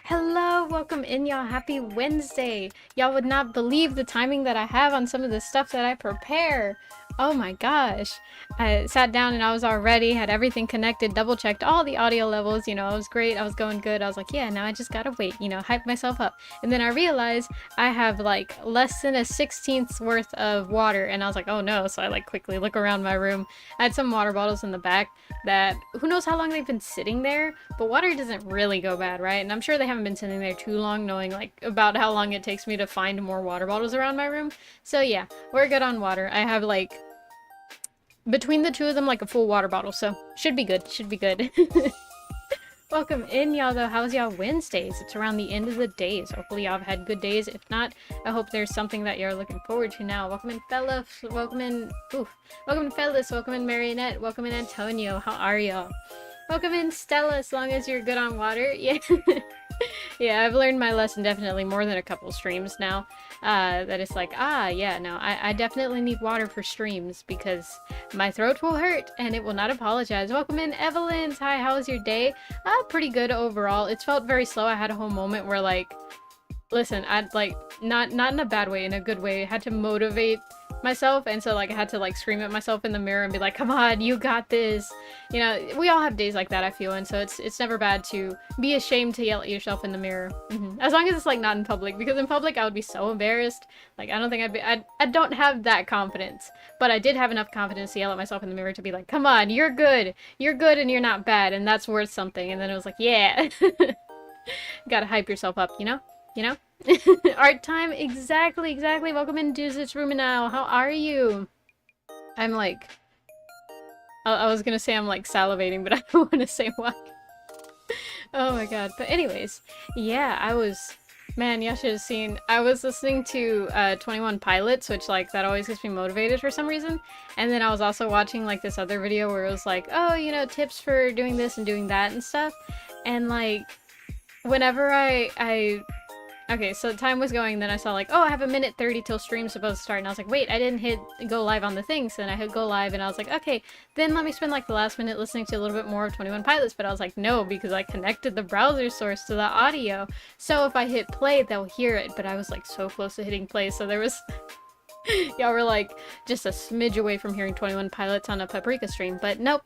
Hello, welcome in, y'all. Happy Wednesday. Y'all would not believe the timing that I have on some of the stuff that I prepare. Oh my gosh. I sat down and I was all ready, had everything connected, double checked all the audio levels. It was great. I was going good. I was like, yeah, now I just gotta wait, hype myself up. And then I realized I have like less than a 16th worth of water. And I was like, oh no. So I like quickly look around my room. I had some water bottles in the back that who knows how long they've been sitting there, but water doesn't really go bad, right? And I'm sure they haven't been sitting there too long, knowing like about how long it takes me to find more water bottles around my room. So yeah, we're good on water. I have like between the two of them like a full water bottle, so should be good. Should be good. Welcome in, y'all, though. How's y'all Wednesdays? It's around the end of the day, so hopefully y'all have had good days. If not, I hope there's something that you're looking forward to now. Welcome in, fellas. Welcome in, welcome in, fellas. Welcome in, Marionette. Welcome in, Antonio. How are y'all? Welcome in, Stella, as long as you're good on water. Yeah. Yeah, I've learned my lesson definitely more than a couple streams now. That it's like, yeah, no, I definitely need water for streams because my throat will hurt and it will not apologize. Welcome in, Evelyn. Hi, how was your day? Pretty good overall. It's felt very slow. I had a whole moment where like, listen, I'd like, not in a bad way, in a good way. I had to motivate myself, and so like I had to like scream at myself in the mirror and be like, come on, you got this. We all have days like that, I feel, and so it's never bad to be ashamed to yell at yourself in the mirror. As long as it's like not in public, because in public I would be so embarrassed. Like I don't think I don't have that confidence, but I did have enough confidence to yell at myself in the mirror to be like, come on, you're good and you're not bad, and that's worth something. And then it was like, yeah. Gotta hype yourself up, you know? Art time, exactly. Welcome into this room now. How are you? I'm like, I was gonna say I'm like salivating, but I don't want to say why. Oh my god. But anyways, yeah, man, y'all should have seen. I was listening to 21 Pilots, which like that always gets me motivated for some reason. And then I was also watching like this other video where it was like, oh, tips for doing this and doing that and stuff. And like, whenever okay, so time was going, then I saw like, oh, I have a minute 30 till stream's supposed to start, and I was like, wait, I didn't hit go live on the thing, so then I hit go live, and I was like, okay, then let me spend like the last minute listening to a little bit more of 21 Pilots, but I was like, no, because I connected the browser source to the audio, so if I hit play, they'll hear it, but I was like so close to hitting play, so there was... Y'all were like just a smidge away from hearing 21 Pilots on a Paprika stream, but nope.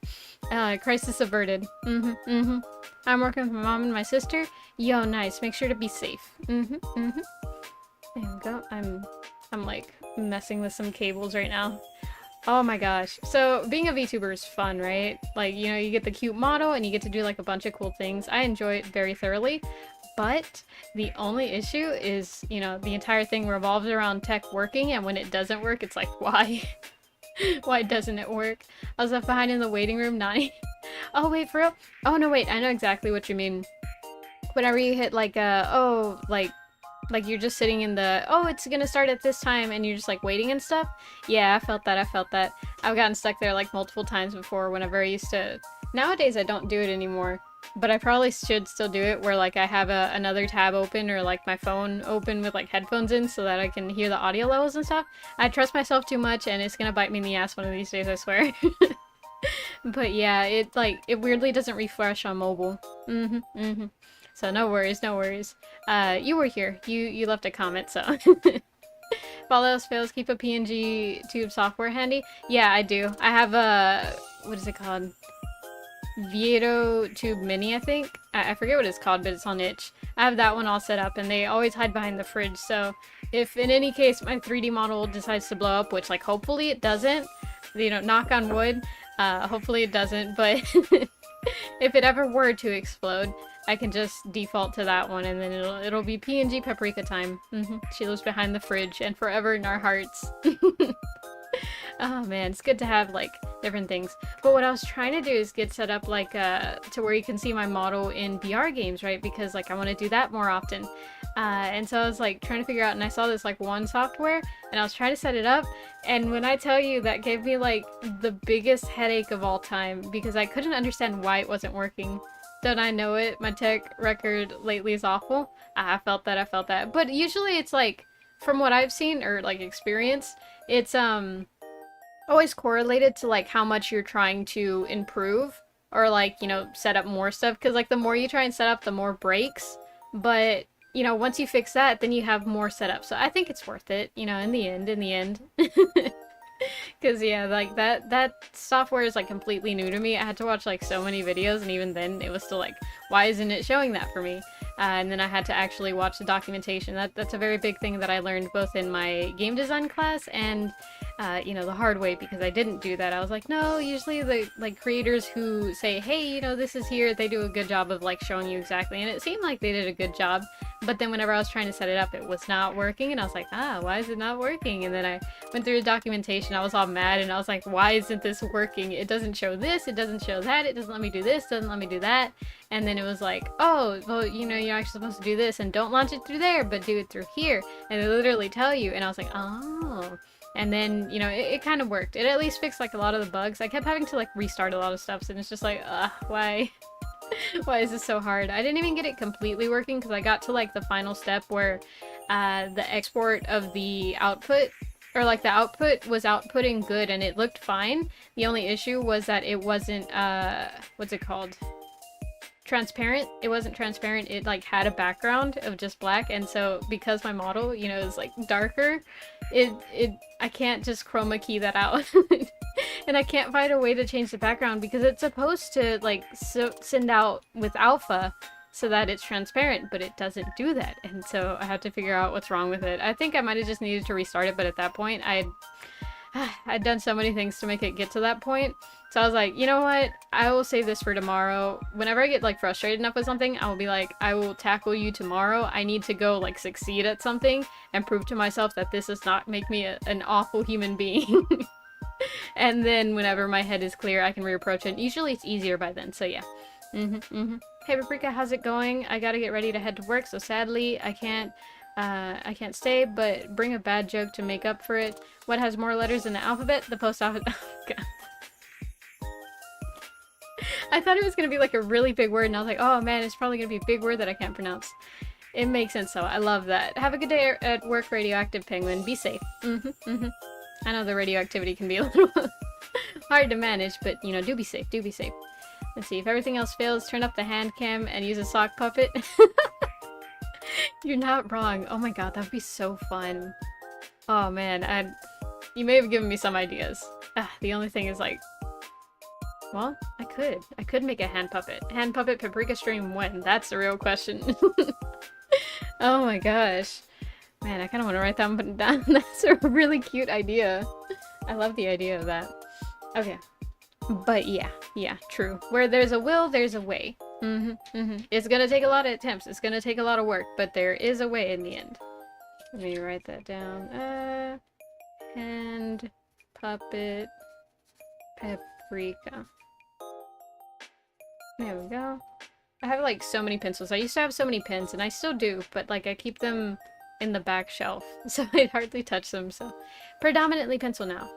Crisis averted. I'm working with my mom and my sister. Yo, nice. Make sure to be safe. There we go. I'm like messing with some cables right now. Oh my gosh. So being a VTuber is fun, right? Like, you get the cute model and you get to do like a bunch of cool things. I enjoy it very thoroughly. But the only issue is, the entire thing revolves around tech working, and when it doesn't work, it's like, why? Why doesn't it work? I was left behind in the waiting room, Nani. Oh, wait, for real? Oh, no, wait, I know exactly what you mean. Whenever you hit, like, like you're just sitting in the, oh, it's gonna start at this time, and you're just, like, waiting and stuff. Yeah, I felt that. I've gotten stuck there, like, multiple times before whenever I used to... Nowadays, I don't do it anymore. But I probably should still do it where like I have another tab open or like my phone open with like headphones in so that I can hear the audio levels and stuff. I trust myself too much and it's gonna bite me in the ass one of these days, I swear. But yeah, it weirdly doesn't refresh on mobile. So no worries. You were here. You left a comment, so. If all else fails, keep a PNG tube software handy. Yeah, I do. I have what is it called? Vieto Tube Mini, I think. I forget what it's called, but it's on itch. I have that one all set up, and they always hide behind the fridge, so if in any case my 3D model decides to blow up, which like hopefully it doesn't, knock on wood, hopefully it doesn't, but if it ever were to explode, I can just default to that one, and then it'll be PNG Paprika time. She lives behind the fridge and forever in our hearts. Oh man, it's good to have like different things. But what I was trying to do is get set up like to where you can see my model in VR games, right? Because like I want to do that more often. And so I was like trying to figure out, and I saw this like one software and I was trying to set it up, and when I tell you that gave me like the biggest headache of all time because I couldn't understand why it wasn't working. Don't I know it? My tech record lately is awful. I felt that. But usually it's like, from what I've seen or like experienced, it's always correlated to like how much you're trying to improve or like, set up more stuff, because like the more you try and set up, the more breaks But, you know, once you fix that, then you have more setup. So I think it's worth it, you know, in the end. Because, yeah, like, that software is, like, completely new to me. I had to watch, like, so many videos, and even then, it was still like, why isn't it showing that for me? And then I had to actually watch the documentation. That's a very big thing that I learned both in my game design class and, you know, the hard way, because I didn't do that. I was like, no, usually the, like, creators who say, hey, you know, this is here, they do a good job of, like, showing you exactly. And it seemed like they did a good job. But then whenever I was trying to set it up, it was not working, and I was like, why is it not working? And then I went through the documentation, I was all mad, and I was like, why isn't this working? It doesn't show this, it doesn't show that, it doesn't let me do this, doesn't let me do that. And then it was like, oh, well, you know, you're actually supposed to do this, and don't launch it through there, but do it through here. And they literally tell you, and I was like, oh. And then, you know, it kind of worked. It at least fixed, like, a lot of the bugs. I kept having to, like, restart a lot of stuff, and it's just like, why? Why is this so hard? I didn't even get it completely working because I got to like the final step where the export of the output, or like the output was outputting good and it looked fine. The only issue was that it wasn't, what's it called? Transparent. It wasn't transparent. It like had a background of just black, and so because my model, you know, is like darker, I can't just chroma key that out. And I can't find a way to change the background because it's supposed to like send out with alpha so that it's transparent, but it doesn't do that. And so I had to figure out what's wrong with it. I think I might have just needed to restart it, but at that point I'd done so many things to make it get to that point. So I was like, you know what? I will save this for tomorrow. Whenever I get like frustrated enough with something, I will be like, I will tackle you tomorrow. I need to go like succeed at something and prove to myself that this does not make me an awful human being. And then whenever my head is clear, I can reapproach it. Usually it's easier by then, so yeah. Hey Paprika, how's it going? I gotta get ready to head to work, so sadly I can't stay, but bring a bad joke to make up for it. What has more letters in the alphabet? The post office. Oh, God. I thought it was gonna be like a really big word, and I was like, oh man, it's probably gonna be a big word that I can't pronounce. It makes sense though. I love that. Have a good day at work, Radioactive Penguin. Be safe. I know the radioactivity can be a little hard to manage, but, you know, do be safe, do be safe. Let's see, if everything else fails, turn up the hand cam and use a sock puppet. You're not wrong. Oh my god, that would be so fun. Oh man, you may have given me some ideas. The only thing is, like, well, I could make a hand puppet. Hand puppet Paprika stream when? That's the real question. Oh my gosh. Man, I kind of want to write that one down. That's a really cute idea. I love the idea of that. Okay. But yeah, true. Where there's a will, there's a way. It's gonna take a lot of attempts. It's gonna take a lot of work, but there is a way in the end. Let me write that down. Hand puppet Paprika. There we go. I have like so many pencils. I used to have so many pens, and I still do, but like I keep them in the back shelf, so I hardly touch them, so predominantly pencil now.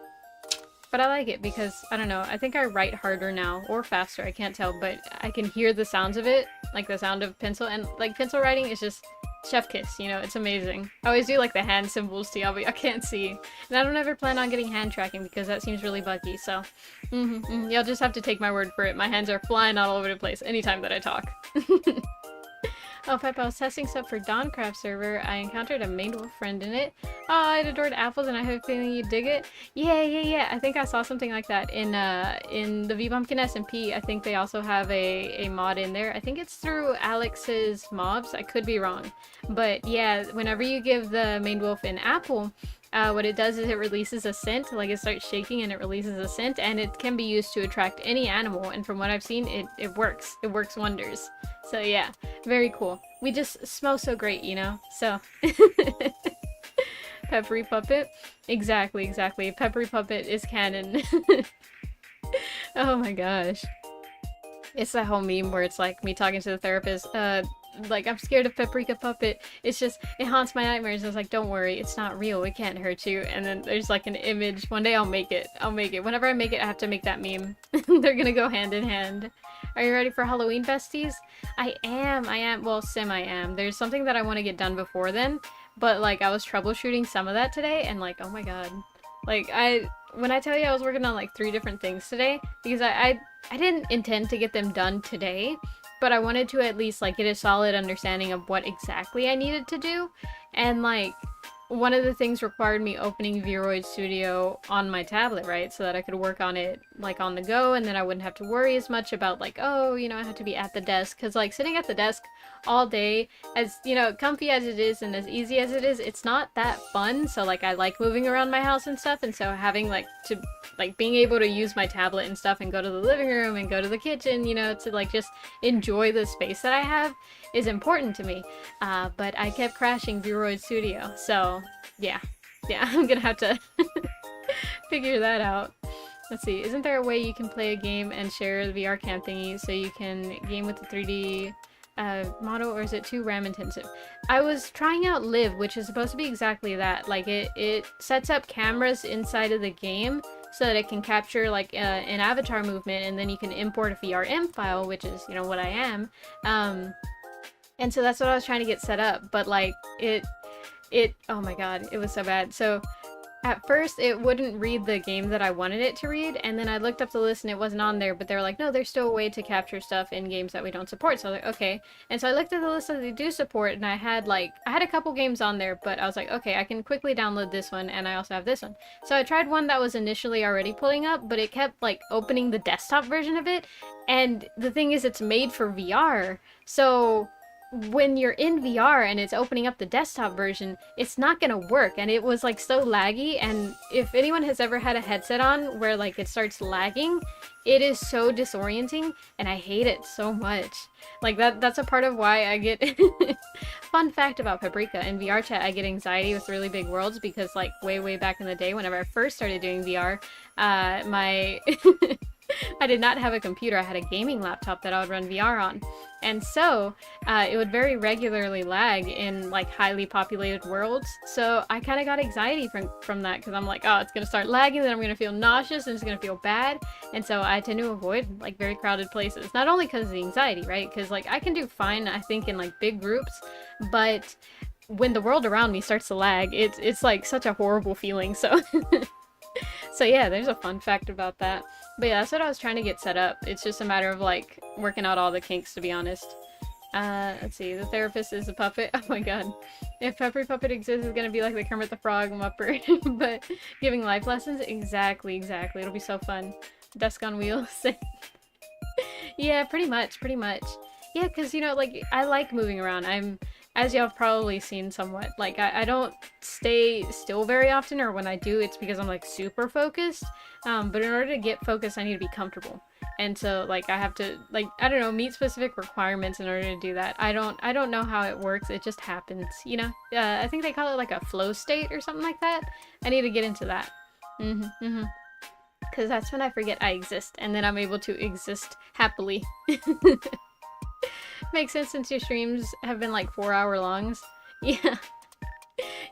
But I like it because, I don't know, I think I write harder now, or faster, I can't tell, but I can hear the sounds of it, like the sound of pencil, and like pencil writing is just chef kiss, you know, it's amazing. I always do like the hand symbols to y'all, but I can't see. And I don't ever plan on getting hand tracking because that seems really buggy, so y'all just have to take my word for it. My hands are flying all over the place anytime that I talk. Oh, Pep, I was testing stuff for Dawncraft server. I encountered a main wolf friend in it. Oh, it adored apples, and I have a feeling you dig it. Yeah. I think I saw something like that in the V-Bumpkin SMP. I think they also have a mod in there. I think it's through Alex's mobs. I could be wrong. But yeah, whenever you give the main wolf an apple, what it does is it releases a scent, like it starts shaking and it releases a scent, and it can be used to attract any animal, and from what I've seen, it works. It works wonders. So yeah, very cool. We just smell so great, you know? So. Peppery Puppet? Exactly. Peppery Puppet is canon. Oh my gosh. It's that whole meme where it's like me talking to the therapist, like, I'm scared of Paprika Puppet. It's just, it haunts my nightmares. I was like, don't worry, it's not real. It can't hurt you. And then there's like an image. One day I'll make it. Whenever I make it, I have to make that meme. They're gonna go hand in hand. Are you ready for Halloween, besties? I am. Well, semi-am. There's something that I want to get done before then. But, like, I was troubleshooting some of that today. And, like, oh my god. Like, when I tell you I was working on, like, 3 different things today. Because I didn't intend to get them done today. but I wanted to at least like get a solid understanding of what exactly I needed to do. And like one of the things required me opening Vroid Studio on my tablet, right? So that I could work on it like on the go, and then I wouldn't have to worry as much about like, oh, you know, I have to be at the desk. Because like sitting at the desk all day, as you know, comfy as it is and as easy as it is, it's not that fun. So like I like moving around my house and stuff, and so having like to like being able to use my tablet and stuff and go to the living room and go to the kitchen, you know, to like just enjoy the space that I have is important to me. But I kept crashing Vroid Studio, so yeah, I'm gonna have to figure that out. Let's see, isn't there a way you can play a game and share the VR cam thingy so you can game with the 3D model, or is it too RAM intensive? I was trying out Live, which is supposed to be exactly that. Like it sets up cameras inside of the game so that it can capture like an avatar movement, and then you can import a VRM file, which is, you know, what I am. And so that's what I was trying to get set up, but like it oh my god, it was so bad. So at first it wouldn't read the game that I wanted it to read, and then I looked up the list and it wasn't on there, but they were like, no, there's still a way to capture stuff in games that we don't support. So I was like, okay. And so I looked at the list that they do support, and I had a couple games on there, but I was like, okay, I can quickly download this one, and I also have this one. So I tried one that was initially already pulling up, but it kept like opening the desktop version of it, and the thing is it's made for VR, so when you're in VR and it's opening up the desktop version, it's not gonna work, and it was like so laggy. And if anyone has ever had a headset on where like it starts lagging, it is so disorienting, and I hate it so much. Like that's a part of why I get fun fact about Paprika, in VR chat I get anxiety with really big worlds because like way back in the day whenever I first started doing VR, my I did not have a computer. I had a gaming laptop that I would run VR on. And so it would very regularly lag in like highly populated worlds. So I kind of got anxiety from that, because I'm like, oh, it's going to start lagging, then I'm going to feel nauseous and it's going to feel bad. And so I tend to avoid like very crowded places. Not only because of the anxiety, right? Because like I can do fine, I think, in like big groups, but when the world around me starts to lag, it's like such a horrible feeling. So so yeah, there's a fun fact about that. But yeah, that's what I was trying to get set up. It's just a matter of like working out all the kinks, to be honest. Let's see, the therapist is a puppet. Oh my god. If Peppery Puppet exists, it's gonna be like the Kermit the Frog Muppet, but giving life lessons? Exactly. It'll be so fun. Desk on wheels. Yeah, pretty much. Yeah, because, you know, like, I like moving around. As y'all have probably seen somewhat, like, I don't stay still very often, or when I do, it's because I'm, like, super focused. But in order to get focused, I need to be comfortable. And so, like, I have to, like, I don't know, meet specific requirements in order to do that. I don't know how it works. It just happens, you know? I think they call it, like, a flow state or something like that. I need to get into that. Because that's when I forget I exist, and then I'm able to exist happily. Makes sense since your streams have been like 4-hour longs. Yeah.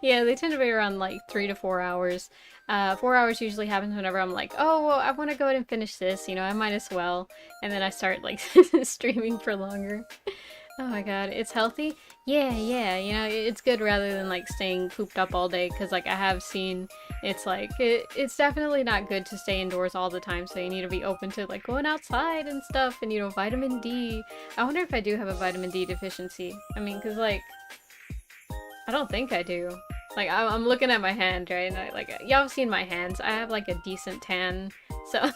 Yeah, they tend to be around like 3 to 4 hours. 4 hours usually happens whenever I'm like, oh, well, I want to go ahead and finish this, you know, I might as well. And then I start like streaming for longer. Oh my god, it's healthy? Yeah, you know, it's good rather than like staying cooped up all day, because like I have seen, it's like, it's definitely not good to stay indoors all the time, so you need to be open to like going outside and stuff, and you know, vitamin D. I wonder if I do have a vitamin D deficiency. I mean, because like, I don't think I do. Like, I'm looking at my hand, right, and y'all have seen my hands, I have like a decent tan, so...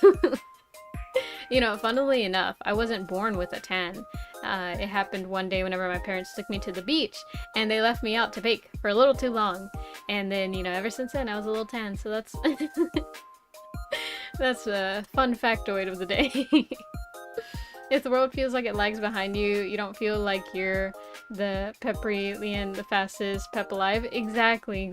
You know, funnily enough, I wasn't born with a tan. It happened one day whenever my parents took me to the beach, and they left me out to bake for a little too long. And then, you know, ever since then, I was a little tan, so that's... that's a fun factoid of the day. If the world feels like it lags behind you, you don't feel like you're the Peppery Leon, the fastest Pep alive. Exactly.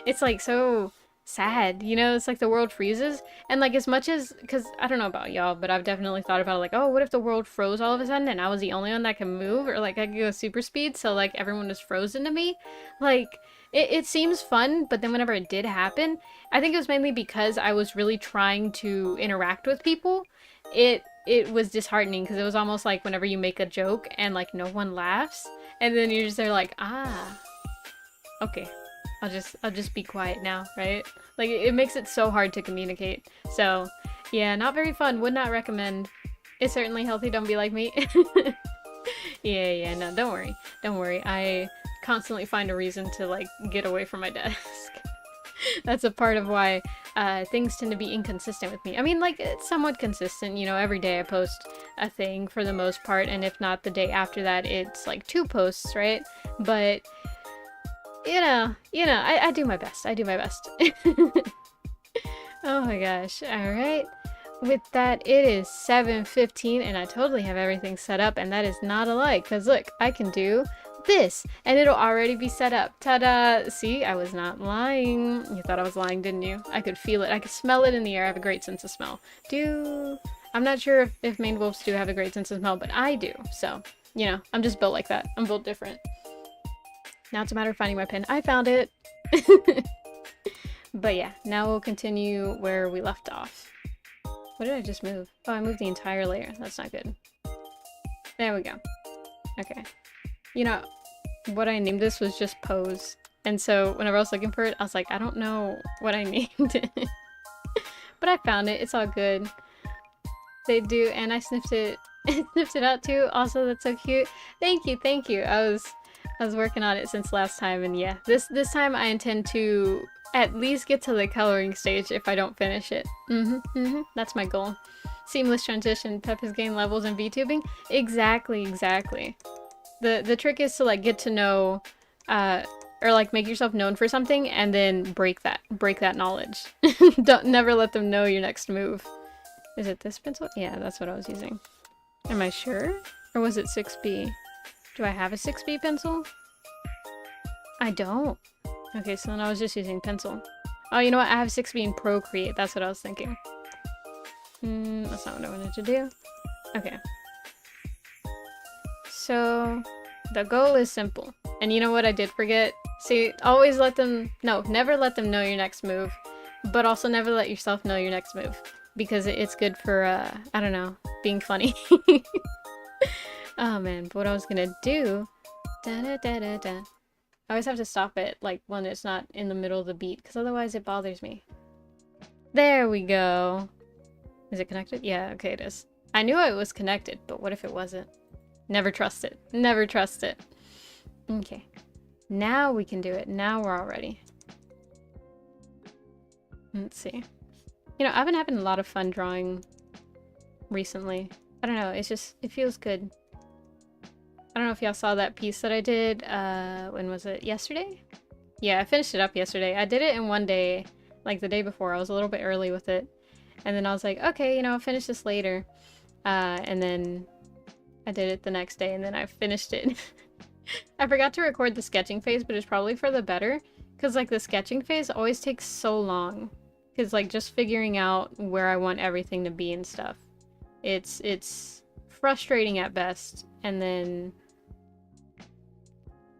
It's like so... sad, you know? It's like the world freezes, and like as much as, because I don't know about y'all, but I've definitely thought about it, like, oh, what if the world froze all of a sudden and I was the only one that can move, or like I could go super speed, so like everyone was frozen to me. Like it seems fun, but then whenever it did happen, I think it was mainly because I was really trying to interact with people. It was disheartening, because it was almost like whenever you make a joke and like no one laughs, and then you're just there like, ah, okay, I'll just be quiet now, right? Like, it makes it so hard to communicate. So, yeah, not very fun. Would not recommend. It's certainly healthy. Don't be like me. Yeah, no, don't worry. Don't worry. I constantly find a reason to, like, get away from my desk. That's a part of why things tend to be inconsistent with me. I mean, like, it's somewhat consistent. You know, every day I post a thing for the most part, and if not the day after that, it's like 2 posts, right? But, you know, I do my best. I do my best. Oh my gosh. Alright. With that, it is 7:15 and I totally have everything set up, and that is not a lie, because look, I can do this and it'll already be set up. Ta-da! See, I was not lying. You thought I was lying, didn't you? I could feel it. I could smell it in the air. I have a great sense of smell. I'm not sure if Maned wolves do have a great sense of smell, but I do. So, you know, I'm just built like that. I'm built different. Now it's a matter of finding my pin. I found it! But yeah, now we'll continue where we left off. What did I just move? Oh, I moved the entire layer. That's not good. There we go. Okay. You know, what I named this was just pose. And so whenever I was looking for it, I was like, I don't know what I named it. But I found it. It's all good. They do, and I sniffed it. Sniffed it out too. Also, that's so cute. Thank you, thank you. I was working on it since last time, and yeah, this time I intend to at least get to the coloring stage if I don't finish it. That's my goal. Seamless transition. Peppa's gain levels in VTubing. Exactly. The trick is to like get to know, or like make yourself known for something, and then break that knowledge. Never let them know your next move. Is it this pencil? Yeah, that's what I was using. Am I sure? Or was it 6B? Do I have a 6B pencil? I don't. Okay, so then I was just using pencil. Oh, you know what? I have 6B in Procreate. That's what I was thinking. That's not what I wanted to do. Okay. So, the goal is simple. And you know what I did forget? See, always never let them know your next move. But also never let yourself know your next move. Because it's good for, I don't know, being funny. Oh man, but what I was gonna do... I always have to stop it, like, when it's not in the middle of the beat, because otherwise it bothers me. There we go. Is it connected? Yeah, okay, it is. I knew it was connected, but what if it wasn't? Never trust it. Never trust it. Okay. Now we can do it. Now we're all ready. Let's see. You know, I've been having a lot of fun drawing recently. I don't know, it's just, it feels good. I don't know if y'all saw that piece that I did, when was it? Yesterday? Yeah, I finished it up yesterday. I did it in one day, like the day before. I was a little bit early with it. And then I was like, okay, you know, I'll finish this later. And then I did it the next day, and then I finished it. I forgot to record the sketching phase, but it's probably for the better. Because, like, the sketching phase always takes so long. Because, like, just figuring out where I want everything to be and stuff. It's frustrating at best. And then...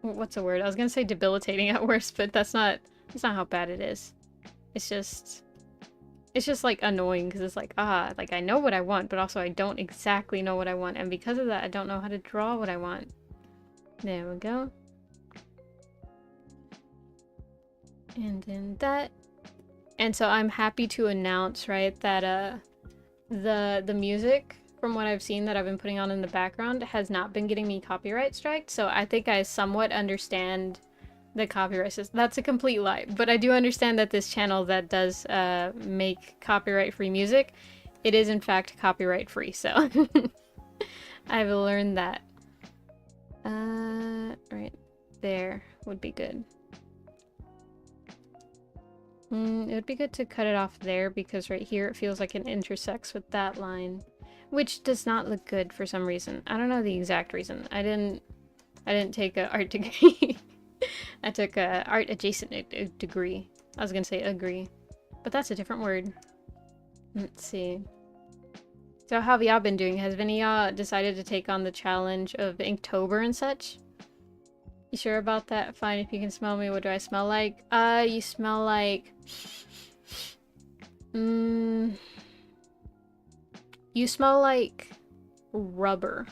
what's the word? I was gonna say debilitating at worst, but that's not how bad it is. It's just like annoying, because it's like, like I know what I want, but also I don't exactly know what I want, and because of that I don't know how to draw what I want. There we go. And then that. And so I'm happy to announce, right, that the music, from what I've seen that I've been putting on in the background, has not been getting me copyright striked, so I think I somewhat understand the copyright system. That's a complete lie, but I do understand that this channel that does make copyright-free music, it is in fact copyright-free, so I've learned that. Right there would be good. It would be good to cut it off there, because right here it feels like it intersects with that line. Which does not look good for some reason. I don't know the exact reason. I didn't take an art degree. I took a art adjacent degree. I was gonna say agree, but that's a different word. Let's see. So how have y'all been doing? Has any of y'all decided to take on the challenge of Inktober and such? You sure about that? Fine, if you can smell me. What do I smell like? You smell like... You smell like rubber.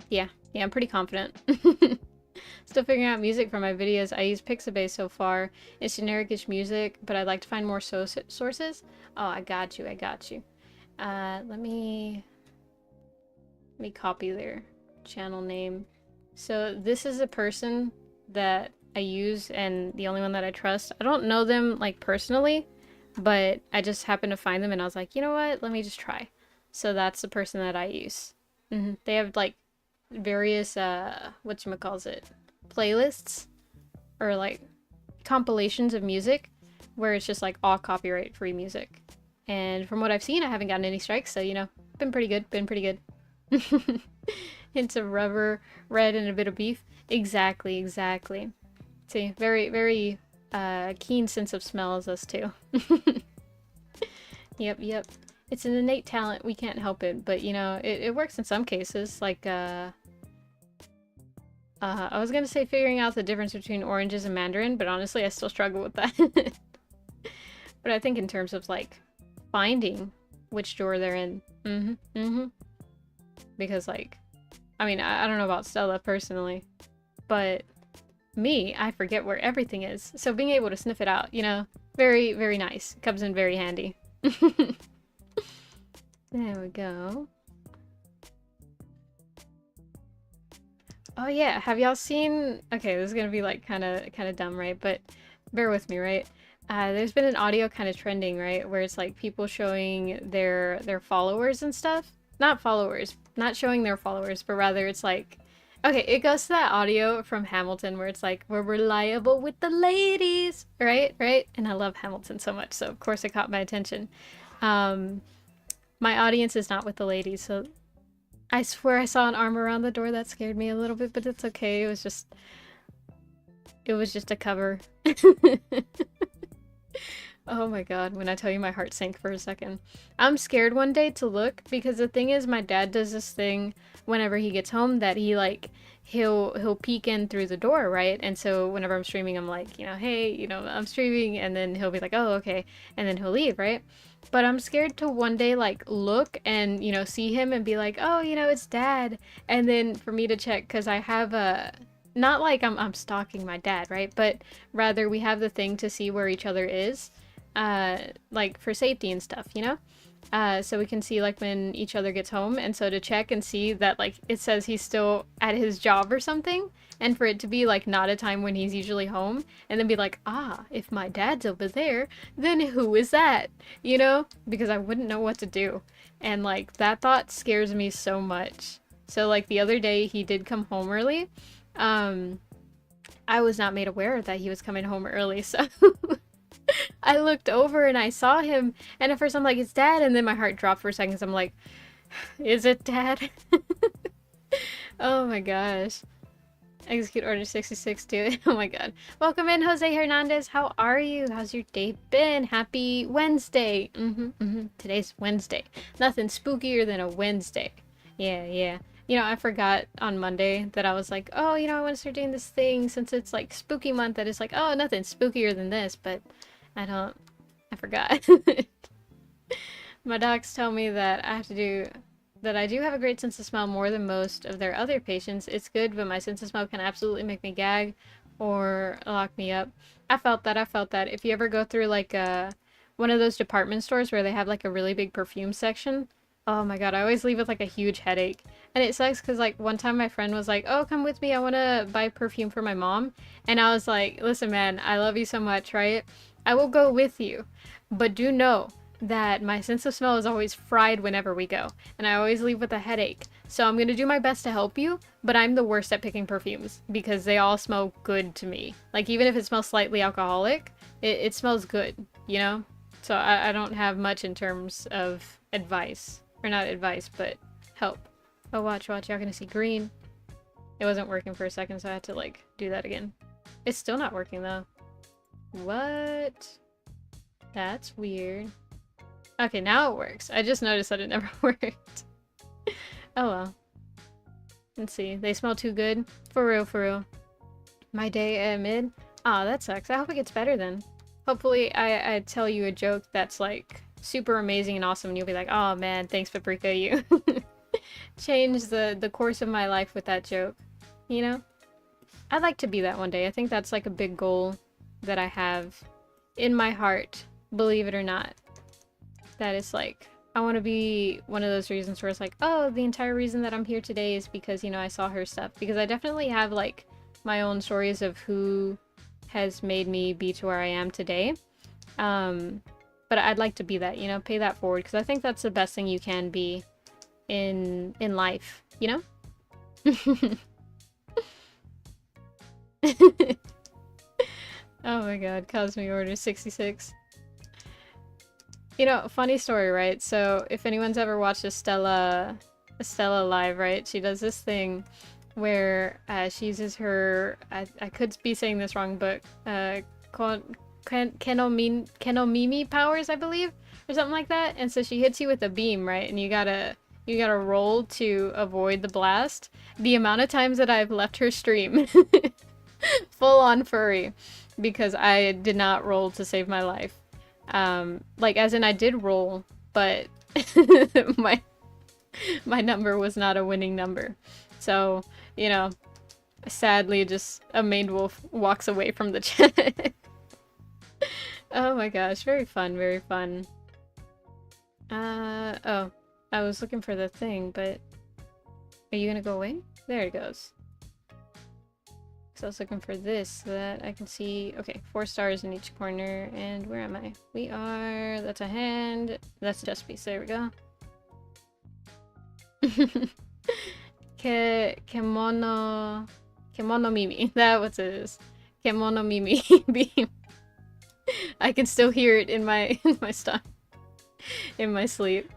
Yeah, I'm pretty confident. Still figuring out music for my videos. I use Pixabay so far. It's generic-ish music, but I'd like to find more sources. Oh, I got you. Let me copy their channel name. So this is a person that I use and the only one that I trust. I don't know them like personally, but I just happened to find them and I was like, you know what? Let me just try. So that's the person that I use. They have like various whatchamacallit, playlists or like compilations of music where it's just like all copyright free music. And from what I've seen, I haven't gotten any strikes, so you know, been pretty good. Hints of rubber, red, and a bit of beef. Exactly. See, very keen sense of smell as us too. Yep. It's an innate talent, we can't help it, but you know, it works in some cases, like I was gonna say figuring out the difference between oranges and mandarin, but honestly I still struggle with that. But I think in terms of like finding which drawer they're in. Because like, I mean, I don't know about Stella personally, but me, I forget where everything is. So being able to sniff it out, you know, very nice. Comes in very handy. There we go. Oh yeah, have y'all seen... Okay, this is gonna be like kind of dumb, right? But bear with me, right? There's been an audio kind of trending, right? Where it's like people showing their followers and stuff. Not followers, not showing their followers, but rather it's like... Okay, it goes to that audio from Hamilton where it's like, we're reliable with the ladies, right? And I love Hamilton so much, so of course it caught my attention. My audience is not with the ladies, so I swear I saw an arm around the door. That scared me a little bit, but it's okay. It was just a cover. Oh my god, when I tell you my heart sank for a second. I'm scared one day to look because the thing is my dad does this thing whenever he gets home that he like he'll peek in through the door, right? And so whenever I'm streaming I'm like, you know, hey, you know, I'm streaming, and then he'll be like, oh, okay, and then he'll leave, right? But I'm scared to one day like look and, you know, see him and be like, oh, you know, it's dad, and then for me to check because I have a not like I'm stalking my dad, right? But rather we have the thing to see where each other is. Like for safety and stuff, you know? So we can see like when each other gets home, and so to check and see that like it says he's still at his job or something, and for it to be like not a time when he's usually home, and then be like, ah, if my dad's over there, then who is that? You know? Because I wouldn't know what to do. And like that thought scares me so much. So like the other day he did come home early. I was not made aware that he was coming home early, so I looked over and I saw him, and at first I'm like, it's dad, and then my heart dropped for a second, so I'm like, is it dad? Oh my gosh. Execute order 66 too. Oh my god. Welcome in, Jose Hernandez. How are you? How's your day been? Happy Wednesday. Today's Wednesday. Nothing spookier than a Wednesday. Yeah. You know, I forgot on Monday that I was like, oh, you know, I want to start doing this thing since it's like spooky month, that it's like, oh, nothing spookier than this, but I forgot. My docs tell me that I do have a great sense of smell more than most of their other patients. It's good, but my sense of smell can absolutely make me gag or lock me up. I felt that. If you ever go through like one of those department stores where they have like a really big perfume section, oh my god, I always leave with like a huge headache. And it sucks because like one time my friend was like, oh, come with me, I want to buy perfume for my mom. And I was like, listen man, I love you so much, right? I will go with you, but do know that my sense of smell is always fried whenever we go, and I always leave with a headache. So I'm gonna do my best to help you, but I'm the worst at picking perfumes because they all smell good to me. Like even if it smells slightly alcoholic, it smells good, you know? So I don't have much in terms of advice. Or not advice, but help. Oh, watch, y'all gonna see green. It wasn't working for a second, so I had to like do that again. It's still not working though. What? That's weird. Okay, now it works. I just noticed that it never worked. Oh well. Let's see. They smell too good? For real. My day at mid? Aw, that sucks. I hope it gets better then. Hopefully I tell you a joke that's like super amazing and awesome and you'll be like, oh man, thanks Paprika, you changed the course of my life with that joke. You know? I'd like to be that one day. I think that's like a big goal that I have in my heart, believe it or not. That is like I want to be one of those reasons where it's like, oh, the entire reason that I'm here today is because, you know, I saw her stuff. Because I definitely have, like, my own stories of who has made me be to where I am today. But I'd like to be that, you know, pay that forward. Because I think that's the best thing you can be in life, you know? Oh my god, Cosme Order 66. You know, funny story, right? So, if anyone's ever watched Estella live, right? She does this thing where she uses her, I could be saying this wrong, but Kenomimi powers, I believe, or something like that. And so she hits you with a beam, right? And you gotta roll to avoid the blast. The amount of times that I've left her stream full on furry because I did not roll to save my life. Like, as in I did roll, but my number was not a winning number. So, you know, sadly, just a maned wolf walks away from the chat. Oh my gosh, very fun, very fun. Oh, I was looking for the thing, but are you gonna go away? There it goes. So I was looking for this so that I can see, okay, 4 stars in each corner, and where am I? We are, that's a hand, that's a chest piece, there we go. Kemono Mimi, that what it is. Kemono Mimi beam. I can still hear it in my in my sleep.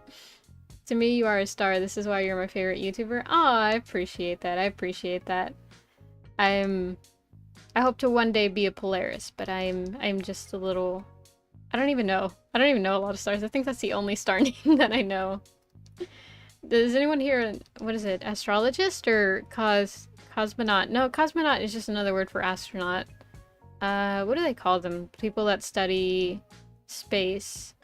To me, you are a star. This is why you're my favorite YouTuber. Oh, I appreciate that. I appreciate that. I hope to one day be a Polaris, but I'm just a little, I don't even know. I don't even know a lot of stars. I think that's the only star name that I know. Does anyone here, what is it, astrologist or cosmonaut? No, cosmonaut is just another word for astronaut. What do they call them? People that study space.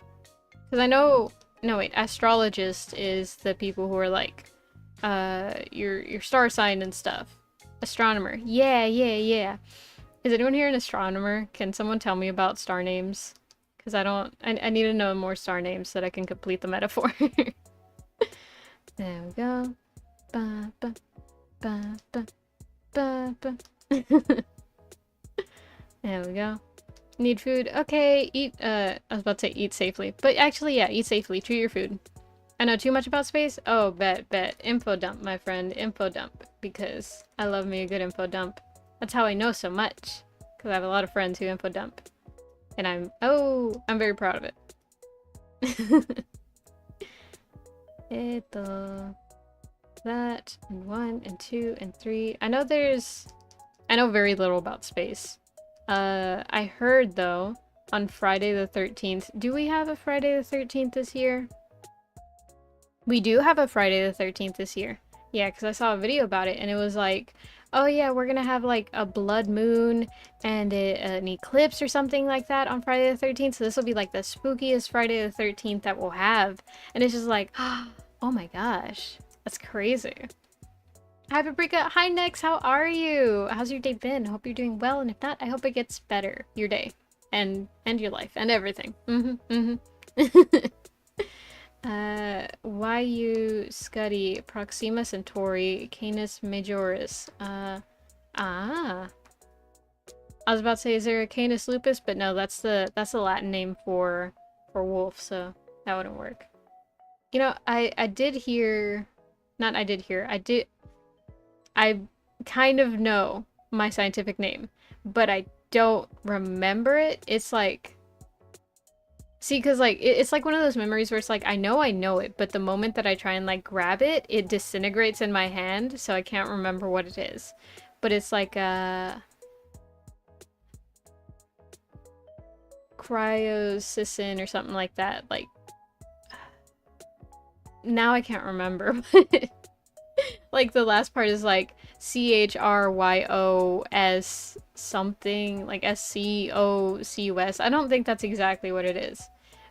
Because I know, no wait, astrologist is the people who are like, your star sign and stuff. Astronomer. Yeah. Is anyone here an astronomer? Can someone tell me about star names? Because I need to know more star names so that I can complete the metaphor. There we go. Ba, ba, ba, ba, ba, ba. There we go. Need food? Okay, eat, I was about to say eat safely. But actually, yeah, eat safely. Chew your food. I know too much about space? Oh, bet. Info dump, my friend. Info dump. Because I love me a good info dump. That's how I know so much. Because I have a lot of friends who info dump. And I'm very proud of it. That, and 1, and 2, and 3. I know very little about space. I heard, though, on Friday the 13th. Do we have a Friday the 13th this year? We do have a Friday the 13th this year. Yeah, because I saw a video about it, and it was like, oh yeah, we're gonna have like a blood moon and an eclipse or something like that on Friday the 13th. So this will be like the spookiest Friday the 13th that we'll have. And it's just like, oh my gosh, that's crazy. Hi Paprika, hi Nex, how are you? How's your day been? I hope you're doing well, and if not, I hope it gets better. Your day and your life and everything. Why you Scuddy, Proxima Centauri, Canis Majoris. I was about to say, is there a Canis lupus? But no, that's the Latin name for wolf, so that wouldn't work. You know, I kind of know my scientific name, but I don't remember it. It's like, see, because like it's like one of those memories where it's like I know it, but the moment that I try and like grab it, it disintegrates in my hand, so I can't remember what it is. But it's like cryocyssin or something like that. Like, now I can't remember. Like the last part is like CHRYOS something, like SCOCUS. I don't think that's exactly what it is,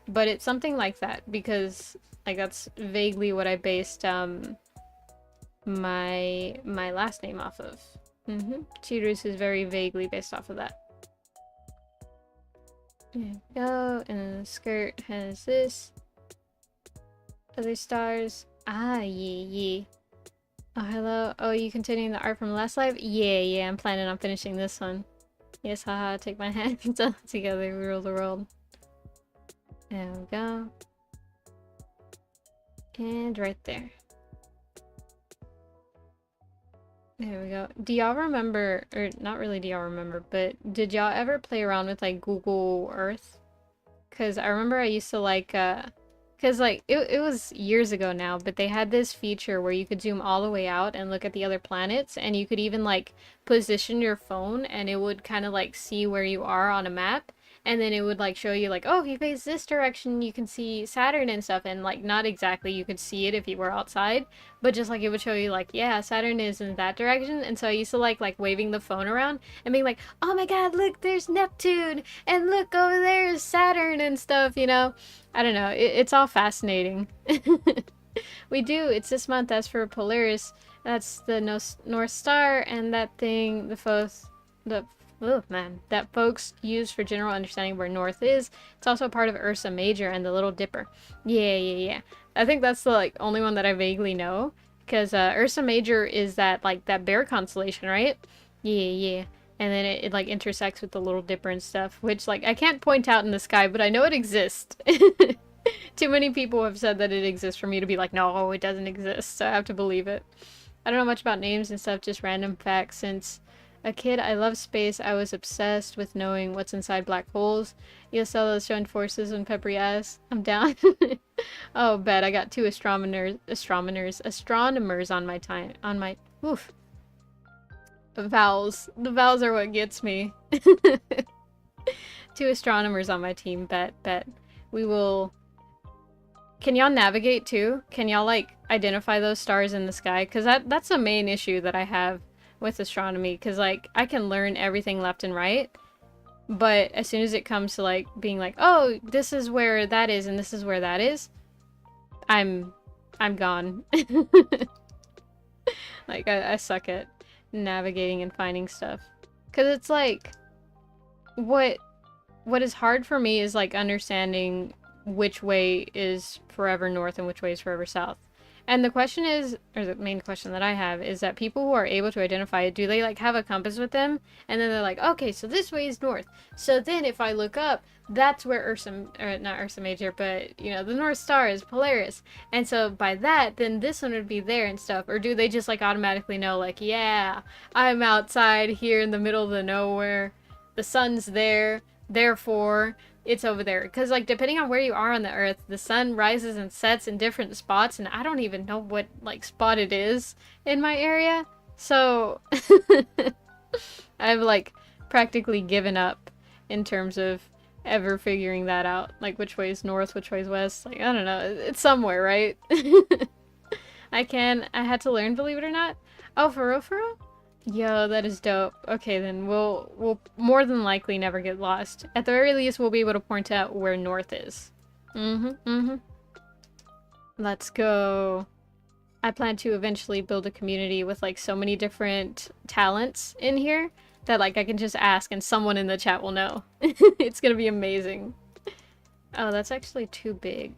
but it's something like that, because like that's vaguely what I based my last name off of. Chirus is very vaguely based off of that. There we go, and the skirt has this. Other stars. Ah, yeah. Oh, hello. Oh, you continuing the art from last live? Yeah. I'm planning on finishing this one. Yes, haha. Take my hands together. We rule the world. There we go. And right there. There we go. Do y'all remember, or not really do y'all remember, but did y'all ever play around with like Google Earth? Because I remember I used to like, because like it was years ago now, but they had this feature where you could zoom all the way out and look at the other planets, and you could even like position your phone and it would kind of like see where you are on a map. And then it would like show you like, oh, if you face this direction, you can see Saturn and stuff. And like, not exactly you could see it if you were outside, but just like it would show you like, yeah, Saturn is in that direction. And so I used to like waving the phone around and being like, oh my god, look, there's Neptune, and look over there is Saturn and stuff, you know. I don't know, it's all fascinating. We do, it's this month. As for Polaris, that's the North Star, and that thing the oh man, that folks use for general understanding where north is. It's also a part of Ursa Major and the Little Dipper. Yeah. I think that's the like only one that I vaguely know, because Ursa Major is that like that bear constellation, right? Yeah. And then it like intersects with the Little Dipper and stuff, which like I can't point out in the sky, but I know it exists. Too many people have said that it exists for me to be like, no, it doesn't exist, so I have to believe it. I don't know much about names and stuff, just random facts. Since a kid, I love space. I was obsessed with knowing what's inside black holes. ESL joined forces and peppery ass. I'm down. Oh, bet I got two astronomers on my time, on my, oof. Vowels. The vowels are what gets me. Two astronomers on my team, bet. We will... Can y'all navigate too? Can y'all like identify those stars in the sky? Because that's the main issue that I have with astronomy. Because like I can learn everything left and right, but as soon as it comes to like being like, oh, this is where that is and this is where that is, I'm gone. Like I suck at navigating and finding stuff. Because it's like what is hard for me is like understanding which way is forever north and which way is forever south. And the question is, or the main question that I have is that people who are able to identify it, do they like have a compass with them? And then they're like, okay, so this way is north. So then if I look up, that's where Ursa, or not Ursa Major, but you know, the North Star is Polaris. And so by that, then this one would be there and stuff. Or do they just like automatically know like, yeah, I'm outside here in the middle of the nowhere. The sun's there, therefore it's over there. Because like depending on where you are on the earth, the sun rises and sets in different spots, and I don't even know what like spot it is in my area. So I've like practically given up in terms of ever figuring that out, like which way is north, which way is west. Like I don't know, it's somewhere, right? I had to learn, believe it or not. Oh, for real? Yo, that is dope. Okay, then we'll more than likely never get lost. At the very least, we'll be able to point out where north is. Let's go. I plan to eventually build a community with like so many different talents in here that like I can just ask and someone in the chat will know. It's gonna be amazing. Oh, that's actually too big.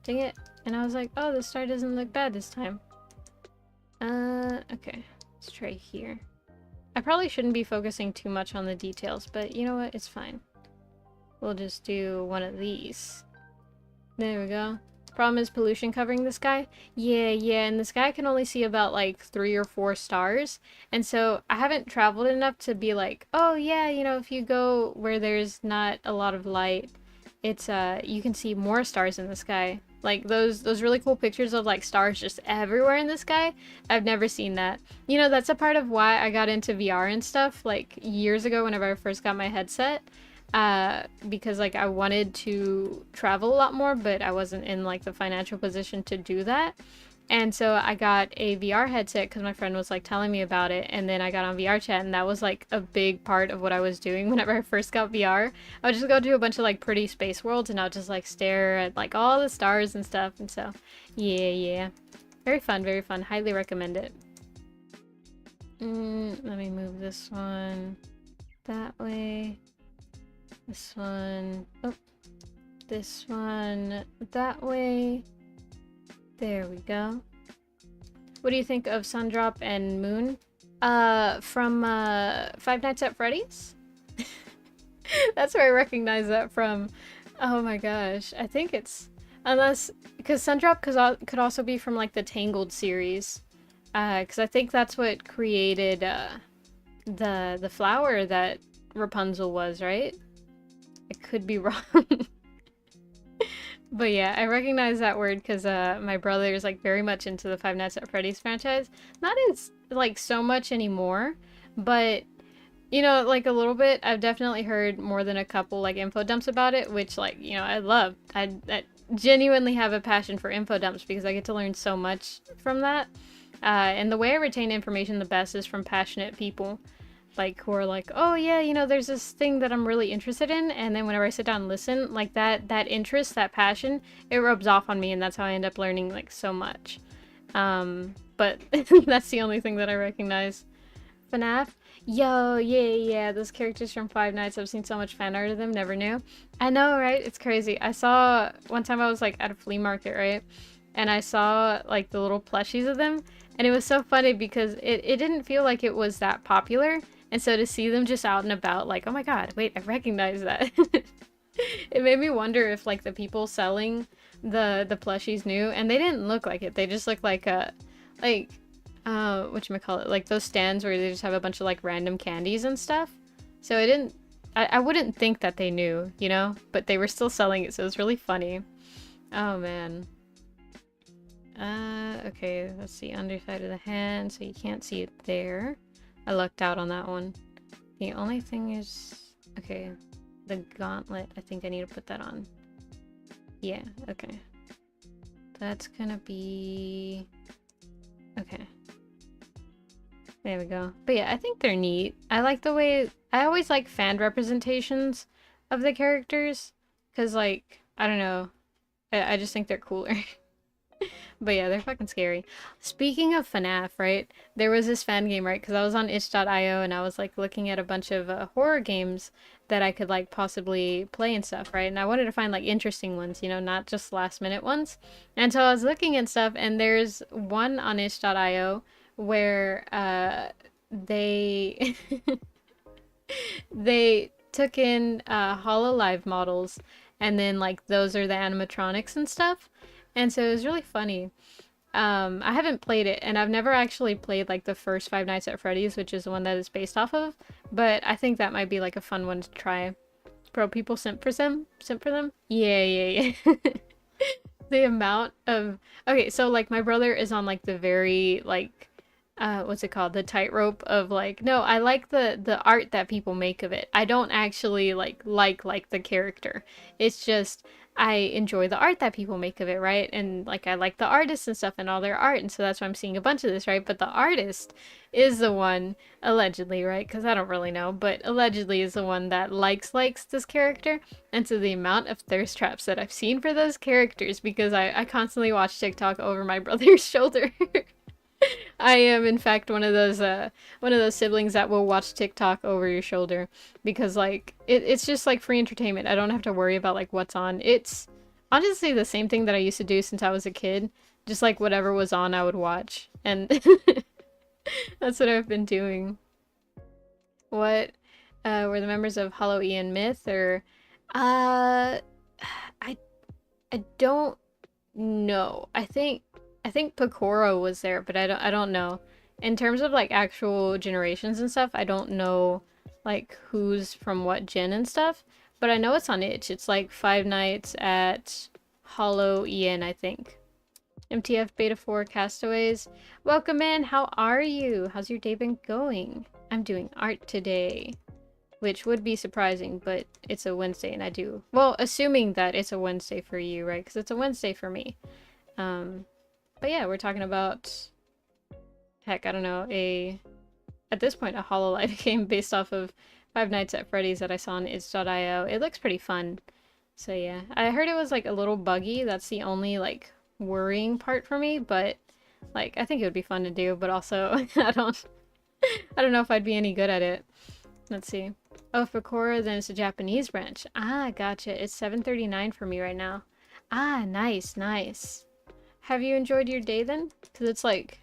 Dang it. And I was like, oh, the star doesn't look bad this time. Okay. Let's try here. I probably shouldn't be focusing too much on the details, but you know what? It's fine. We'll just do one of these. There we go. Problem is pollution covering the sky? Yeah, and the sky can only see about like 3 or 4 stars. And so I haven't traveled enough to be like, oh yeah, you know, if you go where there's not a lot of light, it's you can see more stars in the sky. Like those really cool pictures of like stars just everywhere in the sky. I've never seen that. You know, that's a part of why I got into VR and stuff like years ago whenever I first got my headset. Because like I wanted to travel a lot more, but I wasn't in like the financial position to do that. And so I got a VR headset because my friend was like telling me about it, and then I got on VR chat, and that was like a big part of what I was doing whenever I first got VR. I would just go to a bunch of like pretty space worlds, and I would just like stare at like all the stars and stuff. And so yeah, very fun, highly recommend it. Let me move this one that way, this one, oh, this one that way. There we go. What do you think of Sundrop and Moon? From Five Nights at Freddy's? That's where I recognize that from. Oh my gosh. I think it's... Unless... Because Sundrop could also be from, like, the Tangled series. Because I think that's what created, the flower that Rapunzel was, right? I could be wrong. But yeah, I recognize that word because my brother is like very much into the Five Nights at Freddy's franchise. Not in like so much anymore, but you know, like a little bit. I've definitely heard more than a couple like info dumps about it, which like, you know, I love. I genuinely have a passion for info dumps because I get to learn so much from that. And the way I retain information the best is from passionate people. Like, who are like, oh yeah, you know, there's this thing that I'm really interested in, and then whenever I sit down and listen, like that interest, that passion, it rubs off on me, and that's how I end up learning like so much. But that's the only thing that I recognize. FNAF? Yo, yeah, those characters from Five Nights, I've seen so much fan art of them, never knew. I know, right? It's crazy. I saw, one time I was like at a flea market, right? And I saw like the little plushies of them, and it was so funny because it didn't feel like it was that popular. And so to see them just out and about, like, oh my god, wait, I recognize that. It made me wonder if, like, the people selling the plushies knew, and they didn't look like it. They just looked like, whatchamacallit, like those stands where they just have a bunch of, like, random candies and stuff. So I wouldn't think that they knew, you know? But they were still selling it, so it was really funny. Oh, man. Okay, let's see, underside of the hand, so you can't see it there. I lucked out on that one. The only thing is... Okay, the gauntlet, I think I need to put that on. Yeah, okay. That's gonna be... Okay. There we go. But yeah, I think they're neat. I like the way... I always like fan representations of the characters. Because, like, I don't know. I just think they're cooler. But yeah, they're fucking scary. Speaking of FNAF, right? There was this fan game, right? Because I was on itch.io and I was like looking at a bunch of horror games that I could like possibly play and stuff, right? And I wanted to find like interesting ones, you know, not just last minute ones. And so I was looking and stuff, and there's one on itch.io where they they took in HoloLive models, and then like those are the animatronics and stuff. And so it was really funny. I haven't played it, and I've never actually played like the first Five Nights at Freddy's, which is the one that it's based off of. But I think that might be like a fun one to try. Bro, people simp for them? Simp for them? Yeah. The amount of... Okay, so like my brother is on like the very like... what's it called? The tightrope of like, no, I like the art that people make of it. I don't actually like the character. It's just... I enjoy the art that people make of it, right? And like I like the artists and stuff and all their art, and so that's why I'm seeing a bunch of this, right? But the artist is the one, allegedly, right? Because I don't really know, but allegedly is the one that likes this character. And so the amount of thirst traps that I've seen for those characters, because I constantly watch TikTok over my brother's shoulder. I am, in fact, one of those siblings that will watch TikTok over your shoulder because, like, it's just like free entertainment. I don't have to worry about like what's on. It's honestly the same thing that I used to do since I was a kid. Just like whatever was on, I would watch, and that's what I've been doing. What were the members of Halloween Myth or I don't know. I think Pecora was there, but I don't know. In terms of like actual generations and stuff, I don't know like who's from what gen and stuff. But I know it's on itch. It's like Five Nights at Halloween, I think. MTF Beta 4 Castaways. Welcome in. How are you? How's your day been going? I'm doing art today. Which would be surprising, but it's a Wednesday and I do. Well, assuming that it's a Wednesday for you, right? Because it's a Wednesday for me. But yeah, we're talking about, heck, I don't know, at this point, a HoloLive game based off of Five Nights at Freddy's that I saw on itch.io. It looks pretty fun. So yeah, I heard it was like a little buggy. That's the only like worrying part for me, but like I think it would be fun to do, but also I don't know if I'd be any good at it. Let's see. Oh, for Korra, then it's a Japanese branch. Ah, gotcha. It's 7:39 for me right now. Ah, nice. have you enjoyed your day then? Because it's like,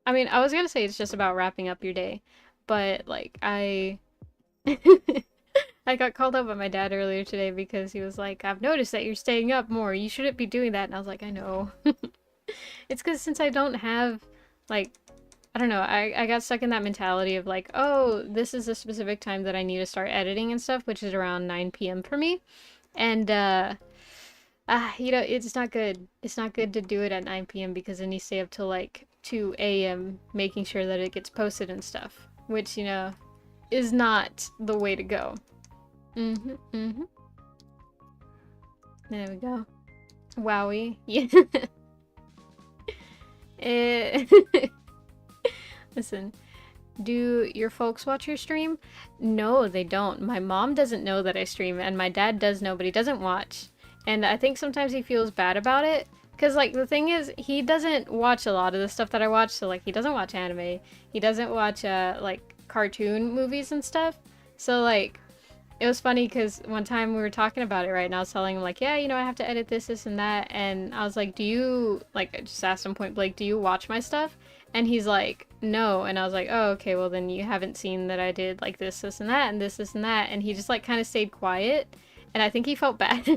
I mean, I was gonna say it's just about wrapping up your day, but like I got called up by my dad earlier today because he was like, I've noticed that you're staying up more. You shouldn't be doing that. And I was like, I know. It's because since I don't have, like, I don't know, I got stuck in that mentality of like, oh, this is a specific time that I need to start editing and stuff, which is around 9 p.m. for me. And, you know, it's not good. It's not good to do it at 9 p.m. because then you stay up till like 2 a.m. making sure that it gets posted and stuff, which, you know, is not the way to go. There we go. Wowie. Yeah. Listen, do your folks watch your stream? No, they don't. My mom doesn't know that I stream, and my dad does know, but he doesn't watch. And I think sometimes he feels bad about it. Because, like, the thing is, he doesn't watch a lot of the stuff that I watch. So, like, he doesn't watch anime. He doesn't watch, like, cartoon movies and stuff. So, like, it was funny because one time we were talking about it, right? And I was telling him, like, yeah, you know, I have to edit this, this, and that. And I was like, do you, like, I just asked him point blank, do you watch my stuff? And he's like, no. And I was like, oh, okay, well, then you haven't seen that I did, like, this, this, and that, and this, this, and that. And he just, like, kind of stayed quiet. And I think he felt bad.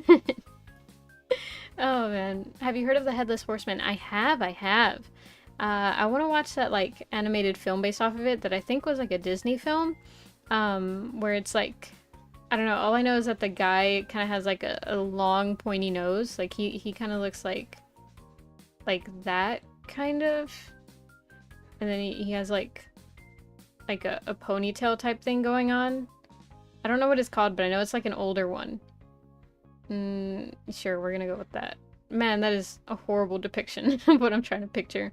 Oh, man. Have you heard of the Headless Horseman? I have. I want to watch that, like, animated film based off of it that I think was, like, a Disney film. Where it's, like, I don't know, all I know is that the guy kind of has like a long pointy nose. Like he kind of looks like that kind of. And then he has like a ponytail type thing going on. I don't know what it's called, but I know it's like an older one. Sure, we're gonna go with that. Man, that is a horrible depiction of what I'm trying to picture.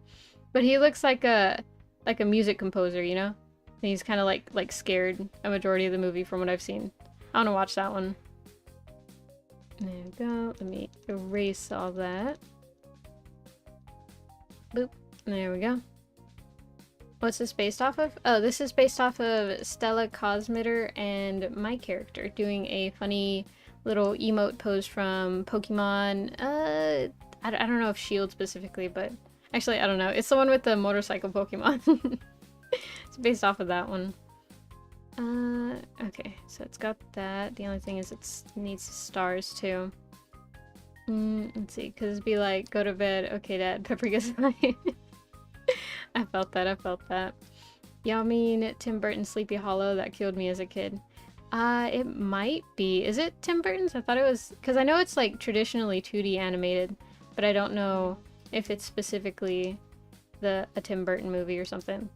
But he looks like a music composer, you know? And he's kind of like scared a majority of the movie from what I've seen. I want to watch that one. There we go. Let me erase all that. Boop. There we go. What's this based off of? Oh, this is based off of Stella Cosmitter and my character doing a funny little emote pose from Pokemon. I don't know if Shield specifically, but actually, I don't know. It's the one with the motorcycle Pokemon. It's based off of that one. Okay, so it's got that. The only thing is it needs stars too. Let's see, because it'd be like, go to bed, okay dad, Paprika's fine. I felt that. Y'all mean Tim Burton's Sleepy Hollow? That killed me as a kid. It might be. Is it Tim Burton's? I thought it was, because I know it's like traditionally 2D animated, but I don't know if it's specifically a Tim Burton movie or something.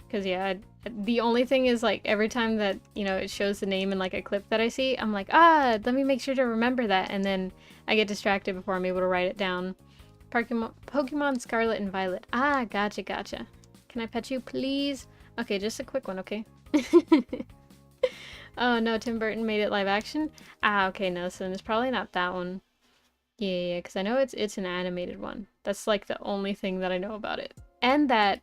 Because, yeah, the only thing is, like, every time that, you know, it shows the name in, like, a clip that I see, I'm like, let me make sure to remember that, and then I get distracted before I'm able to write it down. Pokemon Scarlet and Violet. Gotcha. Can I pet you, please? Okay, just a quick one, okay? Oh, no, Tim Burton made it live action? Okay, no, so then it's probably not that one. Yeah, because I know it's an animated one. That's, like, the only thing that I know about it. And that,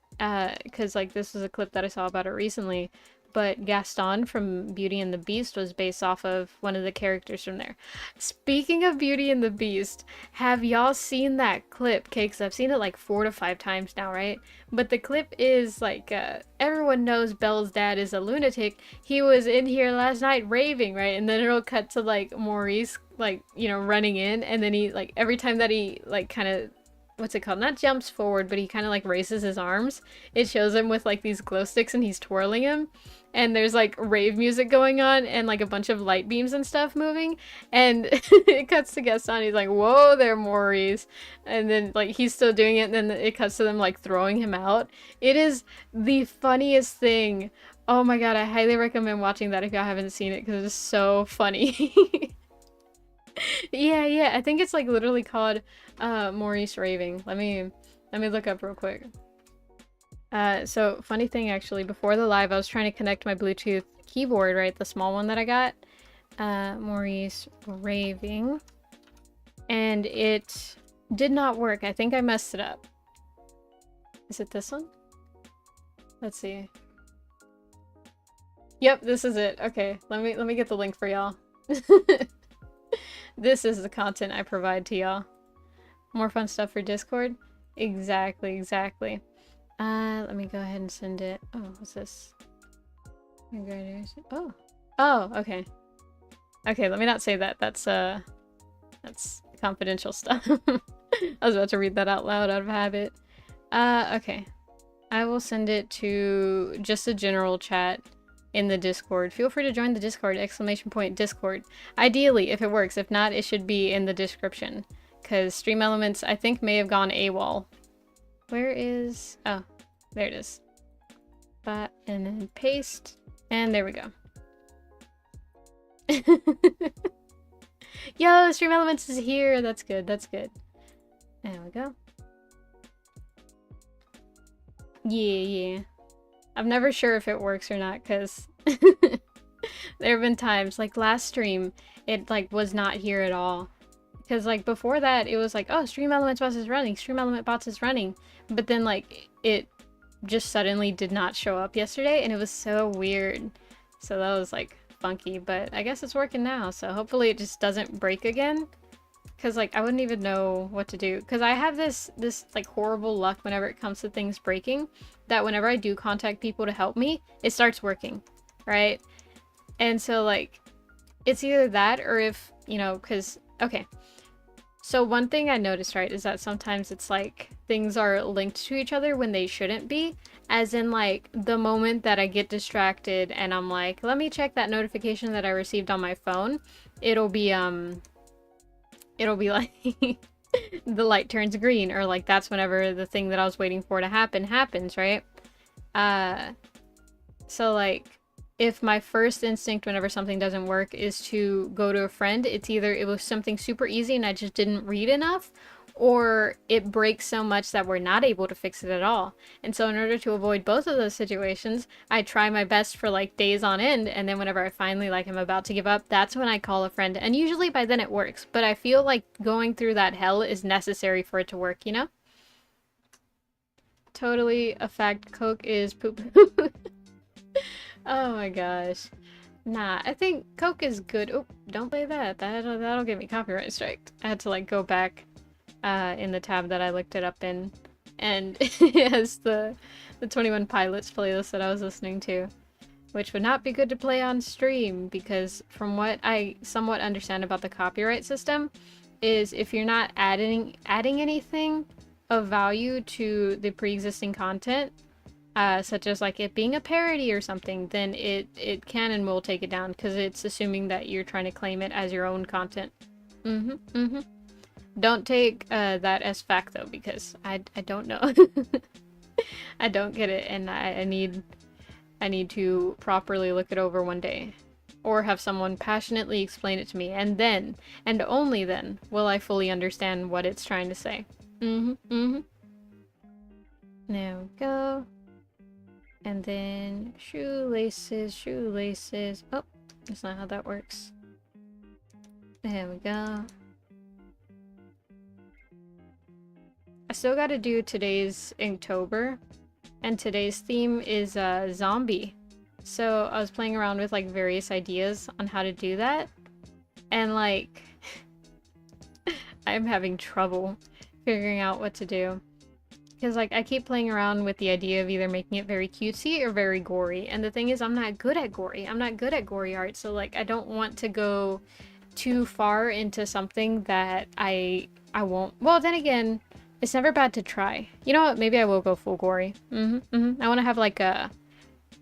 because, like, this was a clip that I saw about it recently, but Gaston from Beauty and the Beast was based off of one of the characters from there. Speaking of Beauty and the Beast, have y'all seen that clip? Okay, because I've seen it, like, 4 to 5 times now, right? But the clip is, like, everyone knows Belle's dad is a lunatic. He was in here last night raving, right? And then it'll cut to, like, Maurice, like, you know, running in, and then he, like, every time that he, like, kind of, what's it called? Not jumps forward, but he kind of like raises his arms. It shows him with like these glow sticks and he's twirling him. And there's like rave music going on and like a bunch of light beams and stuff moving. And it cuts to Gaston. He's like, whoa there, Maurice. And then like he's still doing it. And then it cuts to them like throwing him out. It is the funniest thing. Oh my god, I highly recommend watching that if y'all haven't seen it because it's so funny. Yeah, I think it's like literally called Maurice Raving. Let me look up real quick. So funny thing actually, before the live I was trying to connect my Bluetooth keyboard, right? The small one that I got. Maurice Raving. And it did not work. I think I messed it up. Is it this one? Let's see. Yep, this is it. Okay, let me get the link for y'all. This is the content I provide to y'all. More fun stuff for Discord. Exactly, exactly. Let me go ahead and send it. Oh, what's this? Oh. Oh, okay. Okay, let me not say that. That's confidential stuff. I was about to read that out loud out of habit. Okay. I will send it to just a general chat in the Discord. Feel free to join the Discord, !Discord. Ideally, if it works. If not, it should be in the description. Because Stream Elements, I think, may have gone AWOL. Where is... Oh, there it is. And then paste. And there we go. Yo, Stream Elements is here. That's good. That's good. There we go. Yeah. I'm never sure if it works or not, because there have been times, like last stream, it like was not here at all. Because like before that, it was like, oh, Stream Elements bots is running, Stream Element bots is running. But then like it just suddenly did not show up yesterday, and it was so weird. So that was like funky, but I guess it's working now. So hopefully it just doesn't break again. Because like I wouldn't even know what to do. Because I have this like horrible luck whenever it comes to things breaking, that whenever I do contact people to help me, it starts working, right? And so like it's either that or if, you know, because okay. So one thing I noticed, right, is that sometimes it's like things are linked to each other when they shouldn't be. As in like the moment that I get distracted and I'm like, let me check that notification that I received on my phone, it'll be like the light turns green, or like that's whenever the thing that I was waiting for to happen happens, right? So like if my first instinct whenever something doesn't work is to go to a friend, it's either it was something super easy and I just didn't read enough, or it breaks so much that we're not able to fix it at all. And so in order to avoid both of those situations, I try my best for like days on end, and then whenever I finally like am about to give up, that's when I call a friend, and usually by then it works. But I feel like going through that hell is necessary for it to work, you know? Totally a fact. Coke is poop. Oh my gosh. Nah, I think Coke is good. Oh, don't play that. That'll get me copyright striked. I had to like go back in the tab that I looked it up in, and it has the 21 Pilots playlist that I was listening to, which would not be good to play on stream, because from what I somewhat understand about the copyright system is if you're not adding anything of value to the pre-existing content, such as like it being a parody or something, then it can and will take it down, because it's assuming that you're trying to claim it as your own content. Don't take that as fact though, because I don't know. I don't get it, and I need to properly look it over one day, or have someone passionately explain it to me, and then, and only then, will I fully understand what it's trying to say. There we go. And then shoelaces. Oh, that's not how that works. There we go. I still gotta do today's Inktober, and today's theme is zombie. So I was playing around with like various ideas on how to do that, and like I'm having trouble figuring out what to do. Because like I keep playing around with the idea of either making it very cutesy or very gory, and the thing is I'm not good at gory. I'm not good at gory art, so like I don't want to go too far into something that I won't. Well, then again, it's never bad to try. You know what? Maybe I will go full gory. I want to have like a...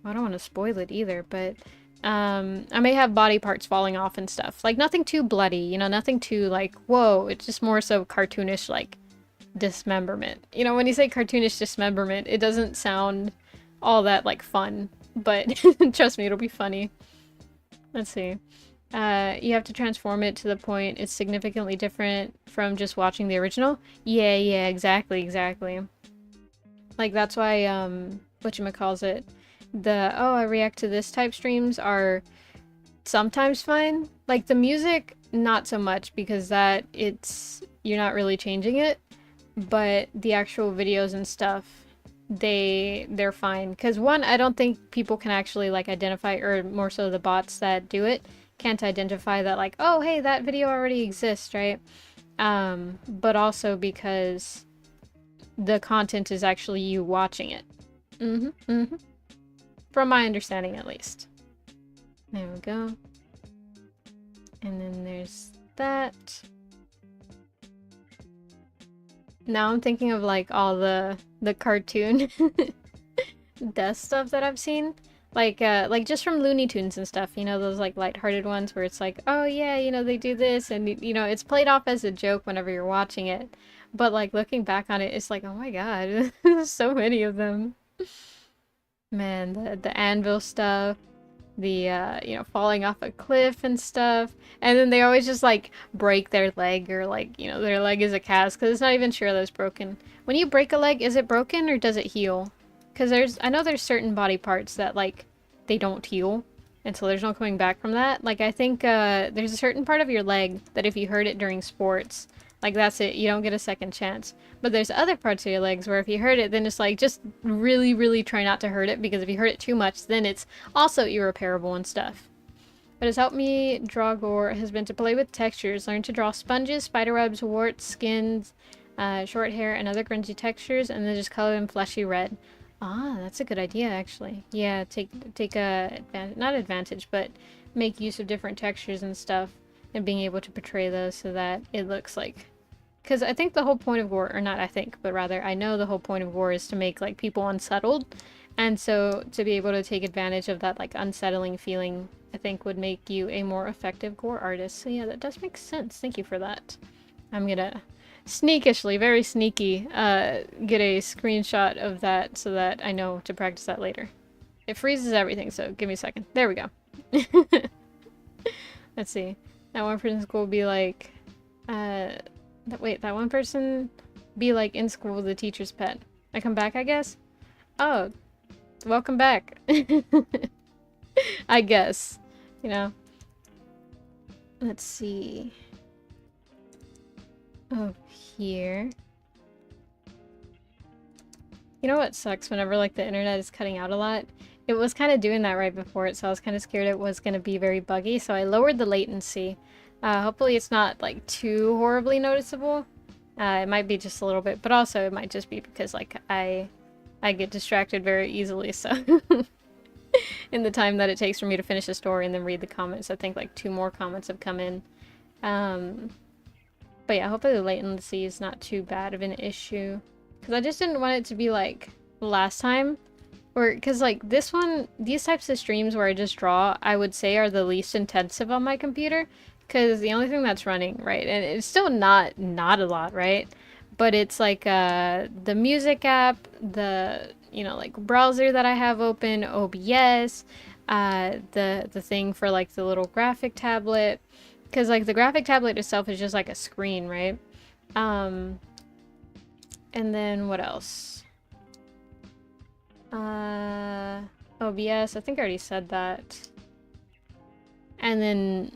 I don't want to spoil it either, but I may have body parts falling off and stuff. Like nothing too bloody, you know, nothing too like, whoa, it's just more so cartoonish, like dismemberment. You know, when you say cartoonish dismemberment, it doesn't sound all that like fun, but trust me, it'll be funny. Let's see. You have to transform it to the point it's significantly different from just watching the original. Yeah, exactly. Like that's why whatchamacallit, the I react to this type streams are sometimes fine. Like the music, not so much, because that you're not really changing it. But the actual videos and stuff, they're fine. Because one, I don't think people can actually like identify, or more so the bots that do it can't identify that like, oh hey, that video already exists, right? but also because the content is actually you watching it. From my understanding, at least. There we go. And then there's that. Now I'm thinking of like all the cartoon death stuff that I've seen. Like just from Looney Tunes and stuff, you know, those like lighthearted ones where it's like, oh yeah, you know, they do this, and you know, it's played off as a joke whenever you're watching it. But like looking back on it, it's like, oh my god, there's so many of them. Man, the anvil stuff, the you know, falling off a cliff and stuff, and then they always just like break their leg, or like, you know, their leg is a cast because it's not even sure that it's broken. When you break a leg, is it broken or does it heal? Because I know there's certain body parts that like they don't heal, and so there's no coming back from that. Like I think there's a certain part of your leg that if you hurt it during sports, like that's it, you don't get a second chance. But there's other parts of your legs where if you hurt it, then it's like just really, really try not to hurt it, because if you hurt it too much, then it's also irreparable and stuff. What has helped me draw gore has been to play with textures, learn to draw sponges, spider webs, warts, skins, short hair, and other grungy textures, and then just color them fleshy red. Ah, that's a good idea, actually. Yeah, take a not advantage, but make use of different textures and stuff, and being able to portray those so that it looks like. Because I think the whole point of gore, or not I think, but rather I know the whole point of gore is to make like people unsettled, and so to be able to take advantage of that like unsettling feeling, I think would make you a more effective gore artist. So yeah, that does make sense. Thank you for that. I'm gonna sneakishly, very sneaky, get a screenshot of that so that I know to practice that later. It freezes everything, so give me a second. There we go. Let's see. That one person's school will be like, wait, that one person be like in school with the teacher's pet. I come back, I guess? Oh, welcome back. I guess, you know. Let's see. Oh, here. You know what sucks whenever like the internet is cutting out a lot? It was kind of doing that right before it, so I was kind of scared it was going to be very buggy, so I lowered the latency. Hopefully it's not like too horribly noticeable. It might be just a little bit, but also it might just be because like I get distracted very easily, so in the time that it takes for me to finish a story and then read the comments. I think like 2 more comments have come in. But yeah, hopefully the latency is not too bad of an issue. Because I just didn't want it to be like last time. Or, because like this one, these types of streams where I just draw, I would say are the least intensive on my computer. Because the only thing that's running, right, and it's still not a lot, right? But it's like the music app, the, you know, like browser that I have open, OBS, the thing for like the little graphic tablet. Because like the graphic tablet itself is just like a screen, right? And then what else? OBS, I think I already said that. And then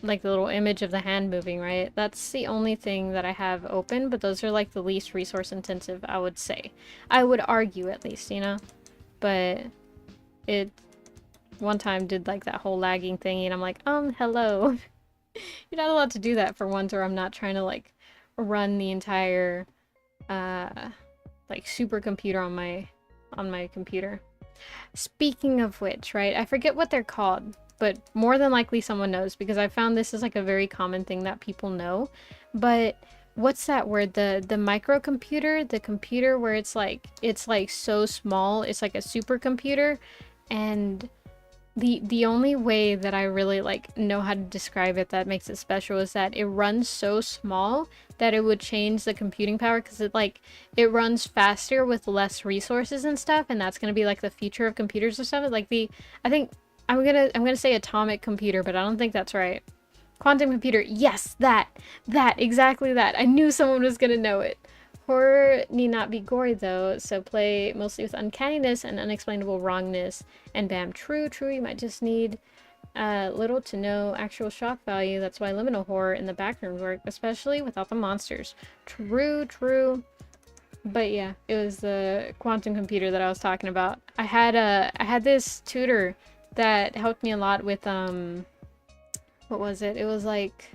like the little image of the hand moving, right? That's the only thing that I have open, but those are like the least resource intensive, I would say. I would argue at least, you know? But it one time did like that whole lagging thingy, and I'm like, hello. You're not allowed to do that for ones where I'm not trying to like run the entire like supercomputer on my computer. Speaking of which, right, I forget what they're called, but more than likely someone knows, because I found this is like a very common thing that people know. But what's that word? The microcomputer, the computer where it's like so small, it's like a supercomputer. And the only way that I really like know how to describe it that makes it special is that it runs so small that it would change the computing power, because it runs faster with less resources and stuff, and that's gonna be like the future of computers or something. Like I think I'm gonna say atomic computer, but I don't think that's right. Quantum computer, yes, that exactly that. I knew someone was gonna know it. Horror need not be gory though, so play mostly with uncanniness and unexplainable wrongness. And bam, true, you might just need little to no actual shock value. That's why liminal horror in the background work, especially without the monsters. True. But yeah, it was the quantum computer that I was talking about. I had this tutor that helped me a lot with what was it? It was like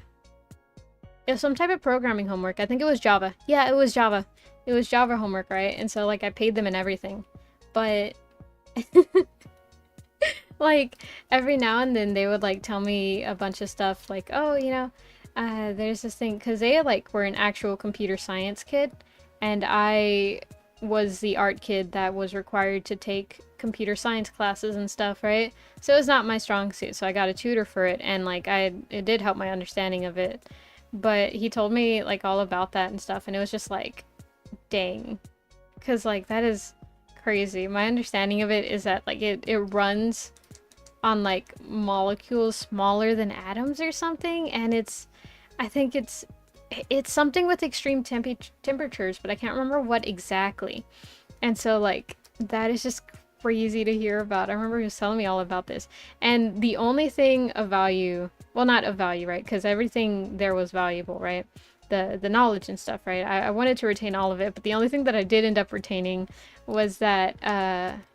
It was some type of programming homework. I think it was Java. Yeah, it was Java. It was Java homework, right? And so like I paid them and everything. But like every now and then they would like tell me a bunch of stuff like, oh, there's this thing, because they like were an actual computer science kid, and I was the art kid that was required to take computer science classes and stuff, right? So it was not my strong suit, so I got a tutor for it, and like it did help my understanding of it. But he told me like all about that and stuff, and it was just like, dang, because like that is crazy. My understanding of it is that like it runs on like molecules smaller than atoms or something, and I think it's something with extreme temperatures, but I can't remember what exactly. And so like that is just crazy to hear about. I remember he was telling me all about this. And the only thing of value, well, not of value, right? Because everything there was valuable, right? The knowledge and stuff, right? I wanted to retain all of it, but the only thing that I did end up retaining was that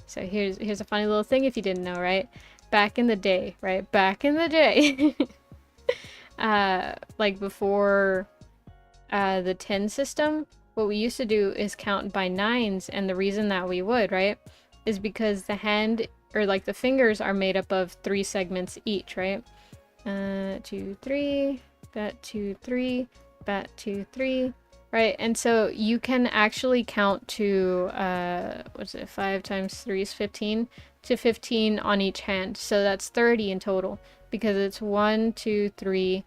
so here's a funny little thing if you didn't know, right? Back in the day, right? Back in the day. Like before the 10 system, what we used to do is count by nines, and the reason that we would, right, is because the hand, or like the fingers, are made up of 3 segments each, right? 2, 3, bat 2, 3, bat 2, 3, right? And so you can actually count to what's it, 5 times 3 is 15, to 15 on each hand, so that's 30 in total, because it's 1, 2, 3,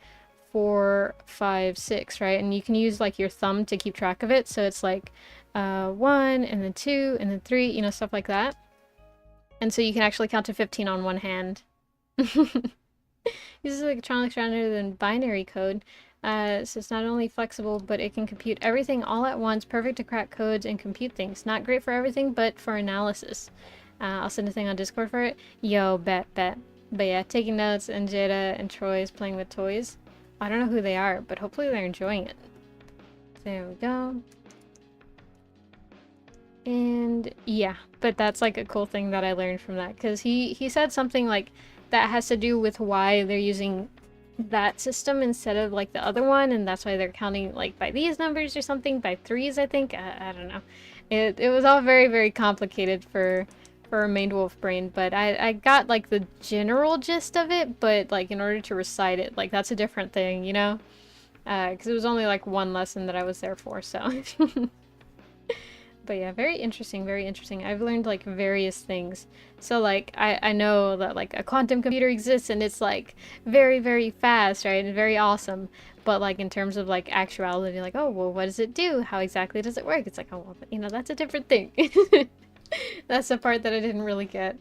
4, 5, 6, right? And you can use like your thumb to keep track of it, so it's like 1 and then 2 and then 3, stuff like that. And so you can actually count to 15 on one hand. Uses electronics rather than binary code, so it's not only flexible, but it can compute everything all at once, perfect to crack codes and compute things. Not great for everything, but for analysis. I'll send a thing on Discord for it. Yo, bet. But yeah, taking notes, and Jada and Troy is playing with toys. I don't know who they are, but hopefully they're enjoying it. There we go. And yeah, but that's like a cool thing that I learned from that, because he said something like that has to do with why they're using that system instead of like the other one, and that's why they're counting like by these numbers or something, by 3s, I think. I don't know. It was all very, very complicated for a Maned Wolf brain, but I got like the general gist of it, but like in order to recite it, like that's a different thing, because it was only like one lesson that I was there for, so. But yeah, very interesting, very interesting. I've learned like various things. So like I know that like a quantum computer exists, and it's like very, very fast, right? And very awesome. But like in terms of like actuality, like, oh, well, what does it do? How exactly does it work? It's like, oh, well, that's a different thing. That's the part that I didn't really get.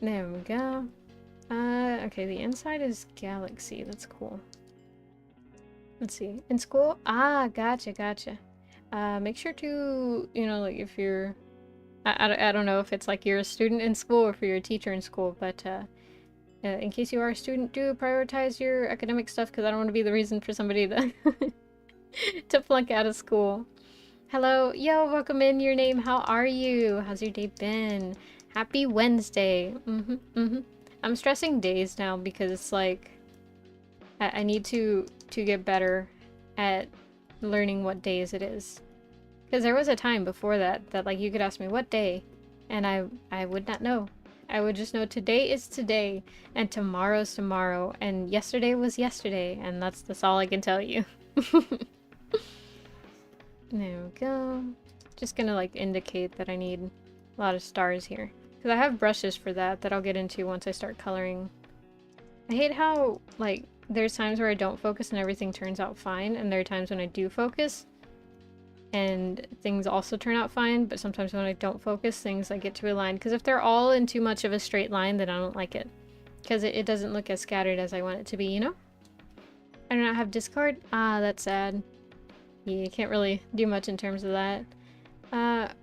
There we go. Okay, the inside is galaxy. That's cool. Let's see. In school? Ah, gotcha. Make sure to, like if you're... I don't know if it's like you're a student in school or if you're a teacher in school, but in case you are a student, do prioritize your academic stuff, because I don't want to be the reason for somebody to to flunk out of school. Hello, yo, welcome in. Your name, how are you? How's your day been? Happy Wednesday. I'm stressing days now because it's like I need to get better at learning what days it is. Because there was a time before that like you could ask me what day, and I would not know. I would just know today is today, and tomorrow's tomorrow, and yesterday was yesterday, and that's all I can tell you. There we go. Just gonna like indicate that I need a lot of stars here, because I have brushes for that I'll get into once I start coloring. I hate how like there's times where I don't focus and everything turns out fine, and there are times when I do focus and things also turn out fine, but sometimes when I don't focus, things like get too aligned, because if they're all in too much of a straight line, then I don't like it, because it doesn't look as scattered as I want it to be, I do not have Discord. Ah, that's sad. Yeah, you can't really do much in terms of that.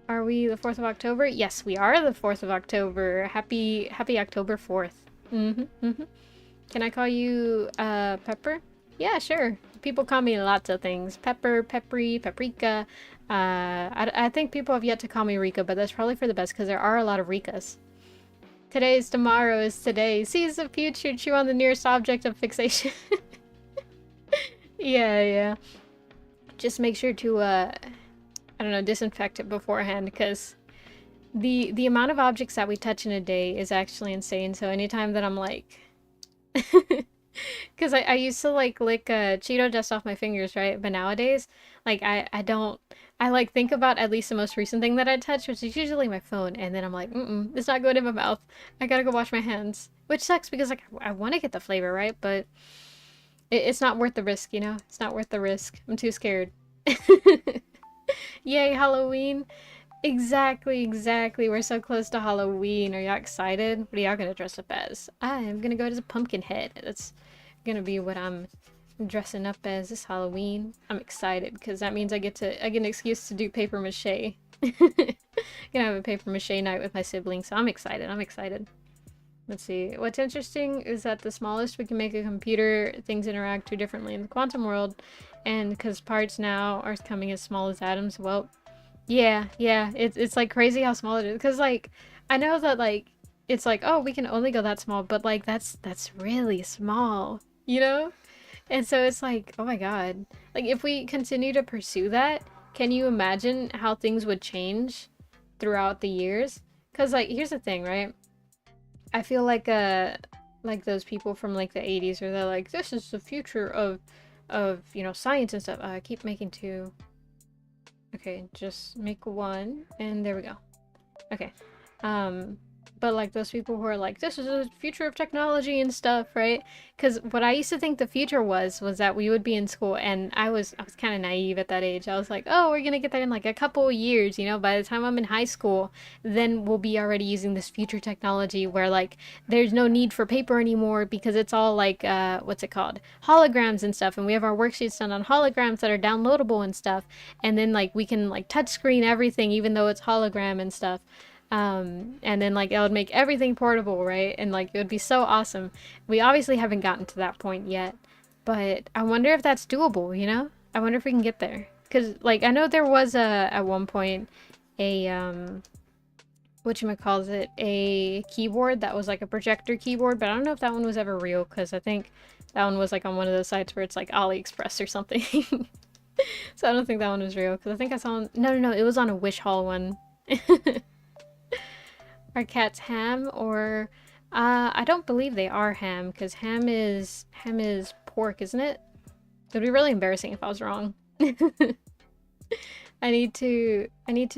Are we the 4th of October? Yes, we are the 4th of October. Happy October 4th. Can I call you, Pepper? Yeah, sure. People call me lots of things. Pepper, Peppery, Paprika. I think people have yet to call me Rika, but that's probably for the best, because there are a lot of Rikas. Today is tomorrow is today. Seize the future, chew on the nearest object of fixation. Yeah, yeah. Just make sure to I don't know, disinfect it beforehand because the amount of objects that we touch in a day is actually insane. So anytime that I'm like because I used to like lick Cheeto dust off my fingers, right? But nowadays, like I don't I like think about at least the most recent thing that I touch, which is usually my phone, and then I'm like, it's not going in my mouth. I gotta go wash my hands, which sucks because like I want to get the flavor right, but it's not worth the risk, you know? It's not worth the risk. I'm too scared. Yay, Halloween! Exactly, exactly. We're so close to Halloween. Are y'all excited? What are y'all gonna dress up as? I am gonna go as a pumpkin head. That's gonna be what I'm dressing up as this Halloween. I'm excited because that means I get an excuse to do paper mache. Gonna have a paper mache night with my siblings, so I'm excited. I'm excited. Let's see. What's interesting is that the smallest we can make a computer, things interact too differently in the quantum world, and because parts now are coming as small as atoms, well, yeah, yeah, it's like crazy how small it is. Because like, I know that like, it's like, oh, we can only go that small, but like that's really small, you know? And so it's like, oh my God. Like if we continue to pursue that, can you imagine how things would change throughout the years? Because like, here's the thing, right? I feel like those people from like the 80s where they're like, this is the future of, you know, science and stuff. I keep making two. Okay, just make one and there we go. Okay. Um, but like those people who are like, this is the future of technology and stuff, right? Because what I used to think the future was that we would be in school, and I was kind of naive at that age. I was like, oh, we're gonna get there in like a couple of years, you know. By the time I'm in high school, then we'll be already using this future technology where like there's no need for paper anymore because it's all like what's it called, holograms and stuff, and we have our worksheets done on holograms that are downloadable and stuff, and then like we can like touch screen everything even though it's hologram and stuff. And then like it would make everything portable, right? And like it would be so awesome. We obviously haven't gotten to that point yet, but I wonder if that's doable, you know? I wonder if we can get there. Cause like I know there was a at one point a whatchamacallit, a keyboard that was like a projector keyboard, but I don't know if that one was ever real because I think that one was like on one of those sites where it's like AliExpress or something. So I don't think that one was real because I think I saw one. No, no, no, it was on a Wish Haul one. Are cats ham or I don't believe they are ham because ham is pork, isn't it? It'd be really embarrassing if I was wrong. I need to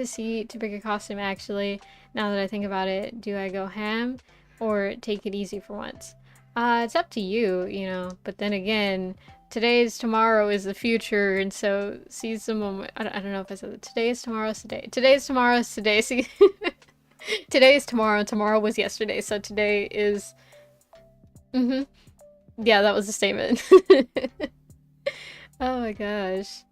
see to pick a costume actually. Now that I think about it, do I go ham or take it easy for once? It's up to you, you know. But then again, today's tomorrow is the future, and so seize the moment. I don't know if I said that. Today is tomorrow's today. Today's tomorrow's today. See, today is tomorrow. Tomorrow was yesterday. So today is. Mm-hmm. Yeah, that was the statement. Oh my gosh.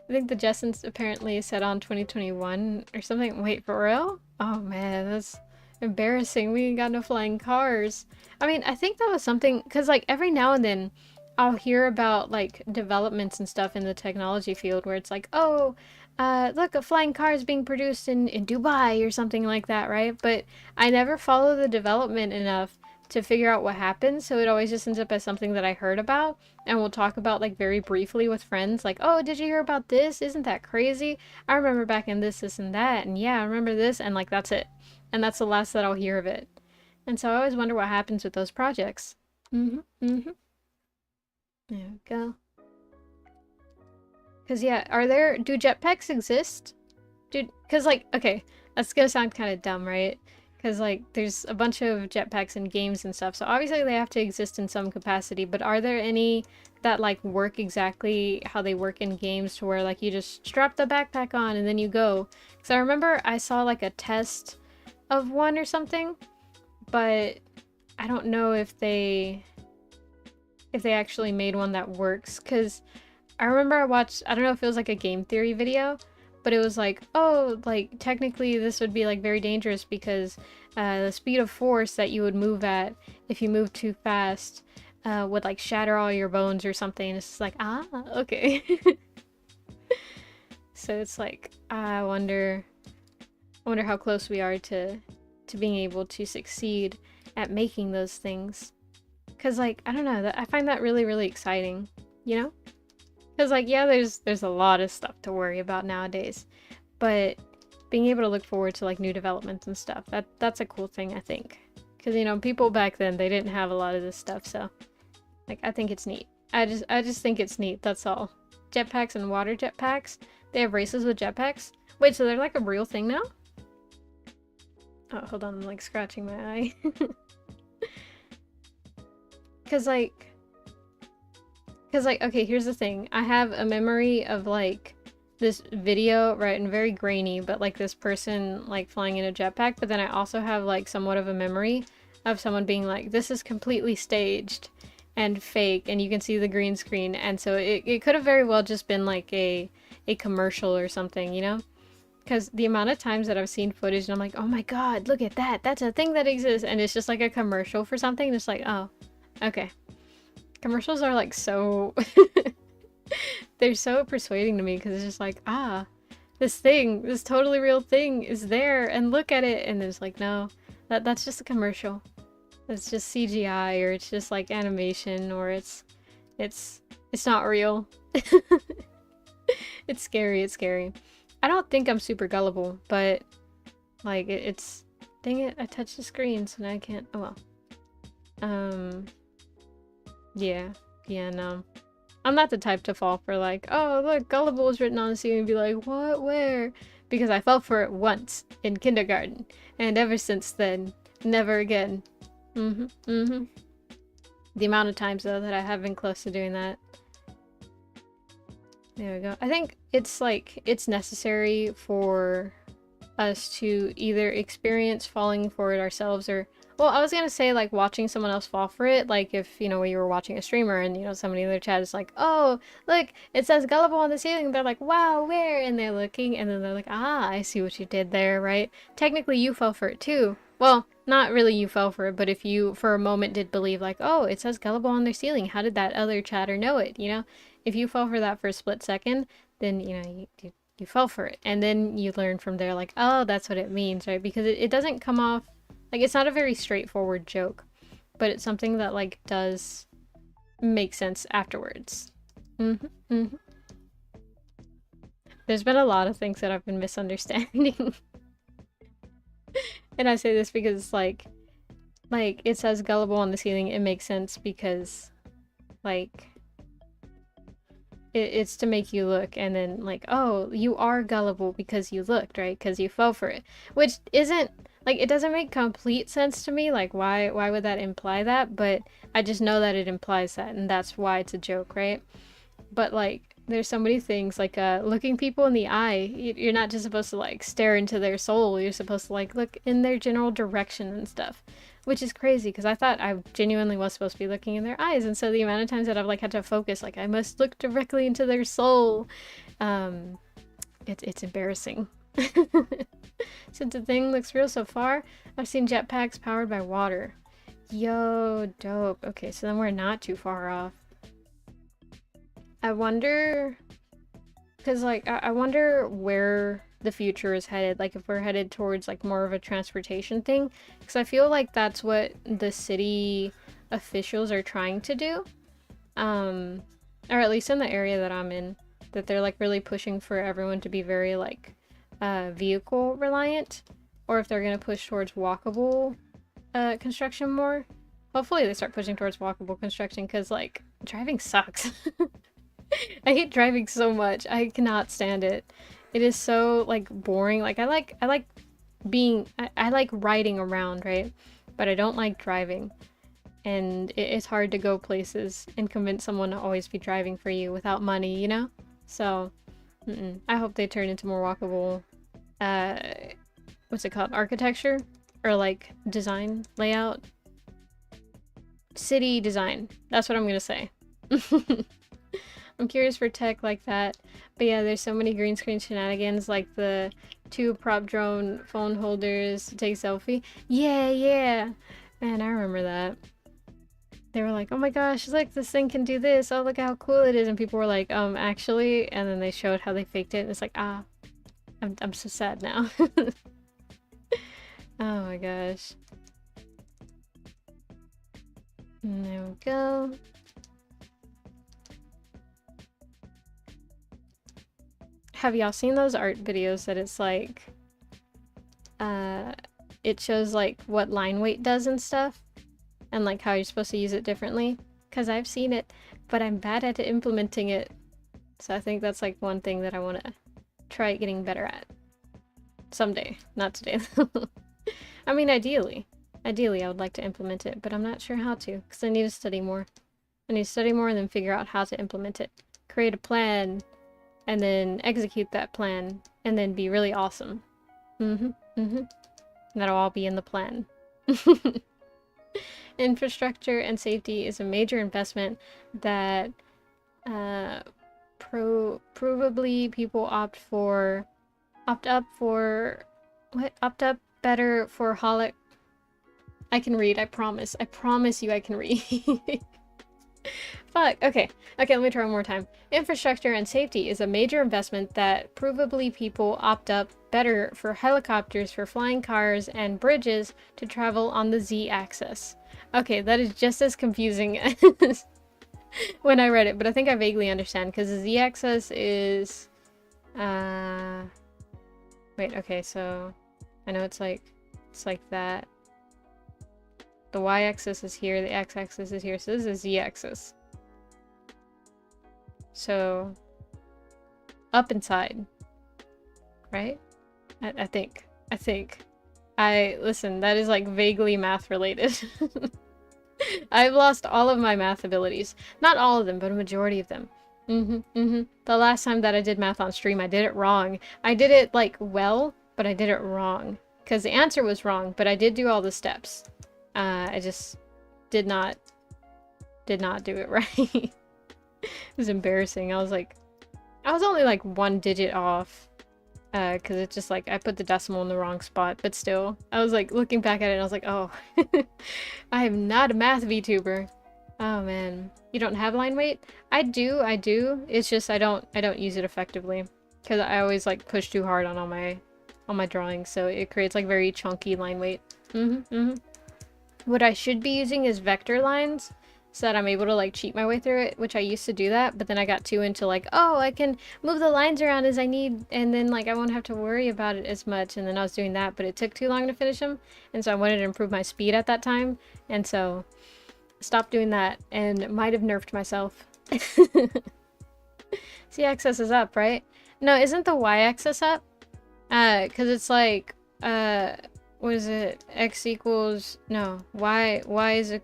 I think the Jetsons apparently said on 2021 or something. Wait, for real? Oh man, that's embarrassing. We ain't got no flying cars. I mean, I think that was something, because like every now and then I'll hear about like developments and stuff in the technology field where it's like, oh, look, a flying car is being produced in Dubai or something like that, right? But I never follow the development enough to figure out what happens, so it always just ends up as something that I heard about and we'll talk about like very briefly with friends, like, oh, did you hear about this? Isn't that crazy? I remember back in this and that, and yeah, I remember this, and like that's it. And that's the last that I'll hear of it. And so I always wonder what happens with those projects. There we go. Cause yeah, do jetpacks exist? Dude, cause like, okay, that's gonna sound kind of dumb, right? Because like there's a bunch of jetpacks in games and stuff, so obviously they have to exist in some capacity, but are there any that like work exactly how they work in games to where like you just strap the backpack on and then you go? Because I remember I saw like a test of one or something, but I don't know if they actually made one that works. Because I remember I don't know if it was like a game theory video, but it was like, oh, like technically this would be like very dangerous because the speed of force that you would move at if you move too fast would like shatter all your bones or something. It's just like, ah, okay. So it's like, I wonder how close we are to being able to succeed at making those things. Cause like, I don't know, I find that really, really exciting, you know? Because like, yeah, there's a lot of stuff to worry about nowadays, but being able to look forward to like new developments and stuff, that's a cool thing, I think. Because you know, people back then, they didn't have a lot of this stuff, so like, I think it's neat. I just think it's neat, that's all. Jetpacks and water jetpacks. They have races with jetpacks. Wait, so they're like a real thing now? Oh, hold on, I'm like scratching my eye. Cause like, okay, here's the thing. I have a memory of like this video, right, and very grainy, but like this person like flying in a jetpack, but then I also have like somewhat of a memory of someone being like, this is completely staged and fake, and you can see the green screen, and so it could have very well just been like a commercial or something, you know? Because the amount of times that I've seen footage and I'm like, oh my god, look at that, that's a thing that exists, and it's just like a commercial for something, and it's like, oh, okay. Commercials are like so they're so persuading to me because it's just like, ah, this totally real thing is there, and look at it, and it's like, no, that's just a commercial. It's just CGI, or it's just like animation, or it's not real. It's scary, it's scary. I don't think I'm super gullible, but like it's dang it, I touched the screen, so now I can't. Oh well. Yeah, no. I'm not the type to fall for like, oh look, gullible is written on the ceiling and be like, what, where? Because I fell for it once in kindergarten, and ever since then, never again. The amount of times though that I have been close to doing that. There we go. I think it's like, it's necessary for us to either experience falling for it ourselves, or well, I was gonna say like watching someone else fall for it, like if, you know, you were watching a streamer and, you know, somebody in their chat is like, oh, look, it says gullible on the ceiling, they're like, wow, where? And they're looking, and then they're like, ah, I see what you did there, right? Technically you fell for it too. Well, not really you fell for it, but if you for a moment did believe like, oh, it says gullible on their ceiling, how did that other chatter know it, you know? If you fell for that for a split second, then, you know, you fell for it, and then you learn from there like, oh, that's what it means, right? Because it doesn't come off like, it's not a very straightforward joke, but it's something that like does make sense afterwards. There's been a lot of things that I've been misunderstanding. And I say this because like it says gullible on the ceiling, it makes sense because like it's to make you look, and then like, oh, you are gullible because you looked, right? Because you fell for it, which isn't like, it doesn't make complete sense to me, like why would that imply that, but I just know that it implies that, and that's why it's a joke, right? But like, there's so many things like looking people in the eye, you're not just supposed to like stare into their soul, you're supposed to like look in their general direction and stuff, which is crazy because I thought I genuinely was supposed to be looking in their eyes, and so the amount of times that I've like had to focus, like I must look directly into their soul, it's embarrassing. Since the thing looks real so far, I've seen jetpacks powered by water. Yo, dope. Okay, so then we're not too far off. I wonder, because like I wonder where the future is headed, like if we're headed towards like more of a transportation thing, because I feel like that's what the city officials are trying to do, or at least in the area that I'm in, that they're like really pushing for everyone to be very like vehicle reliant, or if they're gonna push towards walkable construction more. Hopefully they start pushing towards walkable construction, because like driving sucks. I hate driving so much. I cannot stand it. It is so like boring. Like I like being I like riding around, right? But I don't like driving. And it's hard to go places and convince someone to always be driving for you without money, you know? So, I hope they turn into more walkable, what's it called? Architecture? Or like design, layout? City design. That's what I'm gonna say. I'm curious for tech like that. But yeah, there's so many green screen shenanigans, like the 2 prop drone phone holders to take selfie. Yeah. Man, I remember that. They were like, oh my gosh, look, this thing can do this. Oh, look how cool it is. And people were like, actually, and then they showed how they faked it. And it's like, ah, I'm so sad now. Oh my gosh. And there we go. have y'all seen those art videos that it's like, it shows like what line weight does and stuff, and like how you're supposed to use it differently? Because I've seen it, but I'm bad at implementing it. So I think that's like one thing that I want to try getting better at. Someday, not today. I mean, ideally I would like to implement it, but I'm not sure how to, because I need to study more. I need to study more and then figure out how to implement it. Create a plan, and then execute that plan, and then be really awesome. That'll all be in the plan. Infrastructure and safety is a major investment that provably people opt up better for holic. I can read, I promise. I promise you I can read. Fuck, okay. Okay, let me try one more time. Infrastructure and safety is a major investment that provably people opt up better for helicopters, for flying cars, and bridges to travel on the Z-axis. Okay, that is just as confusing as when I read it, but I think I vaguely understand, because the Z-axis is... Wait, okay, so... I know it's like that. The y-axis is here, the x-axis is here, so this is z-axis. So, up inside, right? I think. Listen, that is like vaguely math related. I've lost all of my math abilities. Not all of them, but a majority of them. The last time that I did math on stream, I did it wrong. I did it, like, well, but I did it wrong. Because the answer was wrong, but I did do all the steps. I just did not do it right. It was embarrassing. I was only like 1 digit off. Because it's just like, I put the decimal in the wrong spot, but still. I was like, looking back at it and I was like, oh. I am not a math VTuber. Oh man. You don't have line weight? I do. It's just I don't use it effectively. Because I always like push too hard on all my drawings, so it creates like very chunky line weight. What I should be using is vector lines, so that I'm able to like cheat my way through it, which I used to do that, but then I got too into like, oh, I can move the lines around as I need, and then like I won't have to worry about it as much, and then I was doing that, but it took too long to finish them, and so I wanted to improve my speed at that time, and so stopped doing that, and might have nerfed myself. Z-axis is up, right? No, isn't the y-axis up? Because it's like, what is it? X equals, no, y is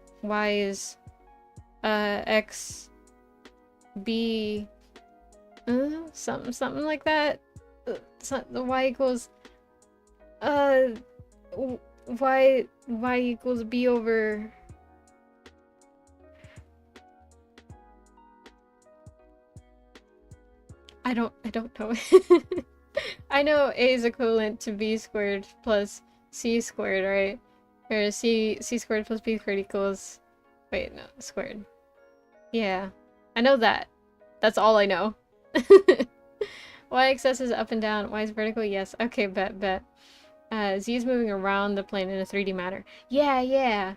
x b, something like that. The y equals, y equals b over, I don't know. I know a is equivalent to b squared plus c squared, right? Or c squared plus b squared equals... Wait, no, squared. Yeah, I know that. That's all I know. Y-axis is up and down. Y is vertical, yes. Okay, bet. Z is moving around the plane in a 3D manner. Yeah,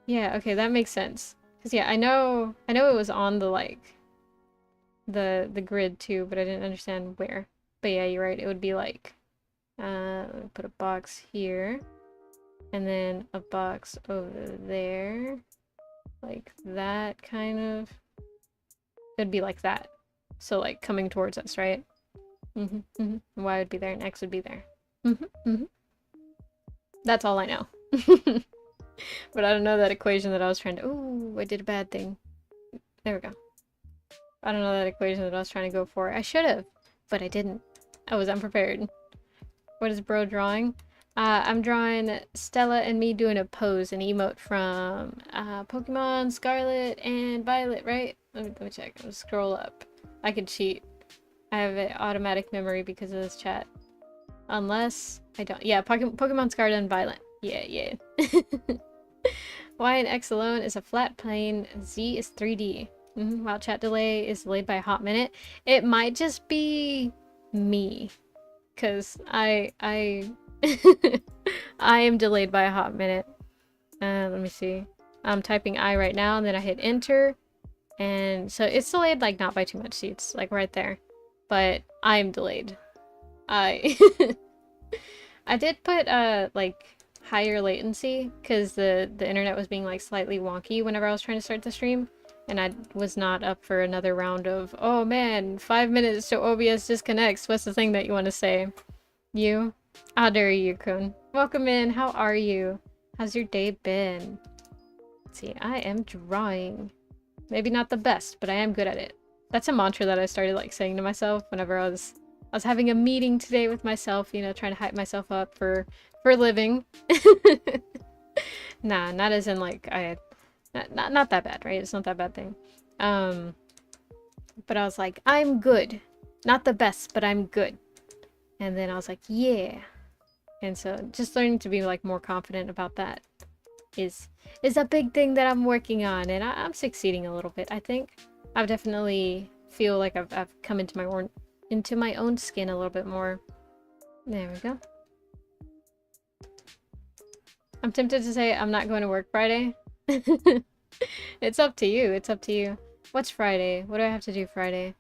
okay, that makes sense. Because, yeah, I know it was on the, like, the grid, too, but I didn't understand where. But yeah, you're right, it would be like... put a box here, and then a box over there, like that, kind of. It'd be like that, so like coming towards us, right? Y would be there and X would be there. That's all I know. But I don't know that equation that I was trying to... Ooh, I did a bad thing. There we go. I don't know that equation that I was trying to go for. I should have, but I didn't. I was unprepared. What is bro drawing? I'm drawing Stella and me doing a pose, an emote from Pokemon Scarlet and Violet, right? Let me check. I'll scroll up. I could cheat. I have an automatic memory because of this chat. Unless I don't. Yeah, Pokemon Scarlet and Violet. Yeah. Y and X alone is a flat plane. Z is 3D. While chat delay is delayed by a hot minute. It might just be me. Because I am delayed by a hot minute. Let me see. I'm typing I right now, and then I hit enter. And so it's delayed, like, not by too much. See, it's, like, right there. But I'm delayed. I I did put like higher latency latency because the internet was being like slightly wonky whenever I was trying to start the stream, and I was not up for another round of, oh man, 5 minutes to OBS disconnects. What's the thing that you want to say? You? How dare you, Kun. Welcome in. How are you? How's your day been? Let's see, I am drawing. Maybe not the best, but I am good at it. That's a mantra that I started like saying to myself whenever I was having a meeting today with myself, you know, trying to hype myself up for living. Nah, not as in like not that bad, right? It's not that bad thing. But I was like, I'm good. Not the best, but I'm good. And then I was like, yeah. And so just learning to be like more confident about that is a big thing that I'm working on, and I'm succeeding a little bit, I think. I've definitely feel like I've come into my own skin a little bit more. There we go. I'm tempted to say I'm not going to work Friday. It's up to you. It's up to you. What's Friday? What do I have to do Friday?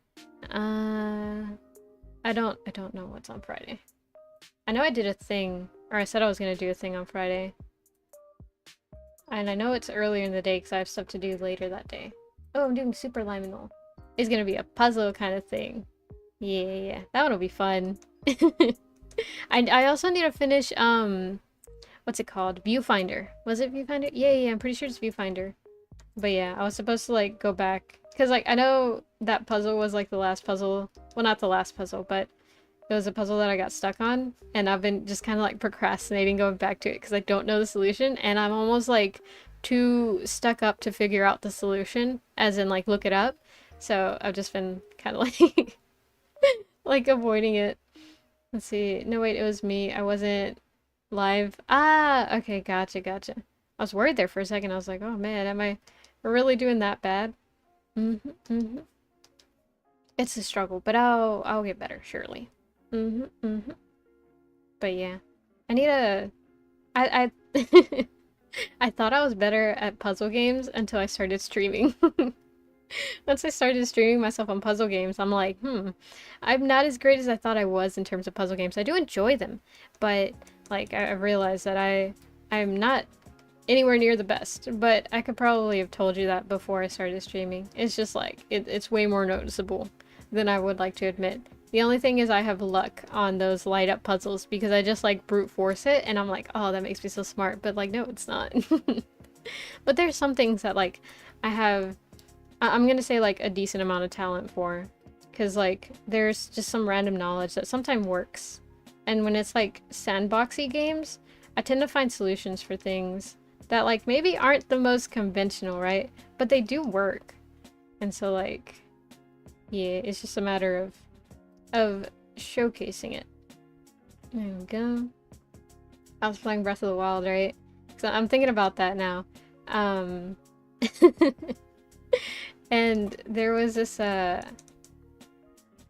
I don't know what's on Friday. I know I did a thing, or I said I was going to do a thing on Friday. And I know it's earlier in the day because I have stuff to do later that day. Oh, I'm doing Super Liminal. It's gonna be a puzzle kind of thing. Yeah, that one will be fun. I also need to finish, what's it called? Viewfinder. Was it Viewfinder? Yeah, I'm pretty sure it's Viewfinder. But yeah, I was supposed to, like, go back. Because, like, I know that puzzle was, like, the last puzzle. Well, not the last puzzle, but it was a puzzle that I got stuck on. And I've been just kind of, like, procrastinating going back to it because I don't know the solution. And I'm almost, like, too stuck up to figure out the solution, as in like look it up. So I've just been kind of like like avoiding it. Let's see. No, wait, it was me. I wasn't live. Ah, okay, gotcha. I was worried there for a second. I was like, oh man, am I really doing that bad? It's a struggle, but I'll get better surely. But yeah, I need a I I thought I was better at puzzle games until I started streaming. Once I started streaming myself on puzzle games, I'm like, I'm not as great as I thought I was in terms of puzzle games. I do enjoy them, but like I realized that I'm not anywhere near the best, but I could probably have told you that before I started streaming. It's just like, it's way more noticeable than I would like to admit. The only thing is I have luck on those light up puzzles because I just like brute force it and I'm like, oh, that makes me so smart. But like, no, it's not. But there's some things that like I'm gonna say like a decent amount of talent for. Because like there's just some random knowledge that sometimes works. And when it's like sandboxy games, I tend to find solutions for things that like maybe aren't the most conventional, right? But they do work. And so like, yeah, it's just a matter of showcasing it. There we go. I was playing Breath of the Wild, right? So I'm thinking about that now. And there was this there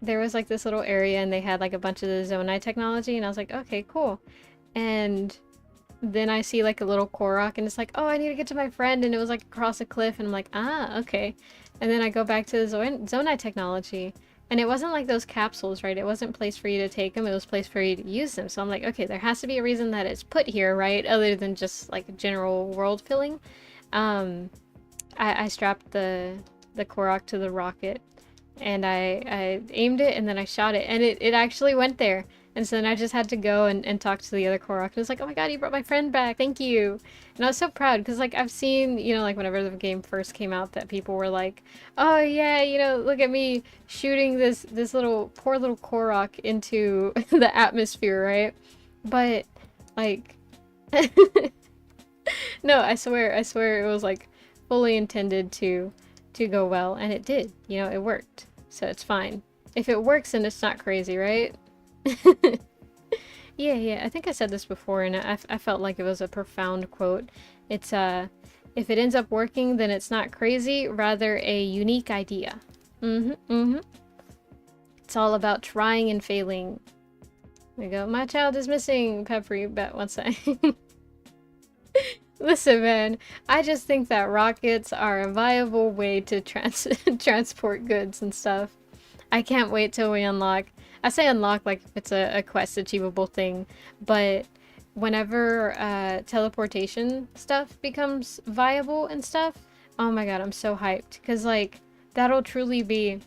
was like this little area and they had like a bunch of the Zonai technology and I was like, okay, cool. And then I see like a little Korok and it's like, oh, I need to get to my friend, and it was like across a cliff and I'm like, ah, okay. And then I go back to the Zonai technology. And it wasn't like those capsules, right? It wasn't placed for you to take them, it was placed for you to use them. So I'm like, okay, there has to be a reason that it's put here, right? Other than just like general world filling. I strapped the Korok to the rocket and I aimed it and then I shot it and it actually went there. And so then I just had to go and talk to the other Korok. And it was like, oh my god, you brought my friend back. Thank you. And I was so proud because, like, I've seen, you know, like, whenever the game first came out that people were like, oh yeah, you know, look at me shooting this poor little Korok into the atmosphere, right? But, like, no, I swear it was, like, fully intended to go well. And it did. You know, it worked. So it's fine. If it works, then it's not crazy, right? Yeah, I think I said this before and I felt like it was a profound quote. It's if it ends up working, then it's not crazy, rather a unique idea. It's all about trying and failing. There we go. My child is missing. Pepper, bet one second. Listen, man, I just think that rockets are a viable way to transport goods and stuff. I can't wait till we unlock I say unlock like if it's a quest achievable thing, but whenever teleportation stuff becomes viable and stuff, oh my god, I'm so hyped. Because, like, that'll truly be...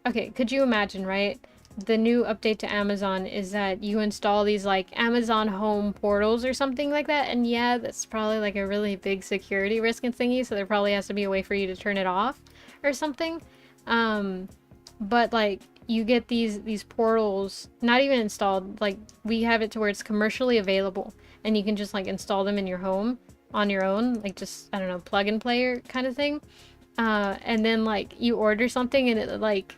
Okay, could you imagine, right? The new update to Amazon is that you install these, like, Amazon home portals or something like that. And yeah, that's probably, like, a really big security risk and thingy, so there probably has to be a way for you to turn it off or something. But, like, you get these portals not even installed, like, we have it to where it's commercially available and you can just like install them in your home on your own, like just, I don't know, plug and play kind of thing. And then like you order something and it like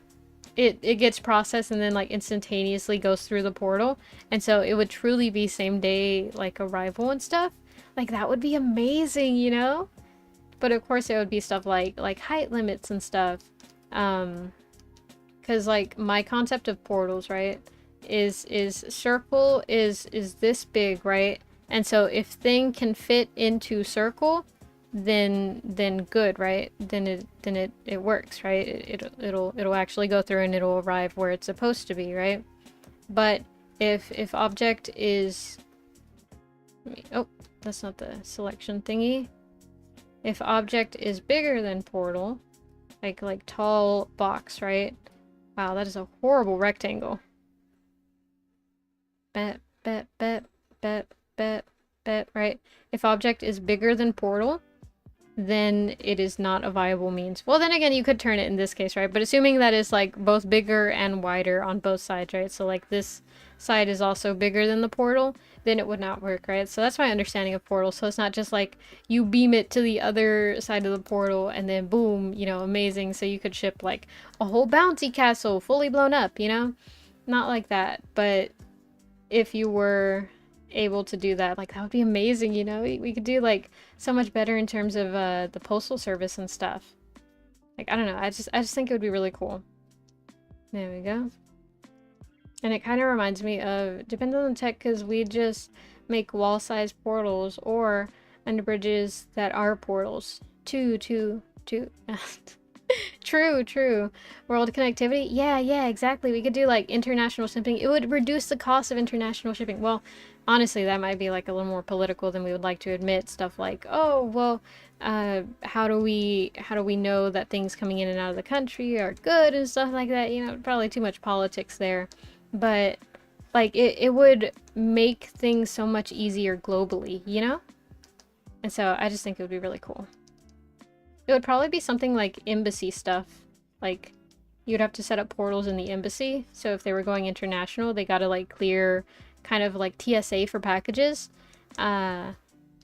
it gets processed and then like instantaneously goes through the portal, and so it would truly be same day like arrival and stuff. Like that would be amazing, you know? But of course it would be stuff like height limits and stuff. Because like my concept of portals, right, is circle is this big, right? And so if thing can fit into circle, then good, right? Then it works, right? It'll actually go through and it'll arrive where it's supposed to be, right? But if object is, oh, that's not the selection thingy. If object is bigger than portal, like tall box, right? Wow, that is a horrible rectangle. Bet, bet, bet, bet, bet, bet, right? If object is bigger than portal, then it is not a viable means. Well, then again, you could turn it in this case, right? But assuming that is like both bigger and wider on both sides, right? So like this side is also bigger than the portal, then it would not work, right? So that's my understanding of portal. So it's not just like you beam it to the other side of the portal and then boom, you know, amazing. So you could ship like a whole bouncy castle fully blown up, you know? Not like that, but if you were able to do that, like that would be amazing, you know? We could do like so much better in terms of the postal service and stuff. Like I don't know, I just think it would be really cool. There we go. And it kind of reminds me of, depends on the tech, because we just make wall-sized portals or under bridges that are portals. Two. True. World connectivity? Yeah, exactly. We could do like international shipping. It would reduce the cost of international shipping. Well, honestly, that might be like a little more political than we would like to admit. Stuff like, oh, well, how do we know that things coming in and out of the country are good and stuff like that? You know, probably too much politics there. But like it would make things so much easier globally, you know? And so I just think it would be really cool. It would probably be something like embassy stuff. Like, you'd have to set up portals in the embassy. So if they were going international, they gotta like clear kind of like TSA for packages. And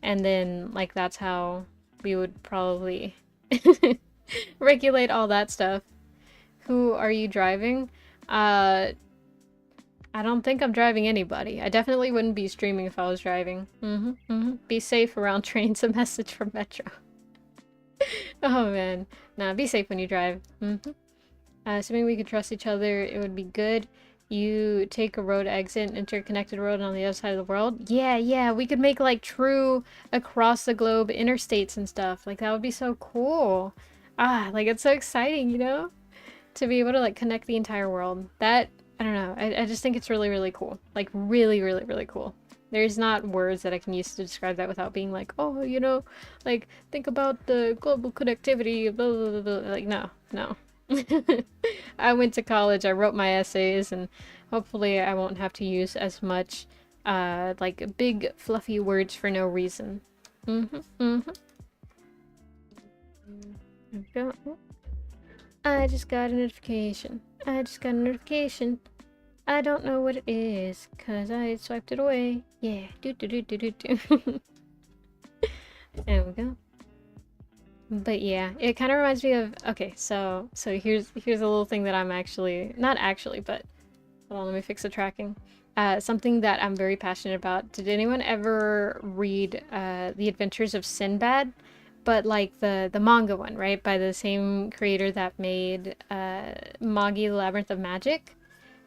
then like that's how we would probably regulate all that stuff. Who are you driving? I don't think I'm driving anybody. I definitely wouldn't be streaming if I was driving. Be safe around trains, a message from Metro. Oh man. Nah, be safe when you drive. Assuming we could trust each other, it would be good. You take a road exit, interconnected road on the other side of the world. Yeah, we could make like true across the globe interstates and stuff. Like that would be so cool. Ah, like it's so exciting, you know? To be able to like connect the entire world. That, I don't know, I just think it's really cool. Like really cool. There's not words that I can use to describe that without being like, oh, you know, like, think about the global connectivity, blah, blah, blah, blah. Like, no. I went to college, I wrote my essays, and hopefully I won't have to use as much, like, big, fluffy words for no reason. I just got a notification. I don't know what it is, cause I swiped it away. Yeah, do. There we go. But yeah, it kind of reminds me of, okay, so here's a little thing that I'm actually, not actually, but hold on, let me fix the tracking. Something that I'm very passionate about. Did anyone ever read The Adventures of Sinbad? But like the manga one, right? By the same creator that made Magi the Labyrinth of Magic.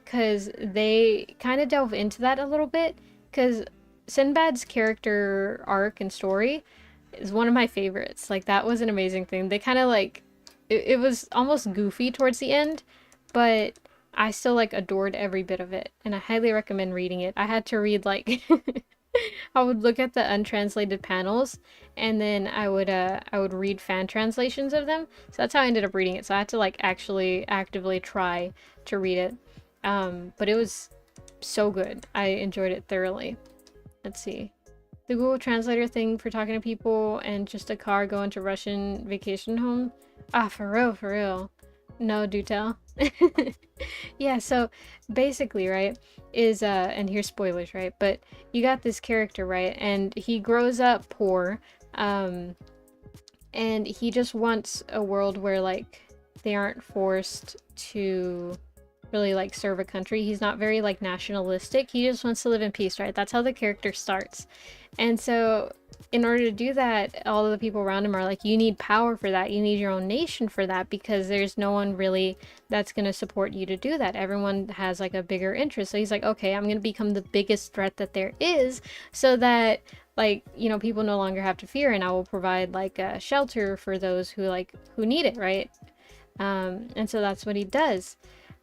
Because they kind of delve into that a little bit, because Sinbad's character arc and story is one of my favorites. Like, that was an amazing thing. They kind of like, it was almost goofy towards the end, but I still like adored every bit of it, and I highly recommend reading it. I had to read like I would look at the untranslated panels, and then I would read fan translations of them. So that's how I ended up reading it. So I had to like actually actively try to read it. But it was so good. I enjoyed it thoroughly. Let's see. The Google Translator thing for talking to people and just a car going to Russian vacation home. Ah, for real, for real. No, do tell. Yeah, so basically, right, is and here's spoilers, right? But you got this character, right? And he grows up poor, um, and he just wants a world where like they aren't forced to really like serve a country. He's not very like nationalistic. He just wants to live in peace, right? That's how the character starts. And so in order to do that, all of the people around him are like, you need power for that. You need your own nation for that, because there's no one really that's going to support you to do that. Everyone has like a bigger interest. So he's like, okay, I'm going to become the biggest threat that there is, so that like, you know, people no longer have to fear, and I will provide like a shelter for those who need it, right? And so that's what he does.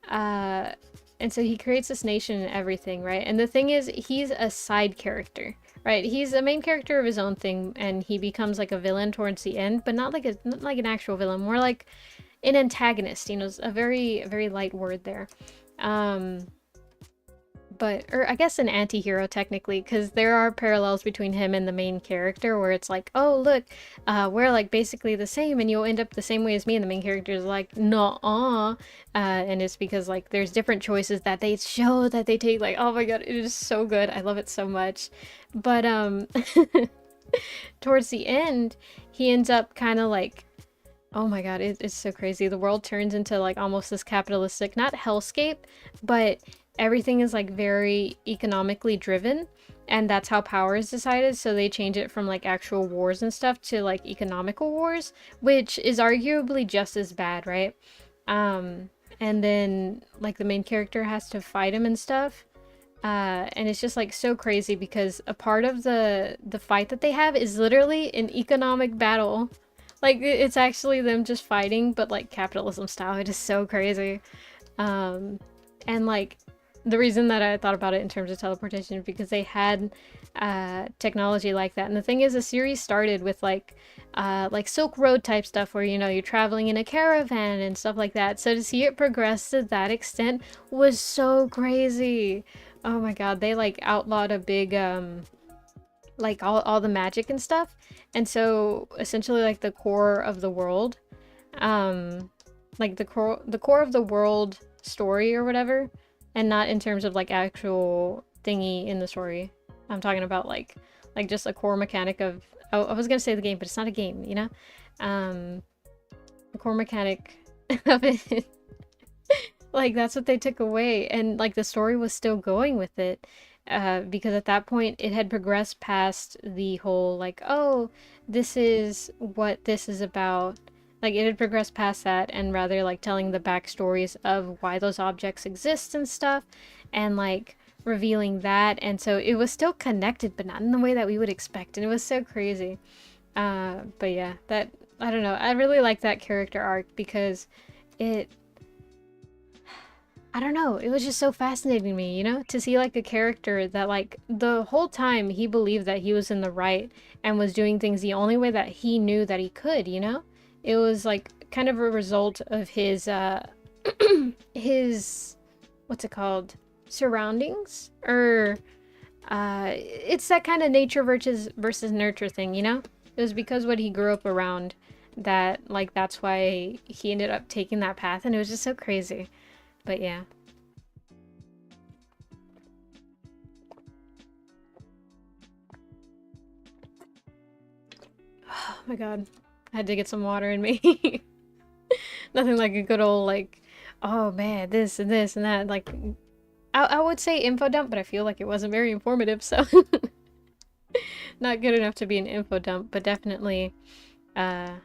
Uh, and so he creates this nation and everything, right? And the thing is, he's a side character, right? He's a main character of his own thing, and he becomes like a villain towards the end, but not like an actual villain, more like an antagonist. You know, a very light word there. Um, or I guess an anti-hero technically, because there are parallels between him and the main character where it's like, oh look, we're like basically the same and you'll end up the same way as me, and the main character is like, no, and it's because like there's different choices that they show that they take. Like, oh my god, it is so good. I love it so much. But towards the end, he ends up kind of like, oh my god, it's so crazy. The world turns into like almost this capitalistic, not hellscape, but everything is like very economically driven, and that's how power is decided. So they change it from like actual wars and stuff to like economical wars, which is arguably just as bad, right? And then like the main character has to fight him and stuff. And it's just like so crazy because a part of the fight that they have is literally an economic battle. Like it's actually them just fighting, but like capitalism style. It is so crazy. And like the reason that I thought about it in terms of teleportation is because they had technology like that. And the thing is, the series started with like Silk Road type stuff where, you know, you're traveling in a caravan and stuff like that. So to see it progress to that extent was so crazy. Oh my god, they like outlawed a big like all the magic and stuff. And so essentially like the core of the world, like the core of the world story or whatever, and not in terms of like actual thingy in the story. I'm talking about like just a core mechanic of, oh, I was gonna say the game, but it's not a game, you know? The core mechanic of it. Like that's what they took away, and like the story was still going with it, because at that point it had progressed past the whole like, oh, this is what this is about. Like it had progressed past that, and rather like telling the backstories of why those objects exist and stuff, and like revealing that. And so it was still connected, but not in the way that we would expect, and it was so crazy. But yeah, that, I don't know, I really like that character arc because it, I don't know, it was just so fascinating to me, you know, to see like a character that like the whole time he believed that he was in the right and was doing things the only way that he knew that he could, you know? It was like kind of a result of his his, what's it called? Surroundings? Or it's that kind of nature versus nurture thing, you know? It was because what he grew up around that like that's why he ended up taking that path, and it was just so crazy. But yeah. Oh my god. I had to get some water in me. Nothing like a good old like, oh man, this and this and that. Like, I would say info dump, but I feel like it wasn't very informative, so not good enough to be an info dump, but definitely a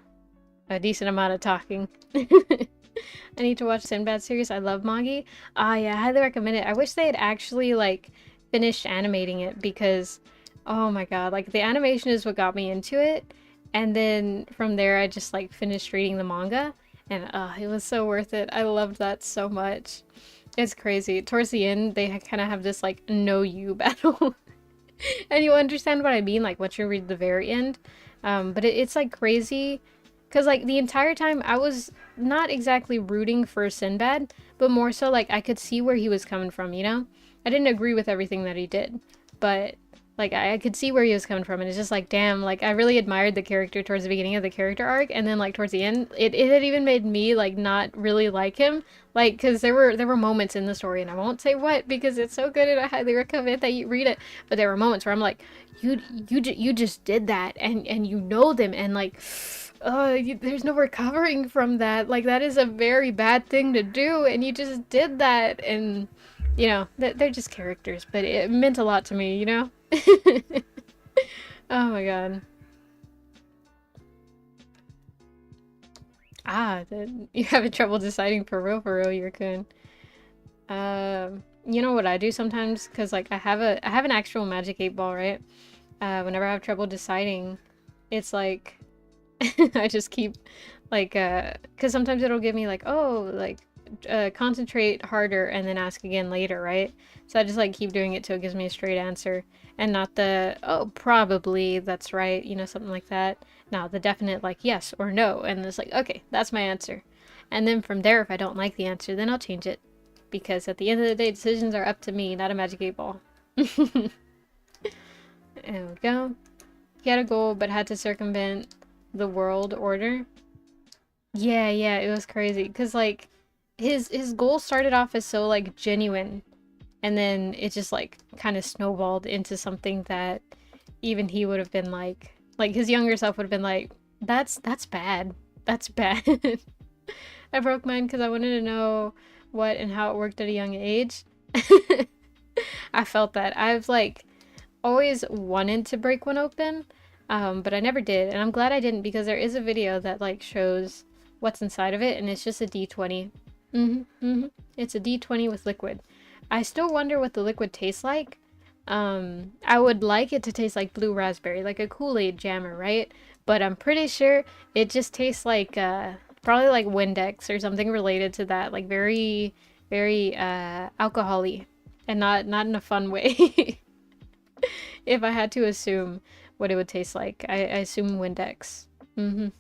decent amount of talking. I need to watch Sinbad series. I love Magi. Ah, yeah, I highly recommend it. I wish they had actually like finished animating it, because oh my god, like the animation is what got me into it, and then from there I just like finished reading the manga, and it was so worth it. I loved that so much. It's crazy. Towards the end, they kind of have this like know you battle. And you understand what I mean, like once you read the very end. But it's like crazy because like the entire time I was not exactly rooting for Sinbad, but more so like I could see where he was coming from, you know? I didn't agree with everything that he did, but like I could see where he was coming from, and it's just like damn, like I really admired the character towards the beginning of the character arc, and then like towards the end it had even made me like not really like him, like because there were moments in the story, and I won't say what because it's so good and I highly recommend that you read it, but there were moments where I'm like, you just did that, and you know them, and like there's no recovering from that, like that is a very bad thing to do, and you just did that, and you know they're just characters, but it meant a lot to me, you know. Oh my god. You're having trouble deciding for real, you're good. You know what I do sometimes? Cause like I have an actual magic 8 ball, right? Whenever I have trouble deciding, it's like I just keep like cause sometimes it'll give me like, oh, like concentrate harder and then ask again later, right? So I just like keep doing it till it gives me a straight answer and not the, oh, probably that's right, you know, something like that. Now the definite like yes or no, and it's like, okay, that's my answer. And then from there, if I don't like the answer, then I'll change it. Because at the end of the day, decisions are up to me, not a magic 8 ball. There we go. He had a goal, but had to circumvent the world order. Yeah, yeah, it was crazy. Cause like his goal started off as so like genuine, and then it just like kind of snowballed into something that even he would have been like his younger self would have been like, that's bad. That's bad. I broke mine because I wanted to know what and how it worked at a young age. I felt that. I've like always wanted to break one open, but I never did, and I'm glad I didn't because there is a video that like shows what's inside of it, and it's just a D20. It's a D20 with liquid. I still wonder what the liquid tastes like. I would like it to taste like blue raspberry, like a Kool-Aid jammer, right? But I'm pretty sure it just tastes like probably like Windex or something related to that, like very, very alcohol-y, and not in a fun way. If I had to assume what it would taste like, I assume Windex. Kind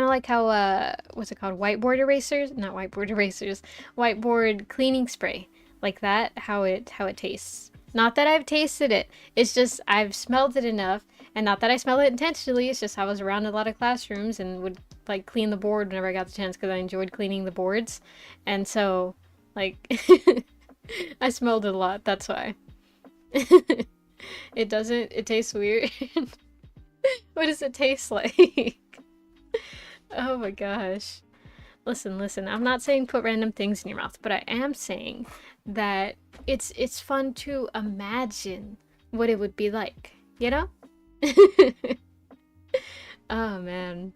of like how what's it called? Whiteboard erasers? Not whiteboard erasers. Whiteboard cleaning spray. Like that, how it tastes. Not that I've tasted it. It's just I've smelled it enough, and not that I smell it intentionally. It's just I was around a lot of classrooms and would like clean the board whenever I got the chance because I enjoyed cleaning the boards, and so like I smelled it a lot. That's why. It doesn't. It tastes weird. What does it taste like? Oh my gosh. Listen, listen. I'm not saying put random things in your mouth, but I am saying that it's fun to imagine what it would be like, you know? Oh man.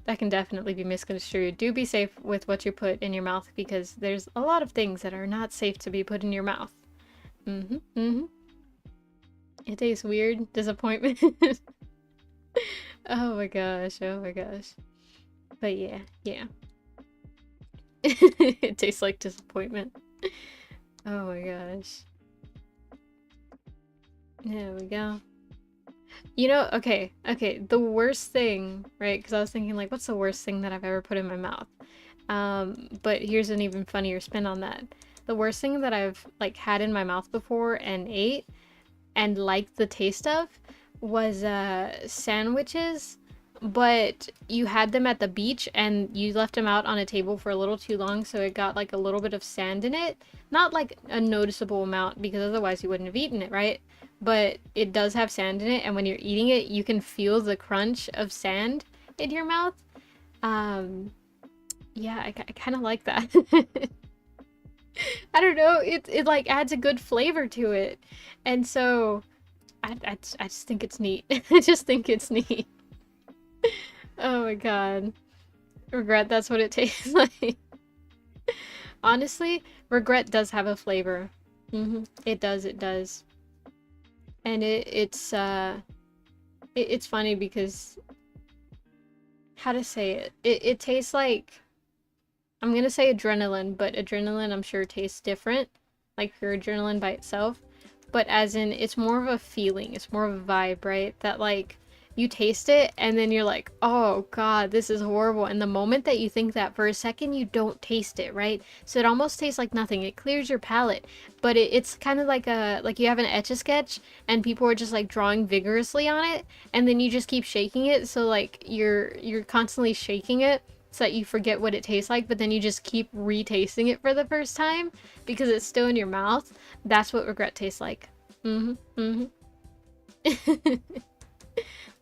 That can definitely be misconstrued. Do be safe with what you put in your mouth because there's a lot of things that are not safe to be put in your mouth. It tastes weird. Disappointment. Oh my gosh. Oh my gosh. But yeah, yeah. It tastes like disappointment. Oh my gosh. There we go. You know, okay, the worst thing, right? Because I was thinking, like, what's the worst thing that I've ever put in my mouth? But here's an even funnier spin on that. The worst thing that I've, like, had in my mouth before and ate and liked the taste of was, sandwiches, but you had them at the beach and you left them out on a table for a little too long, so it got, like, a little bit of sand in it. Not, like, a noticeable amount, because otherwise you wouldn't have eaten it, right? But it does have sand in it, and when you're eating it, you can feel the crunch of sand in your mouth. Yeah, I kind of like that. I don't know, it like adds a good flavor to it, and so I just think it's neat. I just think it's neat. Oh my god. Regret, that's what it tastes like. Honestly, regret does have a flavor. It does, it does. And it's funny because how to say it? It tastes like I'm gonna say adrenaline, but adrenaline I'm sure tastes different. Like pure adrenaline by itself. But as in, it's more of a feeling. It's more of a vibe, right? That like, you taste it and then you're like, oh god, this is horrible. And the moment that you think that, for a second you don't taste it, right? So it almost tastes like nothing. It clears your palate. But it's kind of like like you have an Etch-a-Sketch and people are just like drawing vigorously on it, and then you just keep shaking it, so like you're constantly shaking it so that you forget what it tastes like, but then you just keep retasting it for the first time because it's still in your mouth. That's what regret tastes like. Mm-hmm.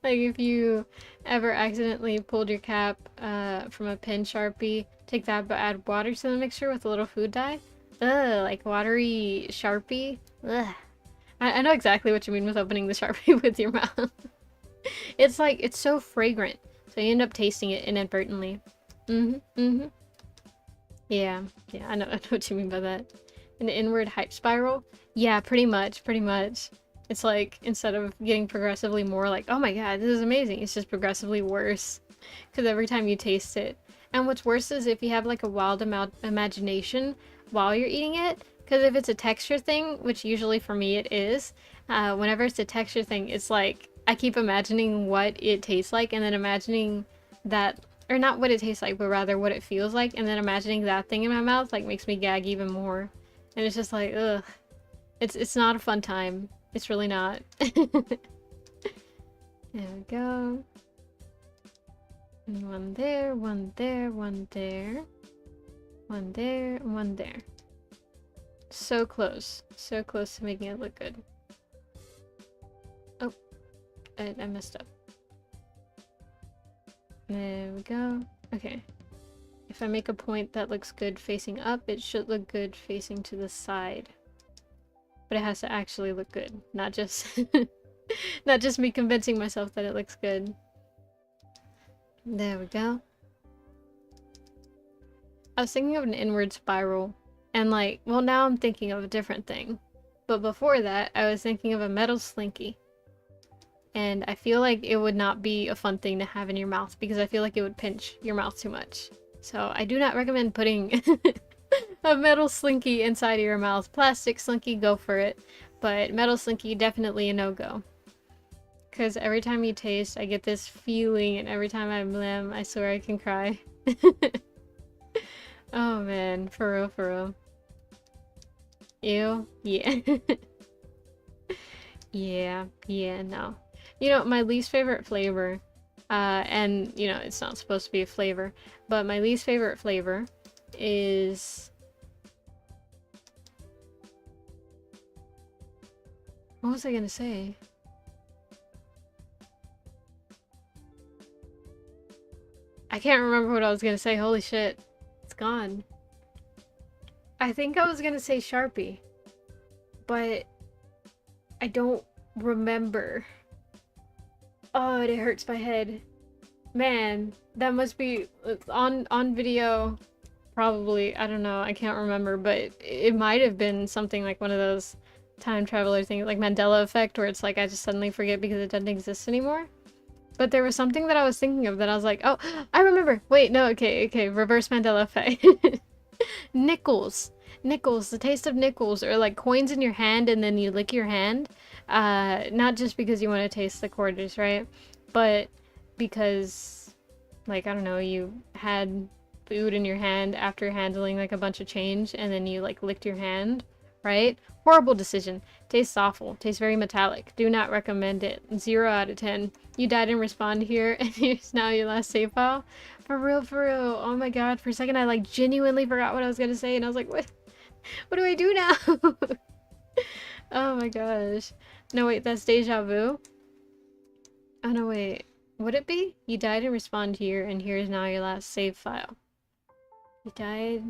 Like if you ever accidentally pulled your cap from a pen Sharpie, take that but add water to the mixture with a little food dye. Ugh, like watery Sharpie. Ugh. I know exactly what you mean with opening the Sharpie with your mouth. It's like, it's so fragrant, so you end up tasting it inadvertently. Yeah, I know what you mean by that. An inward hype spiral? Yeah, pretty much. It's like, instead of getting progressively more like, oh my god, this is amazing, it's just progressively worse. Because every time you taste it. And what's worse is if you have like a wild imagination while you're eating it. Because if it's a texture thing, which usually for me it is, whenever it's a texture thing, it's like, I keep imagining what it tastes like and then imagining that, or not what it tastes like, but rather what it feels like, and then imagining that thing in my mouth like makes me gag even more. And it's just like, ugh. It's not a fun time. It's really not. There we go. And one there, one there, one there. One there, and one there. So close. So close to making it look good. Oh, I messed up. There we go. Okay. If I make a point that looks good facing up, it should look good facing to the side. But it has to actually look good, not just not just me convincing myself that it looks good. There we go. I was thinking of an inward spiral, and like, well, now I'm thinking of a different thing. But before that, I was thinking of a metal slinky. And I feel like it would not be a fun thing to have in your mouth because I feel like it would pinch your mouth too much. So I do not recommend putting a metal slinky inside of your mouth. Plastic slinky, go for it. But metal slinky, definitely a no-go. Because every time you taste, I get this feeling, and every time I blam, I swear I can cry. Oh man, for real, for real. Ew, yeah. Yeah, no. You know, my least favorite flavor, and you know, it's not supposed to be a flavor, but my least favorite flavor is... What was I gonna say? I can't remember what I was gonna say, holy shit. It's gone. I think I was gonna say Sharpie, but I don't remember. Oh, it hurts my head. Man, that must be on video. Probably, I don't know, I can't remember, but it might have been something like one of those time traveler things, like Mandela effect, where it's like I just suddenly forget because it doesn't exist anymore. But there was something that I was thinking of that I was like, oh, I remember! Wait, no, okay, reverse Mandela effect. Nickels. Nickels, the taste of nickels, or like coins in your hand and then you lick your hand. Not just because you want to taste the quarters, right? But because, like, I don't know, you had food in your hand after handling like a bunch of change and then you like licked your hand, right? Horrible decision. Tastes awful. Tastes very metallic. Do not recommend it. 0 out of 10. You died and respawned here and here's now your last save file. For real, for real. Oh my god, for a second I like genuinely forgot what I was gonna say and I was like, what do I do now? Oh my gosh. No wait, that's deja vu? Oh no wait. Would it be? You died and respawned here and here is now your last save file. You died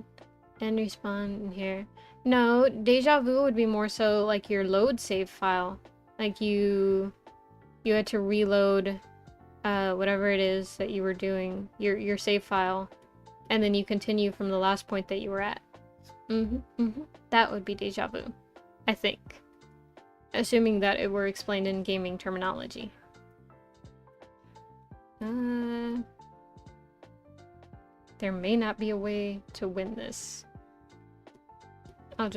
and respawned in here. No, deja vu would be more so like your load save file. Like you had to reload whatever it is that you were doing, your save file, and then you continue from the last point that you were at. That would be deja vu, I think. Assuming that it were explained in gaming terminology. There may not be a way to win this. I'll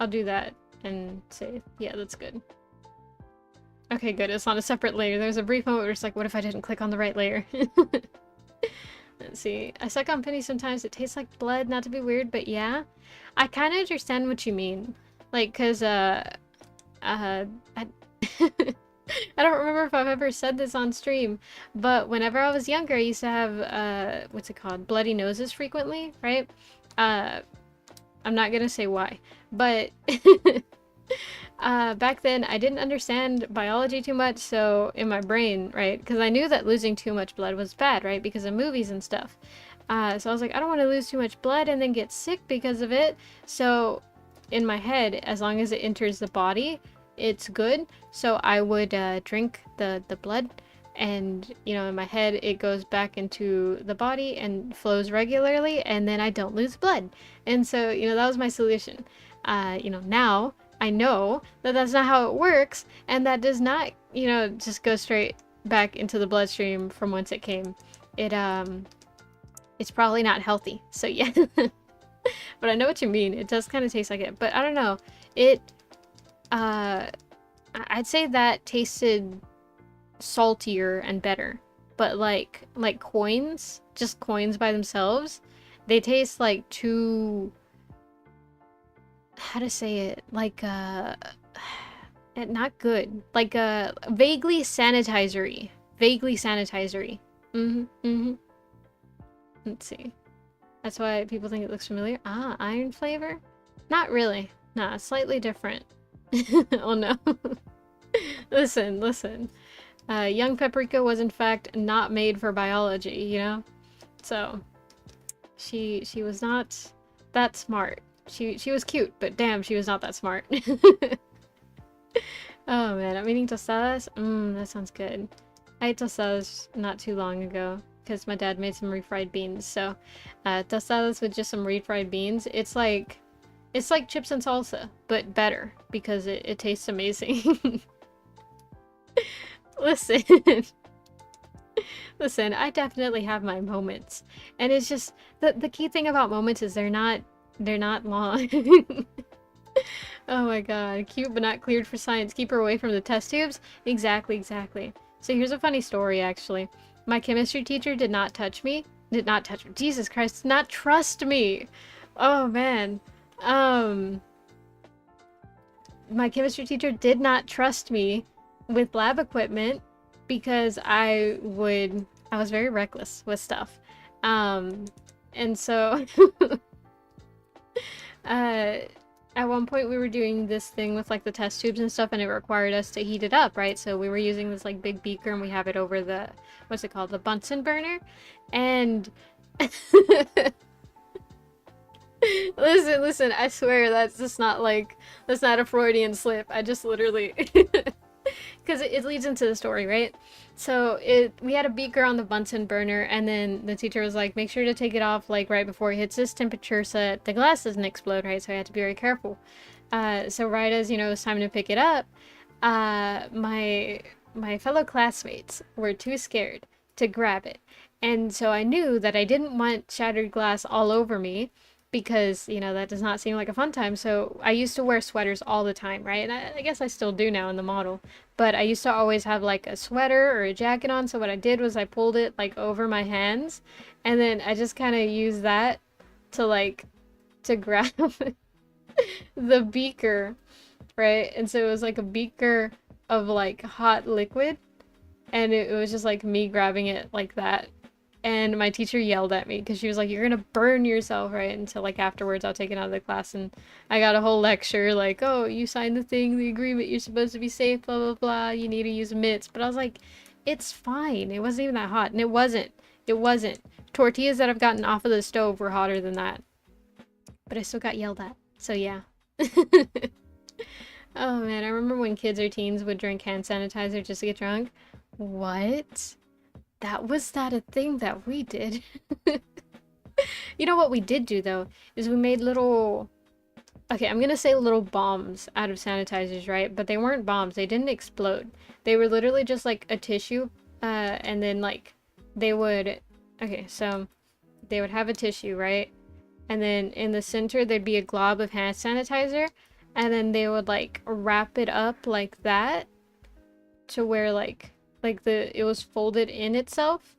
do that and say, yeah, that's good. Okay, good. It's on a separate layer. There's a brief moment where it's like, what if I didn't click on the right layer? Let's see. I suck on pennies sometimes. It tastes like blood, not to be weird, but yeah. I kind of understand what you mean. Like, cause, I I don't remember if I've ever said this on stream, but whenever I was younger, I used to have, what's it called? Bloody noses frequently, right? I'm not gonna say why, but back then I didn't understand biology too much, so in my brain, right? Because I knew that losing too much blood was bad, right? Because of movies and stuff. So I was like, I don't want to lose too much blood and then get sick because of it. So in my head, as long as it enters the body, it's good. So I would drink the blood, and you know, in my head it goes back into the body and flows regularly, and then I don't lose blood. And so, you know, that was my solution. You know, now I know that that's not how it works, and that does not, you know, just go straight back into the bloodstream from whence it came. It's probably not healthy. So yeah. But I know what you mean. It does kind of taste like it, but I don't know. I'd say that tasted saltier and better. But like coins, just coins by themselves, they taste like too, how to say it, like not good, like vaguely sanitizery. Let's see. That's why people think it looks familiar. Ah, iron flavor? Not really. Nah, slightly different. Oh no. Listen. Young Paprika was in fact not made for biology, you know? So, she was not that smart. She was cute, but damn, she was not that smart. Oh man, I'm eating tostadas? That sounds good. I ate tostadas not too long ago, because my dad made some refried beans. So, tostadas with just some refried beans, it's like chips and salsa, but better, because it tastes amazing. Listen. Listen, I definitely have my moments. And it's just, the key thing about moments is they're not long. Oh my god, cute but not cleared for science. Keep her away from the test tubes? Exactly. So here's a funny story, actually. My chemistry teacher did not touch me. Jesus Christ, did not trust me! Oh man. My chemistry teacher did not trust me with lab equipment because I was very reckless with stuff. And so at one point we were doing this thing with like the test tubes and stuff, and it required us to heat it up, right? So we were using this like big beaker, and we have it over the, what's it called, the Bunsen burner. And listen, I swear that's just not like, that's not a Freudian slip. I just literally because it leads into the story, right? So we had a beaker on the Bunsen burner, and then the teacher was like, make sure to take it off like right before it hits this temperature so that the glass doesn't explode, right? So I had to be very careful. So right as, you know, it was time to pick it up, my fellow classmates were too scared to grab it. And so I knew that I didn't want shattered glass all over me, because, you know, that does not seem like a fun time. So I used to wear sweaters all the time, right? And I guess I still do now in the model. But I used to always have like a sweater or a jacket on. So what I did was I pulled it like over my hands. And then I just kind of used that to grab the beaker, right? And so it was like a beaker of like hot liquid. And it was just like me grabbing it like that. And my teacher yelled at me because she was like, you're gonna burn yourself, right? Until like afterwards I'll take it out of the class, and I got a whole lecture like, oh, you signed the thing, the agreement, you're supposed to be safe, blah blah blah, you need to use mitts. But I was like, it's fine, it wasn't even that hot. And it wasn't. Tortillas that I've gotten off of the stove were hotter than that, but I still got yelled at. So yeah. Oh man, I remember when kids or teens would drink hand sanitizer just to get drunk. What? Was that a thing that we did? You know what we did do, though, is we made little... Okay, I'm gonna say little bombs out of sanitizers, right? But they weren't bombs. They didn't explode. They were literally just, like, a tissue. And then, like, they would... Okay, so... they would have a tissue, right? And then in the center there'd be a glob of hand sanitizer, and then they would like wrap it up like that to where like the it was folded in itself.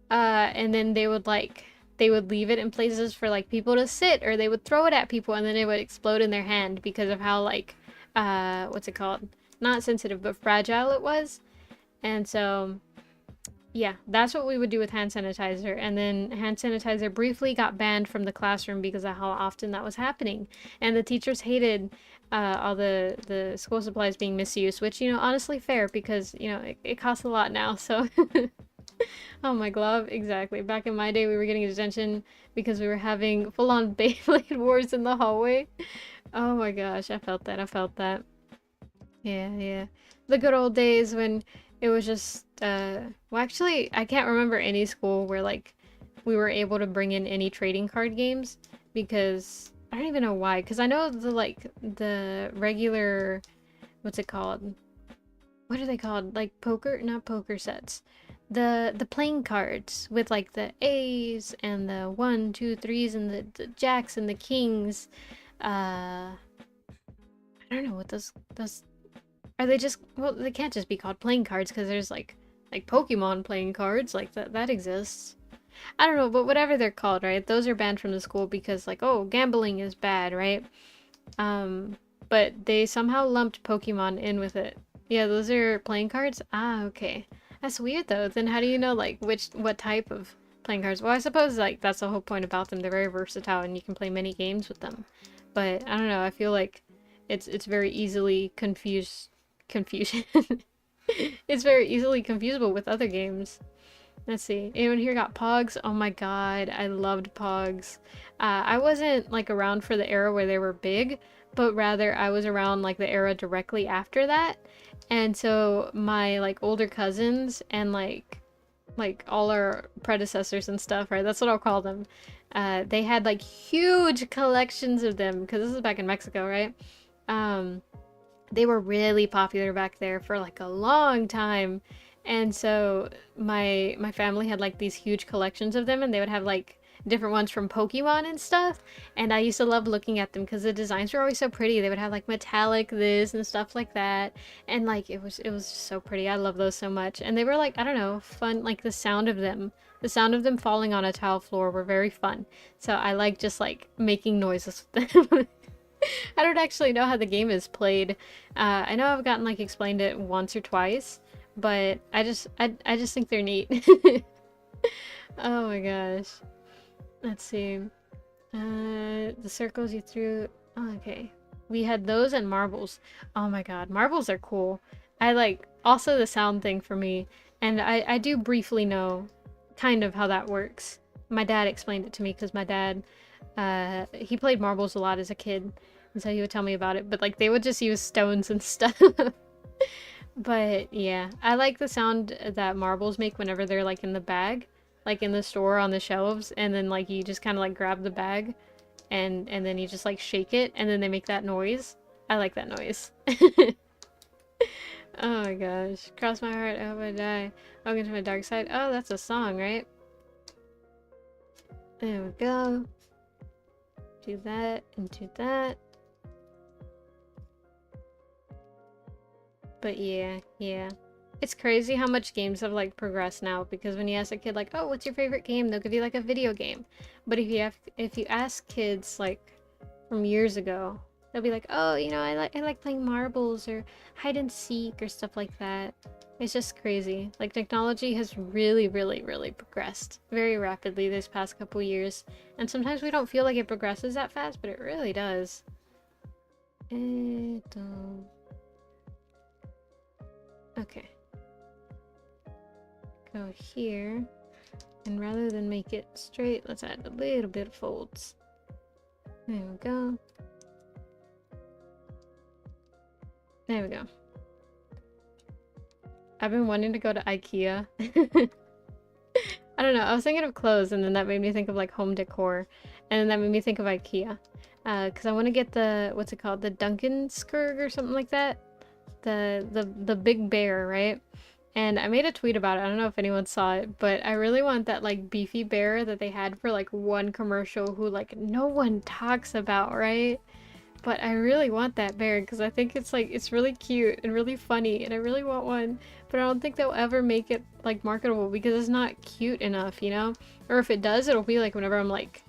And then they would leave it in places for like people to sit, or they would throw it at people and then it would explode in their hand because of how like what's it called, not sensitive but fragile it was. And so yeah, that's what we would do with hand sanitizer. And then hand sanitizer briefly got banned from the classroom because of how often that was happening. And the teachers hated all the school supplies being misused, which, you know, honestly fair because, you know, it costs a lot now. So, oh, my glove. Exactly. Back in my day, we were getting detention because we were having full-on Beyblade wars in the hallway. Oh my gosh, I felt that. I felt that. Yeah, yeah. The good old days when it was just well, actually I can't remember any school where like we were able to bring in any trading card games, because I don't even know why, because I know the regular, what's it called? What are they called? Like poker, not poker sets. The playing cards with like the A's and the one, two, threes and the jacks and the kings. I don't know what those are. They just, well, they can't just be called playing cards because there's like Pokemon playing cards, like that exists. I don't know, but whatever they're called, right? Those are banned from the school because like, oh, gambling is bad, right? But they somehow lumped Pokemon in with it. Yeah, those are playing cards. Ah, okay. That's weird though. Then how do you know like what type of playing cards? Well, I suppose like that's the whole point about them. They're very versatile and you can play many games with them. But I don't know, I feel like it's very easily confusion. It's very easily confusable with other games. Let's see. Anyone here got Pogs? Oh my god, I loved Pogs. I wasn't like around for the era where they were big, but rather I was around like the era directly after that. And so my like older cousins and like all our predecessors and stuff, right? That's what I'll call them. They had like huge collections of them because this is back in Mexico, right? They were really popular back there for like a long time. And so my family had like these huge collections of them, and they would have like different ones from Pokemon and stuff. And I used to love looking at them because the designs were always so pretty. They would have like metallic this and stuff like that. And like it was just so pretty. I love those so much. And they were like, I don't know, fun, like the sound of them. The sound of them falling on a tile floor were very fun. So I like just like making noises with them. I don't actually know how the game is played. I know I've gotten like explained it once or twice, but I just think they're neat. Oh my gosh. Let's see. The circles you threw. Oh, okay. We had those and marbles. Oh my god, marbles are cool. I like also the sound thing for me, and I do briefly know kind of how that works. My dad explained it to me because my dad he played marbles a lot as a kid, and so he would tell me about it. But like they would just use stones and stuff. But yeah, I like the sound that marbles make whenever they're like in the bag, like in the store on the shelves, and then like you just kind of like grab the bag and then you just like shake it and then they make that noise. I like that noise. Oh my gosh. Cross my heart, I hope I die. Welcome to my dark side. Oh, that's a song, right? There we go. Do that and do that. But yeah. It's crazy how much games have like progressed now, because when you ask a kid like, oh, what's your favorite game? They'll give you like a video game. But if you ask kids like from years ago, they'll be like, oh, you know, I like playing marbles or hide and seek or stuff like that. It's just crazy. Like technology has really progressed very rapidly this past couple years. And sometimes we don't feel like it progresses that fast, but it really does. Okay. Go here. And rather than make it straight, let's add a little bit of folds. There we go. There we go. I've been wanting to go to IKEA. I don't know, I was thinking of clothes and then that made me think of like home decor. And then that made me think of IKEA. Because I want to get the, what's it called? The Duncan Skurg or something like that. The big bear, right? And I made a tweet about it. I don't know if anyone saw it, but I really want that like beefy bear that they had for like one commercial who like no one talks about, right? But I really want that bear because I think it's like it's really cute and really funny and I really want one. But I don't think they'll ever make it like marketable because it's not cute enough, you know? Or if it does, it'll be like whenever I'm like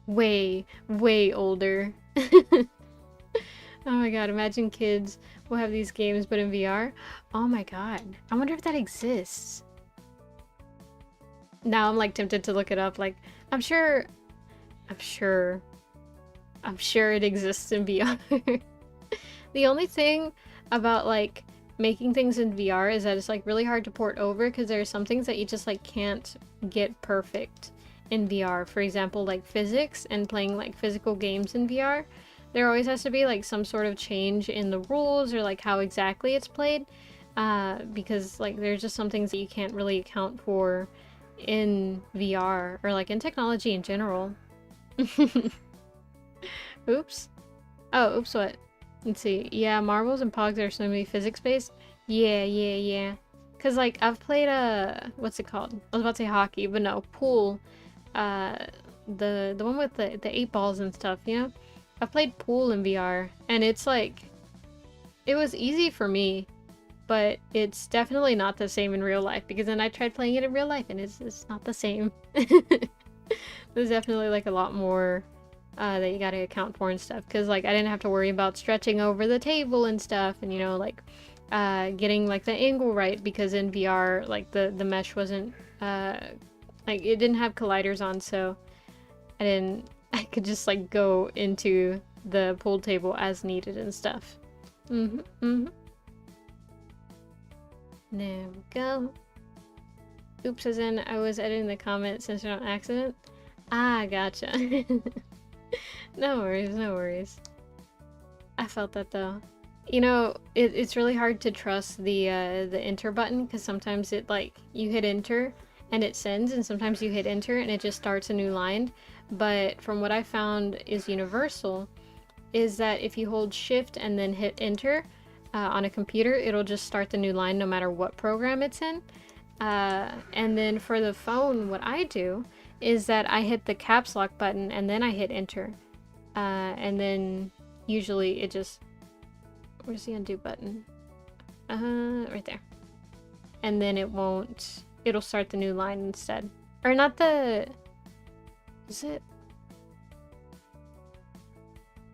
way, way older. Oh my god, imagine kids will have these games but in VR. Oh my god. I wonder if that exists. Now I'm like tempted to look it up. Like, I'm sure it exists in VR. The only thing about like making things in VR is that it's like really hard to port over because there are some things that you just like can't get perfect in VR. For example, like physics and playing like physical games in VR. There always has to be like some sort of change in the rules or like how exactly it's played. Because like there's just some things that you can't really account for in VR or like in technology in general. Oops. Oh, oops, what? Let's see. Yeah, marbles and pogs are so many physics-based. Yeah. Cause like I've played what's it called? I was about to say hockey, but no, pool. The one with the 8 balls and stuff, you know? I've played pool in VR, and it's like it was easy for me, but it's definitely not the same in real life because then I tried playing it in real life and it's not the same. There's definitely like a lot more that you gotta account for and stuff because like I didn't have to worry about stretching over the table and stuff and you know like getting like the angle right because in VR like the mesh wasn't like it didn't have colliders on, so I could just like go into the pool table as needed and stuff. There we go. Oops, as in I was editing the comment censored on accident. Ah, gotcha. No worries. I felt that though. You know, it's really hard to trust the enter button because sometimes it like you hit enter and it sends, and sometimes you hit enter and it just starts a new line. But from what I found is universal, is that if you hold shift and then hit enter on a computer, it'll just start the new line no matter what program it's in. And then for the phone, what I do is that I hit the caps lock button and then I hit enter. And then usually it just... Where's the undo button? Right there. And then it won't... It'll start the new line instead. Or not the... Is it?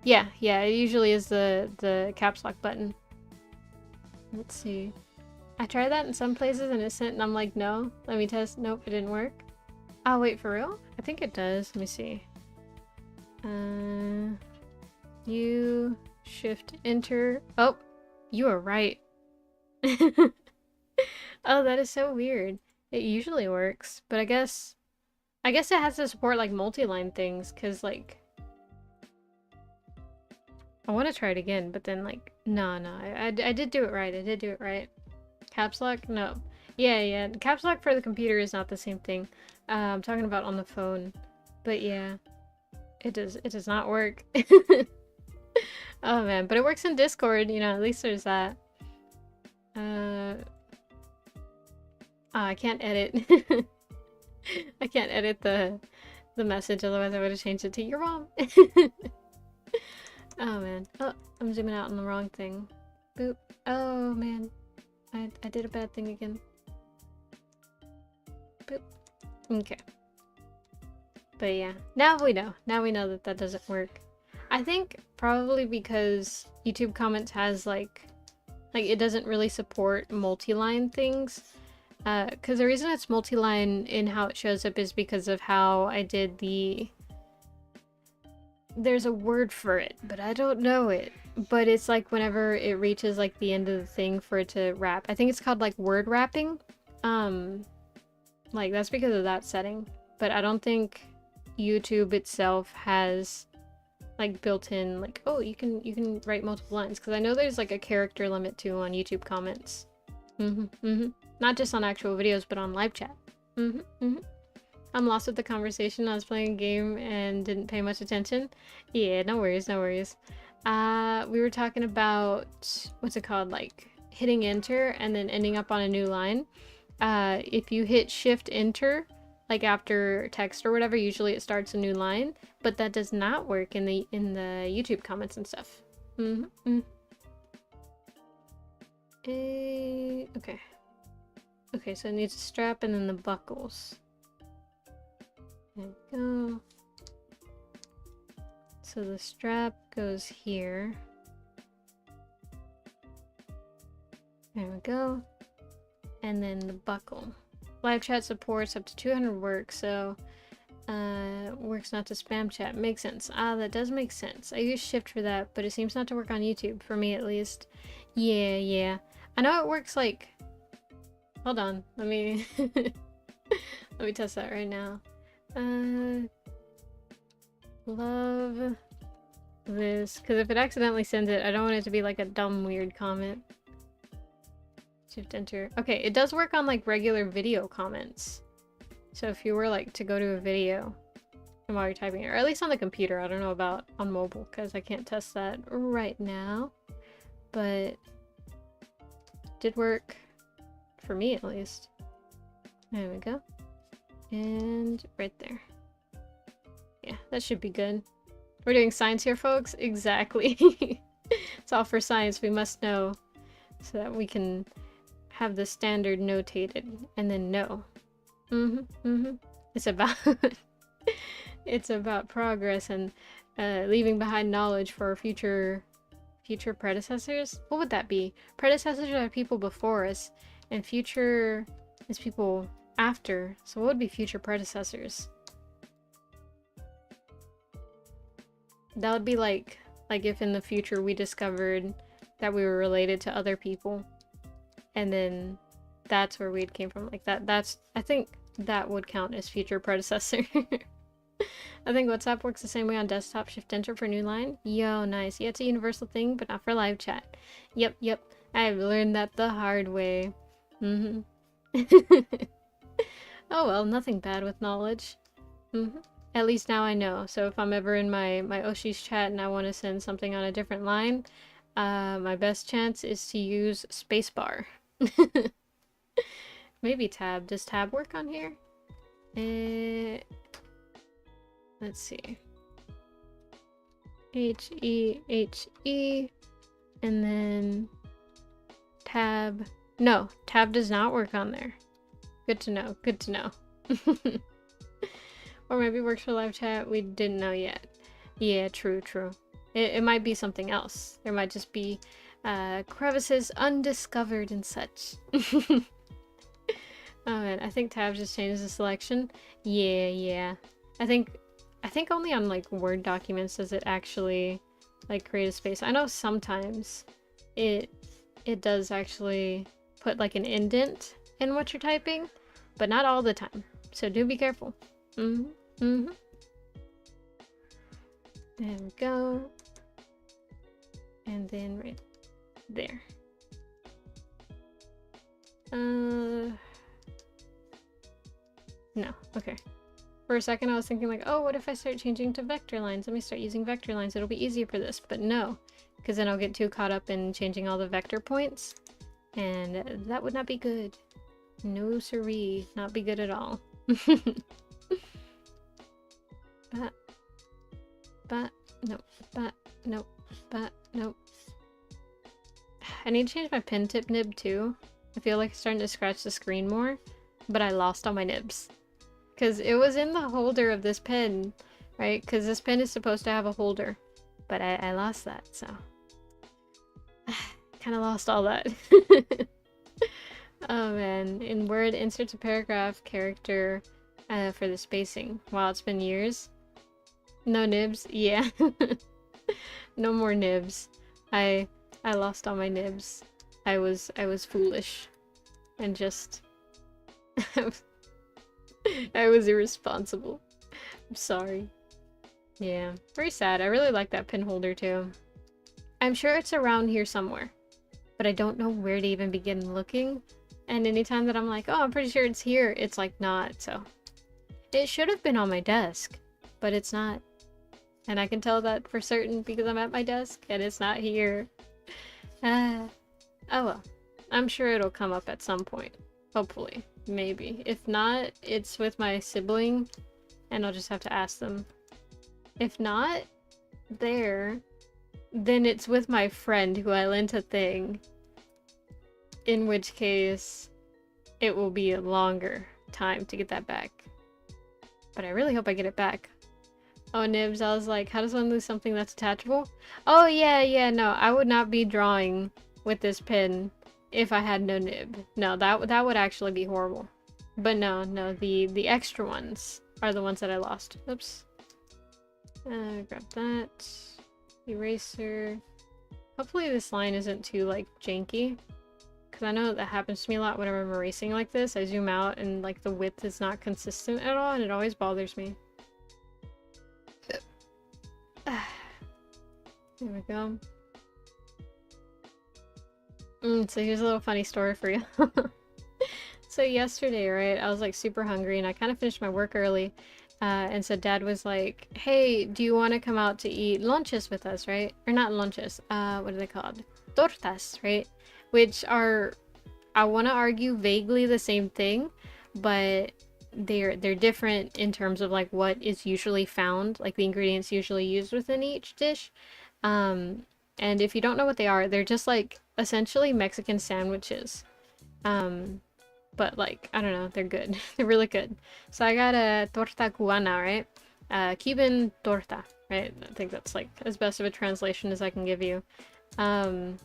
Yeah, it usually is the caps lock button. Let's see. I tried that in some places and it sent and I'm like, no, let me test. Nope, it didn't work. Oh, wait, for real? I think it does. Let me see. You shift enter. Oh, you are right. Oh, that is so weird. It usually works, but I guess it has to support like multi-line things because like I want to try it again, but then like no, I did do it right. I did do it right. Caps lock? No. Yeah. Caps lock for the computer is not the same thing. I'm talking about on the phone. But yeah, it does not work. Oh man, but it works in Discord, you know, at least there's that. Oh, I can't edit. I can't edit the message, otherwise I would have changed it to your mom. Oh man. Oh, I'm zooming out on the wrong thing. Boop. Oh man. I did a bad thing again. Boop. Okay. But yeah, now we know. Now we know that that doesn't work. I think probably because YouTube comments has like it doesn't really support multi-line things. Because the reason it's multi-line in how it shows up is because of how I did the... There's a word for it, but I don't know it. But it's like whenever it reaches like the end of the thing for it to wrap. I think it's called like word wrapping. Like that's because of that setting. But I don't think YouTube itself has like built in like, oh, you can write multiple lines. Because I know there's like a character limit too on YouTube comments. Not just on actual videos, but on live chat. I'm lost with the conversation. I was playing a game and didn't pay much attention. Yeah, no worries. We were talking about, what's it called? Like hitting enter and then ending up on a new line. If you hit shift enter, like after text or whatever, usually it starts a new line, but that does not work in the YouTube comments and stuff. Okay. Okay, so it needs a strap and then the buckles. There we go. So the strap goes here. There we go. And then the buckle. Live chat supports up to 200 words, so works not to spam chat. Makes sense. Ah, that does make sense. I use shift for that, but it seems not to work on YouTube, for me at least. Yeah. I know it works like... Hold on, let me... let me test that right now. Love this, because if it accidentally sends it, I don't want it to be like a dumb weird comment. Shift enter. Okay, it does work on like regular video comments. So if you were like to go to a video and while you're typing it, or at least on the computer, I don't know about on mobile because I can't test that right now, but did work for me at least. There we go. And right there. Yeah, that should be good. We're doing science here, folks. Exactly. It's all for science. We must know so that we can have the standard notated and then know. It's about it's about progress and leaving behind knowledge for future predecessors. What would that be? Predecessors are people before us, and future is people after. So what would be future predecessors? That would be like if in the future we discovered that we were related to other people, and then that's where we came from. Like that's I think that would count as future predecessor. I think WhatsApp works the same way on desktop. Shift enter for new line. Yo, nice. Yeah, it's a universal thing, but not for live chat. Yep. I've learned that the hard way. Oh well, nothing bad with knowledge. At least now I know. So if I'm ever in my Oshi's chat and I want to send something on a different line, my best chance is to use spacebar. Maybe tab. Does tab work on here? Let's see. H-E, and then tab. No, tab does not work on there. Good to know. Good to know. Or maybe it works for live chat. We didn't know yet. Yeah, true. It might be something else. There might just be crevices undiscovered and such. Oh man, I think tab just changes the selection. Yeah. I think only on like Word documents does it actually like create a space. I know sometimes it does actually put like an indent in what you're typing, but not all the time. So do be careful. There we go. And then right there. No, okay. For a second I was thinking like, oh, what if I start changing to vector lines? Let me start using vector lines. It'll be easier for this. But no, because then I'll get too caught up in changing all the vector points. And that would not be good. No siree, not be good at all. Nope. I need to change my pen tip nib too. I feel like it's starting to scratch the screen more, but I lost all my nibs. Because it was in the holder of this pen, right? Because this pen is supposed to have a holder, but I lost that, so. Kind of lost all that. Oh man, in Word, insert a paragraph character for the spacing. Wow, it's been years. No nibs? Yeah. No more nibs. I lost all my nibs. I was foolish. And just... I was irresponsible. I'm sorry. Yeah, very sad. I really like that pin holder too. I'm sure it's around here somewhere, but I don't know where to even begin looking. And anytime that I'm like, oh, I'm pretty sure it's here, it's like not, so. It should have been on my desk, but it's not. And I can tell that for certain because I'm at my desk and it's not here. Oh well. I'm sure it'll come up at some point. Hopefully. Maybe. If not, it's with my sibling, and I'll just have to ask them. If not, then it's with my friend who I lent a thing. In which case, it will be a longer time to get that back. But I really hope I get it back. Oh, Nibs, I was like, how does one lose something that's attachable? Oh, yeah, no, I would not be drawing with this pen if I had no nib. No, that would actually be horrible. But no, the extra ones are the ones that I lost. Oops. Grab that. Eraser. Hopefully this line isn't too, like, janky. Because I know that happens to me a lot whenever I'm erasing like this. I zoom out and, like, the width is not consistent at all, and it always bothers me. There we go. So here's a little funny story for you. So yesterday, right, I was like super hungry and I kind of finished my work early. And so Dad was like, hey, do you want to come out to eat lunches with us, right? Or not lunches, what are they called? Tortas, right? Which are, I want to argue, vaguely the same thing, but they're different in terms of like what is usually found, like the ingredients usually used within each dish. And if you don't know what they are, they're just like essentially Mexican sandwiches. But like, I don't know, they're good. They're really good. So I got a torta cubana, right? Cuban torta, right? I think that's like as best of a translation as I can give you. But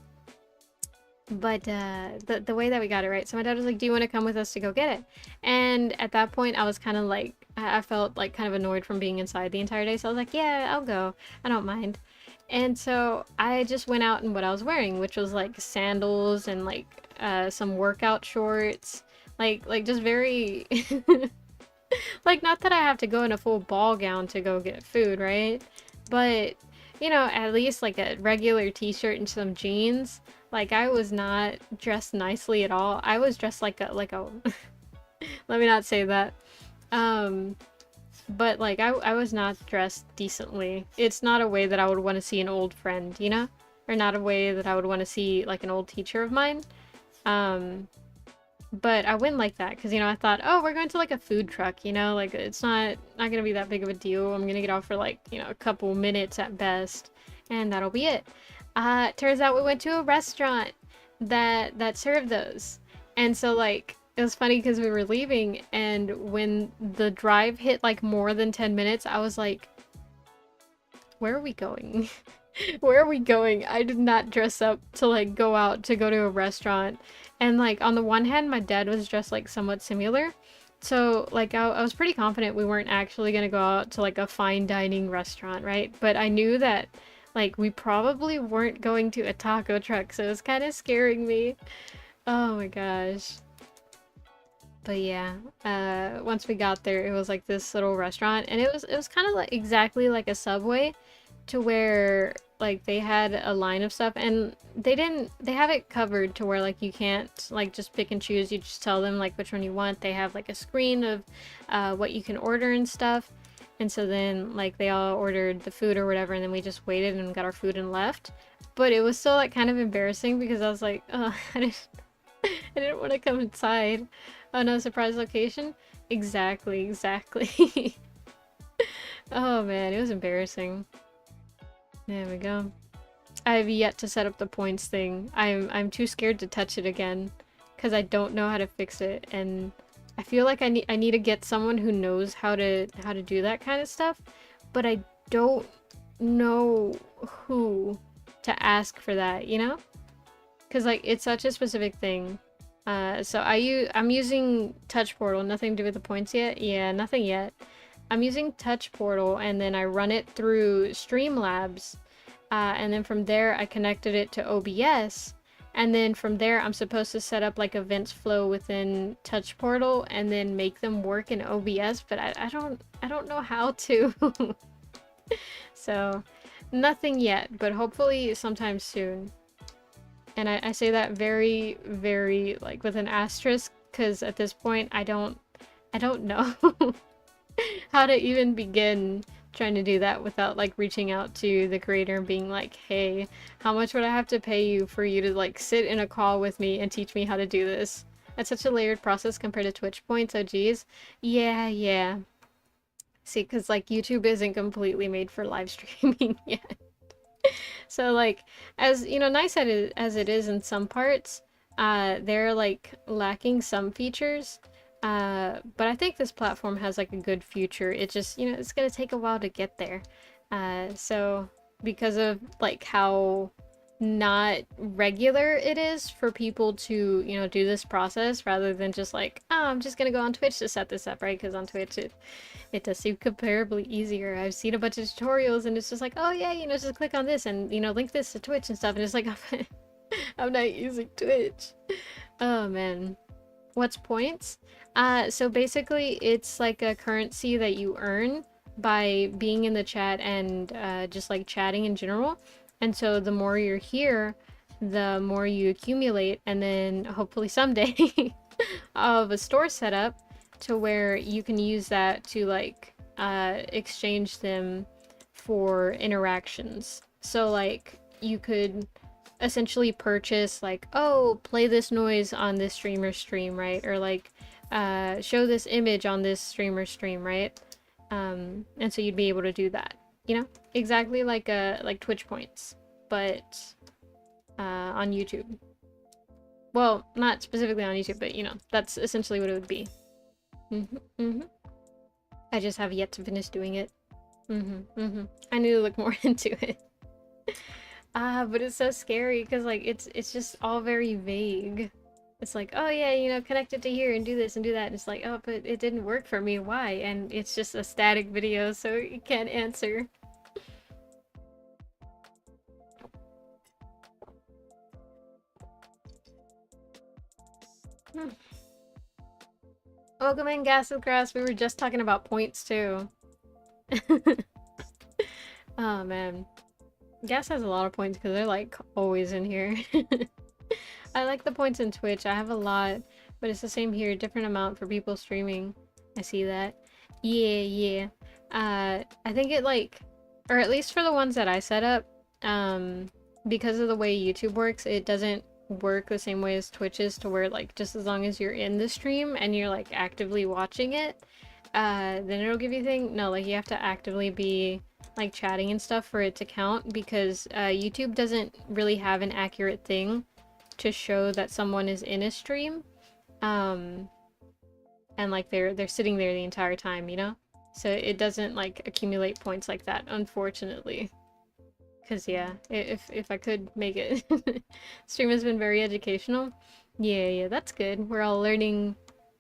the way that we got it, right? So my dad was like, do you want to come with us to go get it? And at that point, I was kind of like, I felt like kind of annoyed from being inside the entire day. So I was like, yeah, I'll go. I don't mind. And so I just went out in what I was wearing, which was like sandals and like some workout shorts. Like just very... like, not that I have to go in a full ball gown to go get food, right? But, you know, at least like a regular t-shirt and some jeans. Like, I was not dressed nicely at all. I was dressed like a let me not say that. But like, I was not dressed decently. It's not a way that I would want to see an old friend, you know? Or not a way that I would want to see like an old teacher of mine. But I went like that because, you know, I thought, oh, we're going to like a food truck, you know, like it's not gonna be that big of a deal. I'm gonna get off for like, you know, a couple minutes at best, and that'll be it. Turns out we went to a restaurant that served those, and so like it was funny because we were leaving, and when the drive hit like more than 10 minutes, I was like, where are we going? Where are we going? I did not dress up to like go out to go to a restaurant. And like on the one hand, my dad was dressed like somewhat similar. So like I was pretty confident we weren't actually gonna go out to like a fine dining restaurant, right? But I knew that like we probably weren't going to a taco truck, so it was kind of scaring me. Oh my gosh. But yeah, once we got there, it was like this little restaurant, and it was kind of like exactly like a Subway, to where like they had a line of stuff, and they have it covered to where like you can't like just pick and choose. You just tell them like which one you want. They have like a screen of what you can order and stuff. And so then like they all ordered the food or whatever, and then we just waited and got our food and left. But it was still like kind of embarrassing because I was like, oh, I didn't want to come inside. Oh no, surprise location? Exactly. Oh man, it was embarrassing. There we go. I have yet to set up the points thing. I'm too scared to touch it again because I don't know how to fix it, and I feel like I need to get someone who knows how to do that kind of stuff, but I don't know who to ask for that, you know? Because like it's such a specific thing. So I'm using Touch Portal. Nothing to do with the points yet. Yeah, nothing yet. I'm using Touch Portal, and then I run it through Streamlabs, and then from there I connected it to OBS, and then from there I'm supposed to set up like events flow within Touch Portal and then make them work in OBS, but I don't know how to. So nothing yet, but hopefully sometime soon. And I say that very, very like with an asterisk, because at this point I don't know how to even begin trying to do that without like reaching out to the creator and being like, hey, how much would I have to pay you for you to like sit in a call with me and teach me how to do this? It's such a layered process compared to Twitch points. Oh geez. Yeah. See, because like YouTube isn't completely made for live streaming yet. So like, as you know, nice as it is in some parts, they're like lacking some features. But I think this platform has like a good future. It just, you know, it's gonna take a while to get there. So because of like how not regular it is for people to, you know, do this process rather than just like, oh, I'm just gonna go on Twitch to set this up, right? Because on Twitch it does seem comparably easier. I've seen a bunch of tutorials and it's just like, oh yeah, you know, just click on this and, you know, link this to Twitch and stuff. And it's like, I'm not using Twitch. Oh man. What's points? So basically it's like a currency that you earn by being in the chat and just like chatting in general. And so the more you're here, the more you accumulate, and then hopefully someday I'll have a store set up to where you can use that to like exchange them for interactions. So like you could essentially purchase like, oh, play this noise on this streamer's stream, right? Or like show this image on this streamer's stream, right? And so you'd be able to do that, you know, exactly like Twitch points, but on YouTube. Well, not specifically on YouTube, but you know, that's essentially what it would be. I just have yet to finish doing it. I need to look more into it. But it's so scary because like it's just all very vague. It's like, oh yeah, you know, connect it to here and do this and do that. And it's like, oh, but it didn't work for me. Why? And it's just a static video, so you can't answer. Welcome in, Gas of Grass. We were just talking about points too. Oh man. Gas has a lot of points because they're like always in here. I like the points in Twitch. I have a lot, but it's the same here. Different amount for people streaming. I see that. Yeah. I think it like, or at least for the ones that I set up, because of the way YouTube works, it doesn't work the same way as Twitch is, to where like just as long as you're in the stream and you're like actively watching it, then it'll give you thing. No, like you have to actively be like chatting and stuff for it to count, because YouTube doesn't really have an accurate thing to show that someone is in a stream, and like they're sitting there the entire time, you know? So it doesn't like accumulate points like that, unfortunately. Because yeah, if I could make it. Stream has been very educational. Yeah, that's good. We're all learning,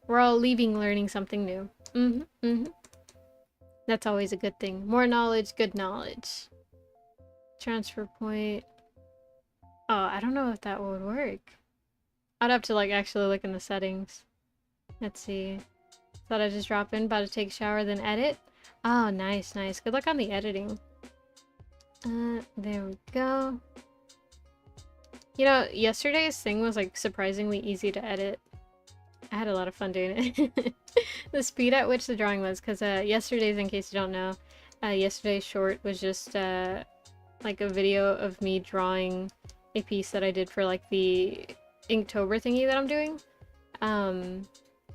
we're all leaving learning something new. That's always a good thing. More knowledge, good knowledge. Transfer point. Oh, I don't know if that would work. I'd have to like actually look in the settings. Let's see. Thought I'd just drop in, about to take a shower, then edit. Oh, nice. Good luck on the editing. There we go. You know, yesterday's thing was like surprisingly easy to edit. I had a lot of fun doing it. The speed at which the drawing was, because yesterday's, in case you don't know, yesterday's short was just like a video of me drawing a piece that I did for like the Inktober thingy that I'm doing.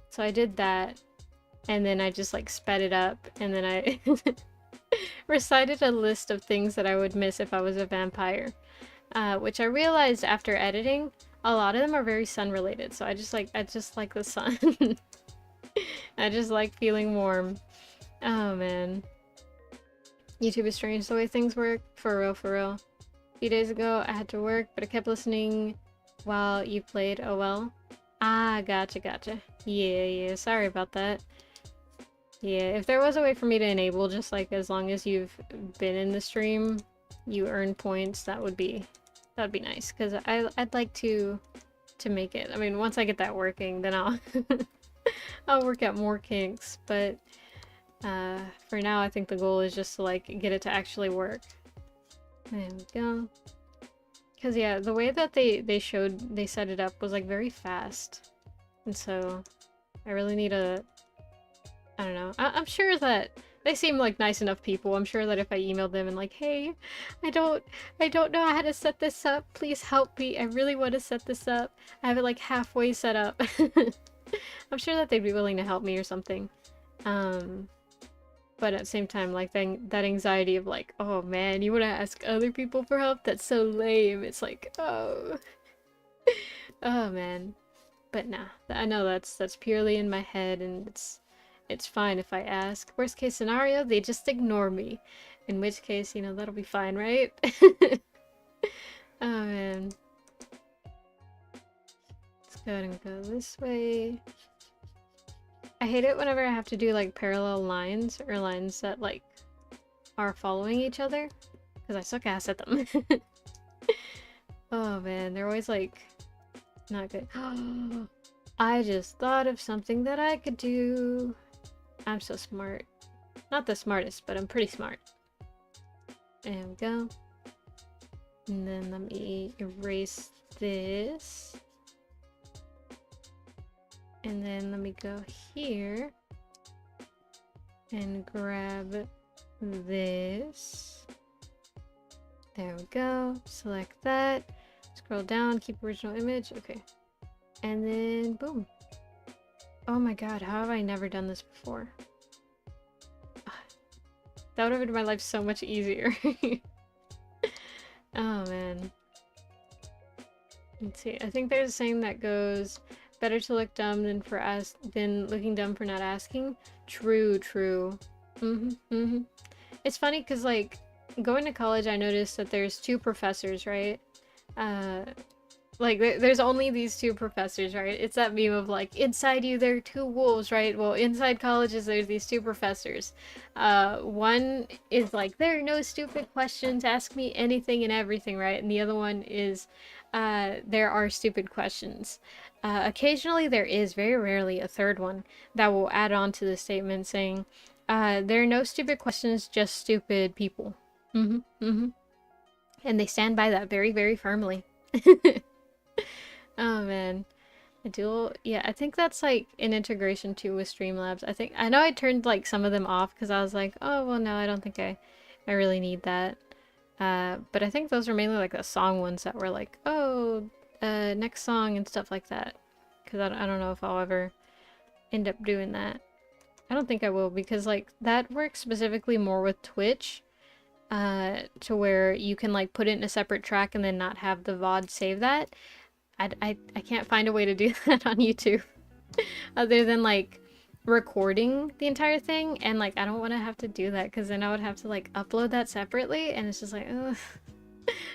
So I did that, and then I just like sped it up, and then I recited a list of things that I would miss if I was a vampire, which I realized after editing, a lot of them are very sun related. So I just like the sun. I just like feeling warm. Oh man. YouTube is strange the way things work. For real. A few days ago I had to work, but I kept listening while you played. Oh well. Ah, gotcha. Yeah, sorry about that. Yeah, if there was a way for me to enable just like as long as you've been in the stream, you earn points, that'd be nice, because I'd like to make it. I mean, once I get that working, then I'll I'll work out more kinks, but for now I think the goal is just to like get it to actually work. There we go. Because yeah, the way that they set it up was like very fast, and so I really need a, I don't know. I'm sure that They seem like nice enough people. I'm sure that if I emailed them and like, hey, I don't know how to set this up. Please help me. I really want to set this up. I have it like halfway set up. I'm sure that they'd be willing to help me or something. But at the same time, like that anxiety of like, oh man, you want to ask other people for help? That's so lame. It's like, oh, oh man. But nah, I know that's purely in my head, and it's fine if I ask. Worst case scenario, they just ignore me. In which case, you know, that'll be fine, right? Oh man. Let's go ahead and go this way. I hate it whenever I have to do like parallel lines or lines that like are following each other, because I suck ass at them. Oh man, they're always like not good. I just thought of something that I could do. I'm so smart. Not the smartest, but I'm pretty smart. There we go. And then let me erase this. And then let me go here and grab this. There we go. Select that. Scroll down, keep original image. Okay. And then boom. Oh my god, how have I never done this before? That would have made my life so much easier. Oh man. Let's see. I think there's a saying that goes, better to look dumb than looking dumb for not asking. True, true. It's funny because like going to college, I noticed that there's two professors, right? Like there's only these two professors, right? It's that meme of like, inside you there are two wolves, right? Well, inside colleges there's these two professors. One is like, there are no stupid questions, ask me anything and everything, right? And the other one is, there are stupid questions. Occasionally there is, very rarely, a third one that will add on to the statement saying, there are no stupid questions, just stupid people. And they stand by that very, very firmly. Oh man. Yeah, I think that's like an integration too with Streamlabs. I know I turned like some of them off because I was like, oh well no, I don't think I really need that. But I think those are mainly like the song ones that were like, oh, next song and stuff like that. Because I don't know if I'll ever end up doing that. I don't think I will, because like that works specifically more with Twitch. To where you can like put it in a separate track and then not have the VOD save that. I can't find a way to do that on YouTube. Other than like recording the entire thing, and like I don't want to have to do that because then I would have to like upload that separately, and it's just like, ugh.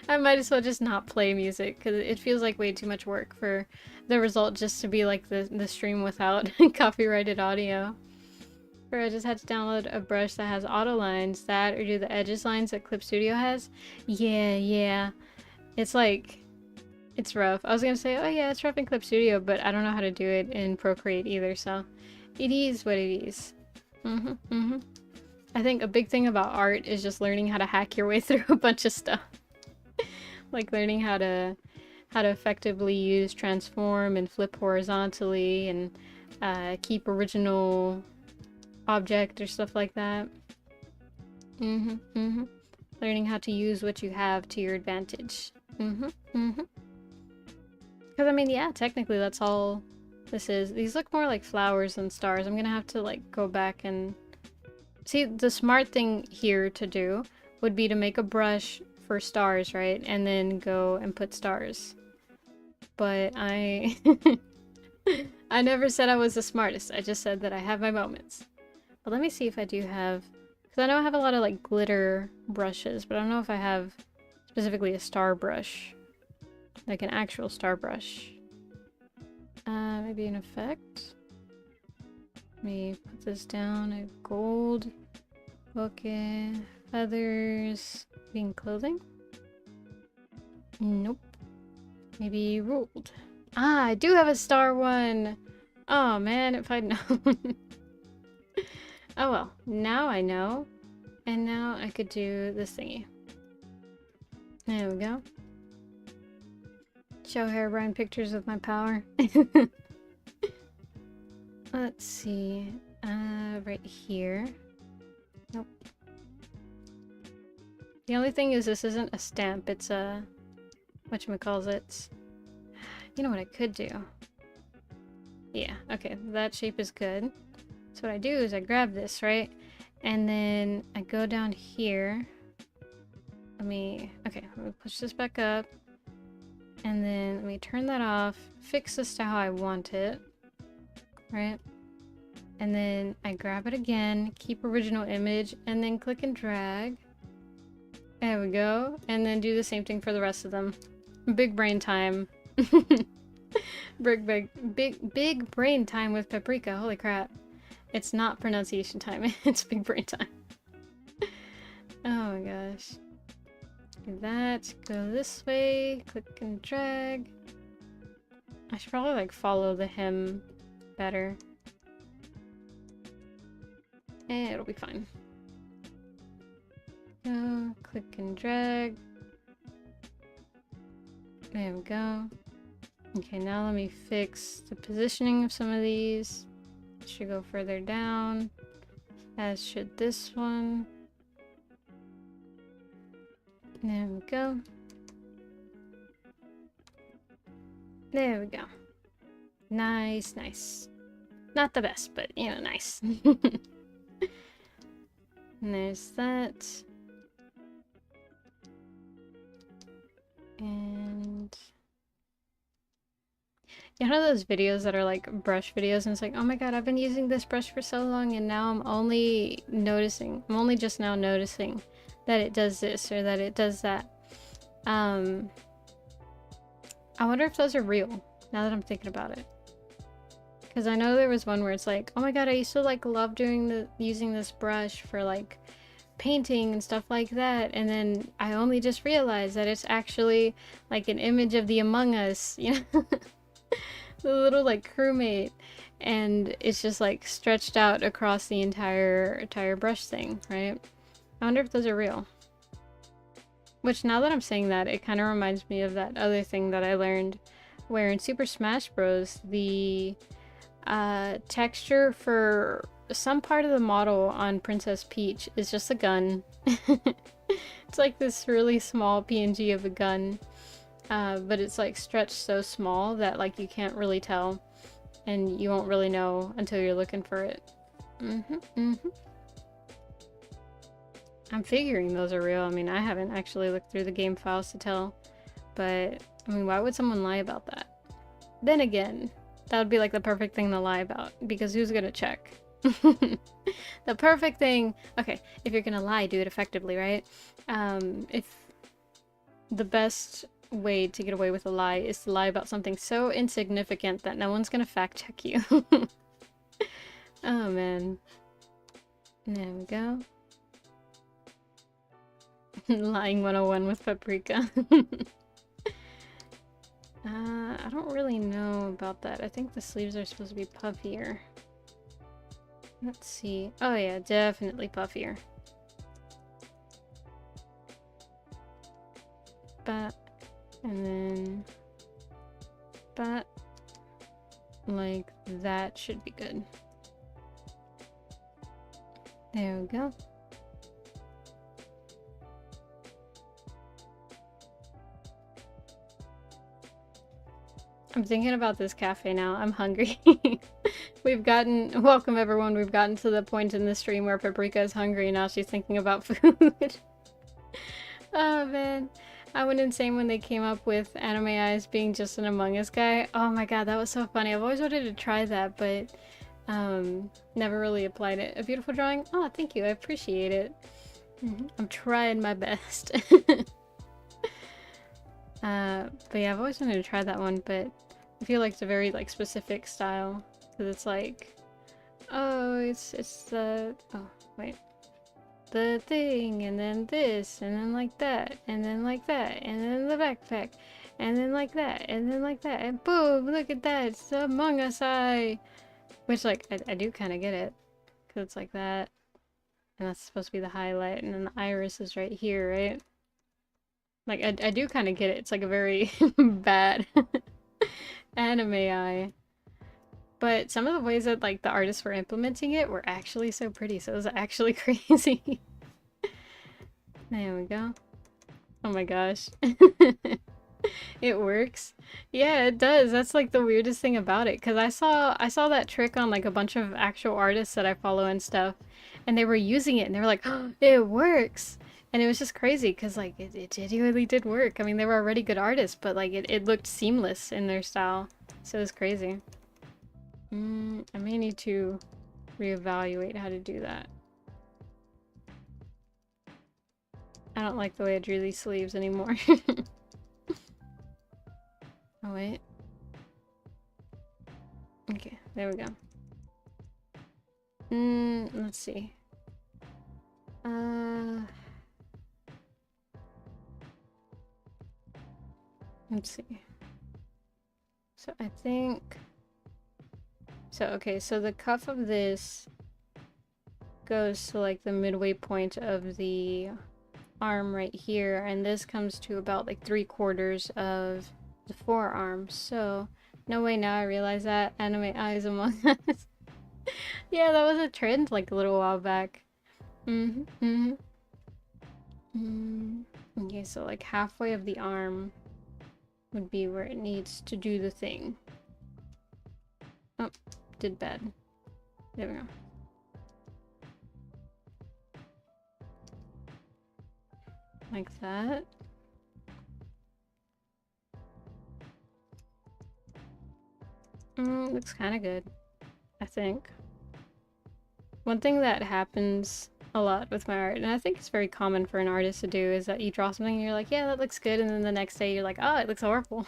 I might as well just not play music because it feels like way too much work for the result just to be like the stream without copyrighted audio. Or I just had to download a brush that has auto lines, that or do the edges lines that Clip Studio has. Yeah. It's like, it's rough. I was gonna say, oh yeah, it's rough in Clip Studio, but I don't know how to do it in Procreate either, so it is what it is. I think a big thing about art is just learning how to hack your way through a bunch of stuff. Like learning how to effectively use transform and flip horizontally and keep original object or stuff like that. Learning how to use what you have to your advantage. Because I mean, yeah, technically that's all this is. These look more like flowers than stars. I'm gonna have to like go back and see. The smart thing here to do would be to make a brush for stars, right? And then go and put stars. But I I never said I was the smartest. I just said that I have my moments. But let me see if I do have, because I know I have a lot of like glitter brushes, but I don't know if I have specifically a star brush, like an actual star brush. Maybe an effect. Let me put this down. I have gold. Okay, feathers. Being clothing. Nope. Maybe ruled. Ah, I do have a star one. Oh man, if I'd known. Oh well, now I know. And now I could do this thingy. There we go. Show Herobrine pictures of my power. Let's see. Right here. Nope. The only thing is this isn't a stamp, it's a... whatchamacallit. You know what I could do? Yeah, okay, that shape is good. So what I do is I grab this, right? And then I go down here. Let me push this back up. And then let me turn that off, fix this to how I want it, right? And then I grab it again, keep original image, and then click and drag. There we go. And then do the same thing for the rest of them. Big brain time. Big brain time with Paprika. Holy crap. It's not pronunciation time, it's big brain time. Oh my gosh. Do that, go this way, click and drag. I should probably like follow the hem better. And it'll be fine. Go, click and drag. There we go. Okay, now let me fix the positioning of some of these. It should go further down, as should this one. There we go. There we go. Nice, nice. Not the best, but you know, nice. And there's that. And you know those videos that are like brush videos and it's like, oh my god, I've been using this brush for so long and now I'm only just now noticing that it does this or that it does that. I wonder if those are real, now that I'm thinking about it. Because I know there was one where it's like, oh my god, I used to like love using this brush for like painting and stuff like that, and then I only just realized that it's actually like an image of the Among Us, you know? The little like crewmate, and it's just like stretched out across the entire brush thing, right? I wonder if those are real. Which, now that I'm saying that, it kind of reminds me of that other thing that I learned, where in Super Smash Bros. The texture for some part of the model on Princess Peach is just a gun. It's like this really small PNG of a gun, but it's like stretched so small that like you can't really tell, and you won't really know until you're looking for it. I'm figuring those are real. I mean, I haven't actually looked through the game files to tell, but I mean, why would someone lie about that? Then again, that would be like the perfect thing to lie about, because who's gonna check? The perfect thing, okay, if you're gonna lie, do it effectively, right? If the best way to get away with a lie is to lie about something so insignificant that no one's gonna fact check you. Oh man. There we go. Lying 101 with Paprika. I don't really know about that. I think the sleeves are supposed to be puffier. Let's see. Oh yeah, definitely puffier. But, and then, but, like that should be good. There we go. I'm thinking about this cafe now. I'm hungry. Welcome everyone, we've gotten to the point in the stream where Paprika is hungry, now she's thinking about food. Oh man, I went insane when they came up with Anime Eyes being just an Among Us guy. Oh my god, that was so funny. I've always wanted to try that, but never really applied it. A beautiful drawing? Oh, thank you, I appreciate it. I'm trying my best. But yeah, I've always wanted to try that one, but I feel like it's a very like specific style, because it's like, oh, it's the, oh wait, the thing, and then this, and then like that, and then like that, and then the backpack, and then like that, and then like that, and boom, look at that, it's the Among Us eye, which like I do kind of get it, because it's like that, and that's supposed to be the highlight, and then the iris is right here, right? Like, I do kind of get it. It's like a very bad anime eye. But some of the ways that like the artists were implementing it were actually so pretty, so it was actually crazy. There we go. Oh my gosh. It works. Yeah, it does. That's like the weirdest thing about it. Cause I saw that trick on like a bunch of actual artists that I follow and stuff. And they were using it and they were like, oh, it works. And it was just crazy because like it genuinely did work. I mean, they were already good artists, but like it looked seamless in their style. So it was crazy. I may need to reevaluate how to do that. I don't like the way I drew these sleeves anymore. Oh, wait. Okay, there we go. Let's see. Let's see. So I think... So, okay, so the cuff of this goes to like the midway point of the arm right here, and this comes to about like 3/4 of the forearm. So, no way, now I realize that. Anime eyes among us. Yeah, that was a trend like a little while back. Okay, so like halfway of the arm would be where it needs to do the thing. Oh, did bad. There we go. Like that. Looks kind of good, I think. One thing that happens a lot with my art, and I think it's very common for an artist to do, is that you draw something and you're like, yeah, that looks good, and then the next day you're like, oh, it looks horrible.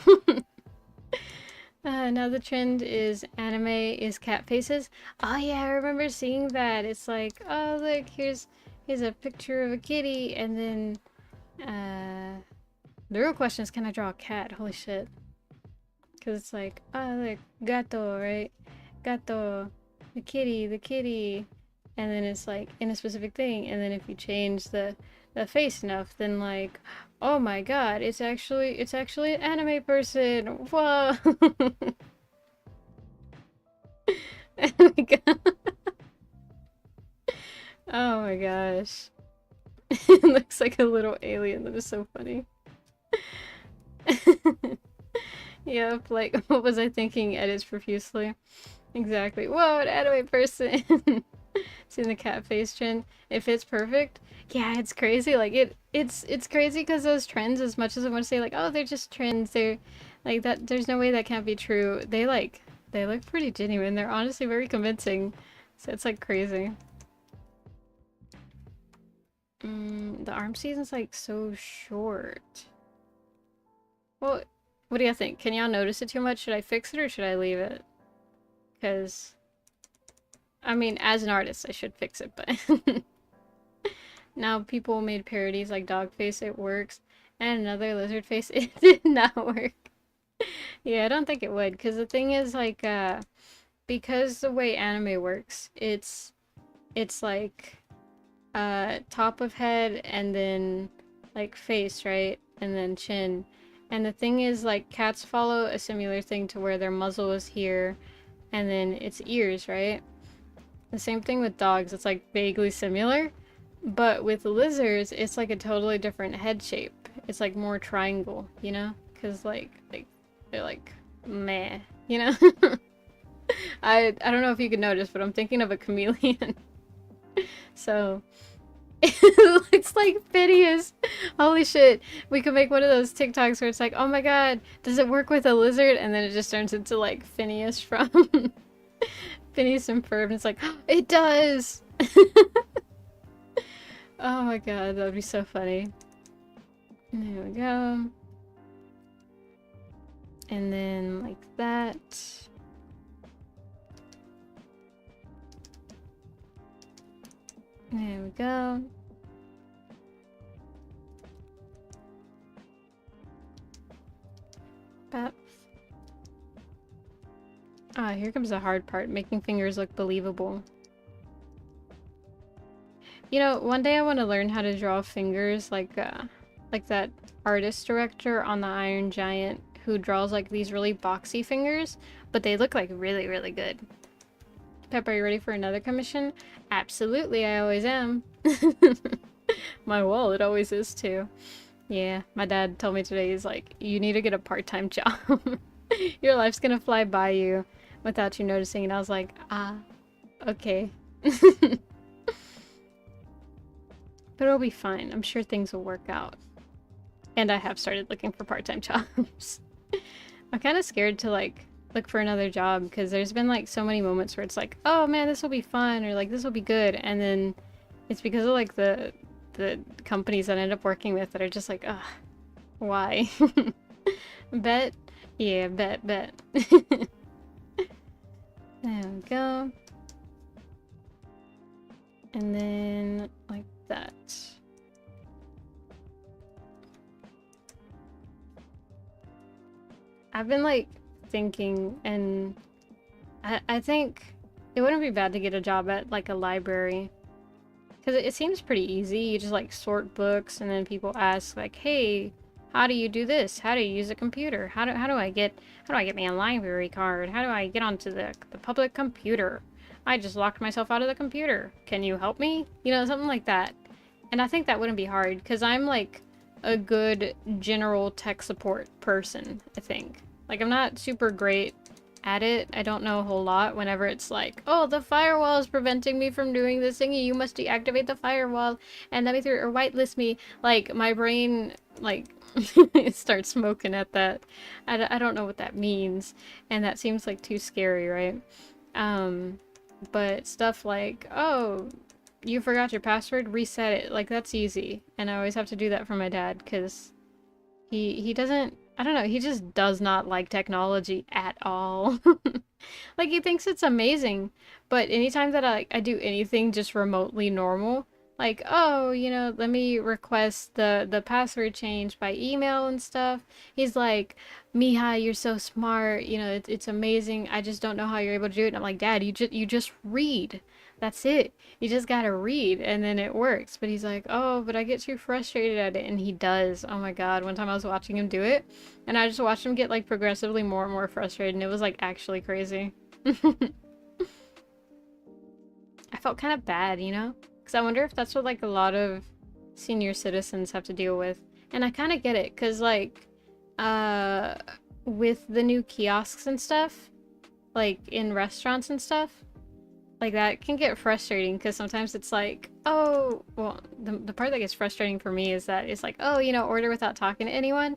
Now the trend is anime is cat faces. Oh yeah, I remember seeing that. It's like, oh look, here's a picture of a kitty, and then the real question is, can I draw a cat? Holy shit. Because it's like, oh look, gato, right? Gato, the kitty. And then it's like in a specific thing, and then if you change the face enough, then like, oh my god, it's actually an anime person. Whoa. Oh my god. Oh my gosh. It looks like a little alien. That is so funny. Yep, like, what was I thinking? Edits profusely. Exactly. Whoa, an anime person. Seeing the cat face trend. It fits perfect. Yeah, it's crazy. Like, it's crazy because those trends, as much as I want to say, like, oh, they're just trends, they're like that, there's no way that can't be true. They look pretty genuine. They're honestly very convincing. So it's like crazy. The arm season's like so short. Well, what do y'all think? Can y'all notice it too much? Should I fix it or should I leave it? Because, I mean, as an artist, I should fix it, but now people made parodies like dog face, it works, and another lizard face, it did not work. Yeah, I don't think it would, because the thing is, like, because the way anime works, it's like, top of head, and then, like, face, right? And then chin. And the thing is, like, cats follow a similar thing to where their muzzle is here, and then its ears, right? The same thing with dogs, it's like vaguely similar, but with lizards, it's like a totally different head shape. It's like more triangle, you know? Because like they're like meh, you know? I don't know if you can notice, but I'm thinking of a chameleon. So it looks like Phineas. Holy shit. We could make one of those TikToks where it's like, oh my god, does it work with a lizard? And then it just turns into like Phineas from Phineas and Ferb, and it's like, oh, it does! Oh my god, that would be so funny. There we go. And then like that. There we go. Bap. Ah, here comes the hard part, making fingers look believable. You know, one day I want to learn how to draw fingers like that artist director on the Iron Giant who draws like these really boxy fingers, but they look like really, really good. Pep, are you ready for another commission? Absolutely, I always am. My wallet always is too. Yeah, my dad told me today, he's like, you need to get a part-time job. Your life's gonna fly by you without you noticing. And I was like, ah, okay. But it'll be fine. I'm sure things will work out. And I have started looking for part-time jobs. I'm kind of scared to like look for another job because there's been like so many moments where it's like, oh man, this will be fun, or like this will be good, and then it's because of like the companies that I end up working with that are just like, ugh, why? Bet? Yeah, bet. There we go. And then like that. I've been like thinking, and I think it wouldn't be bad to get a job at like a library, because it seems pretty easy. You just like sort books, and then people ask like, hey, how do you do this? How do you use a computer? How do I get my library card? How do I get onto the public computer? I just locked myself out of the computer. Can you help me? You know, something like that. And I think that wouldn't be hard, because I'm like a good general tech support person, I think. Like, I'm not super great at it. I don't know a whole lot whenever it's like, oh, the firewall is preventing me from doing this thingy. You must deactivate the firewall and let me through, or whitelist me. Like, my brain, like, it starts smoking at that. I don't know what that means. And that seems like too scary, right? But stuff like, oh, you forgot your password, reset it. Like, that's easy. And I always have to do that for my dad, because he doesn't, I don't know, he just does not like technology at all. Like, he thinks it's amazing, but anytime that I do anything just remotely normal, like, oh, you know, let me request the password change by email and stuff, he's like, Mija, you're so smart, you know, it's amazing, I just don't know how you're able to do it. And I'm like, Dad, you just read. That's it. You just gotta read, and then it works. But he's like, oh, but I get too frustrated at it. And he does. Oh my god. One time I was watching him do it, and I just watched him get, like, progressively more and more frustrated, and it was, like, actually crazy. I felt kind of bad, you know? Because I wonder if that's what, like, a lot of senior citizens have to deal with. And I kind of get it, because, like, with the new kiosks and stuff, like, in restaurants and stuff, like, that can get frustrating, because sometimes it's like, oh, well, the part that gets frustrating for me is that it's like, oh, you know, order without talking to anyone,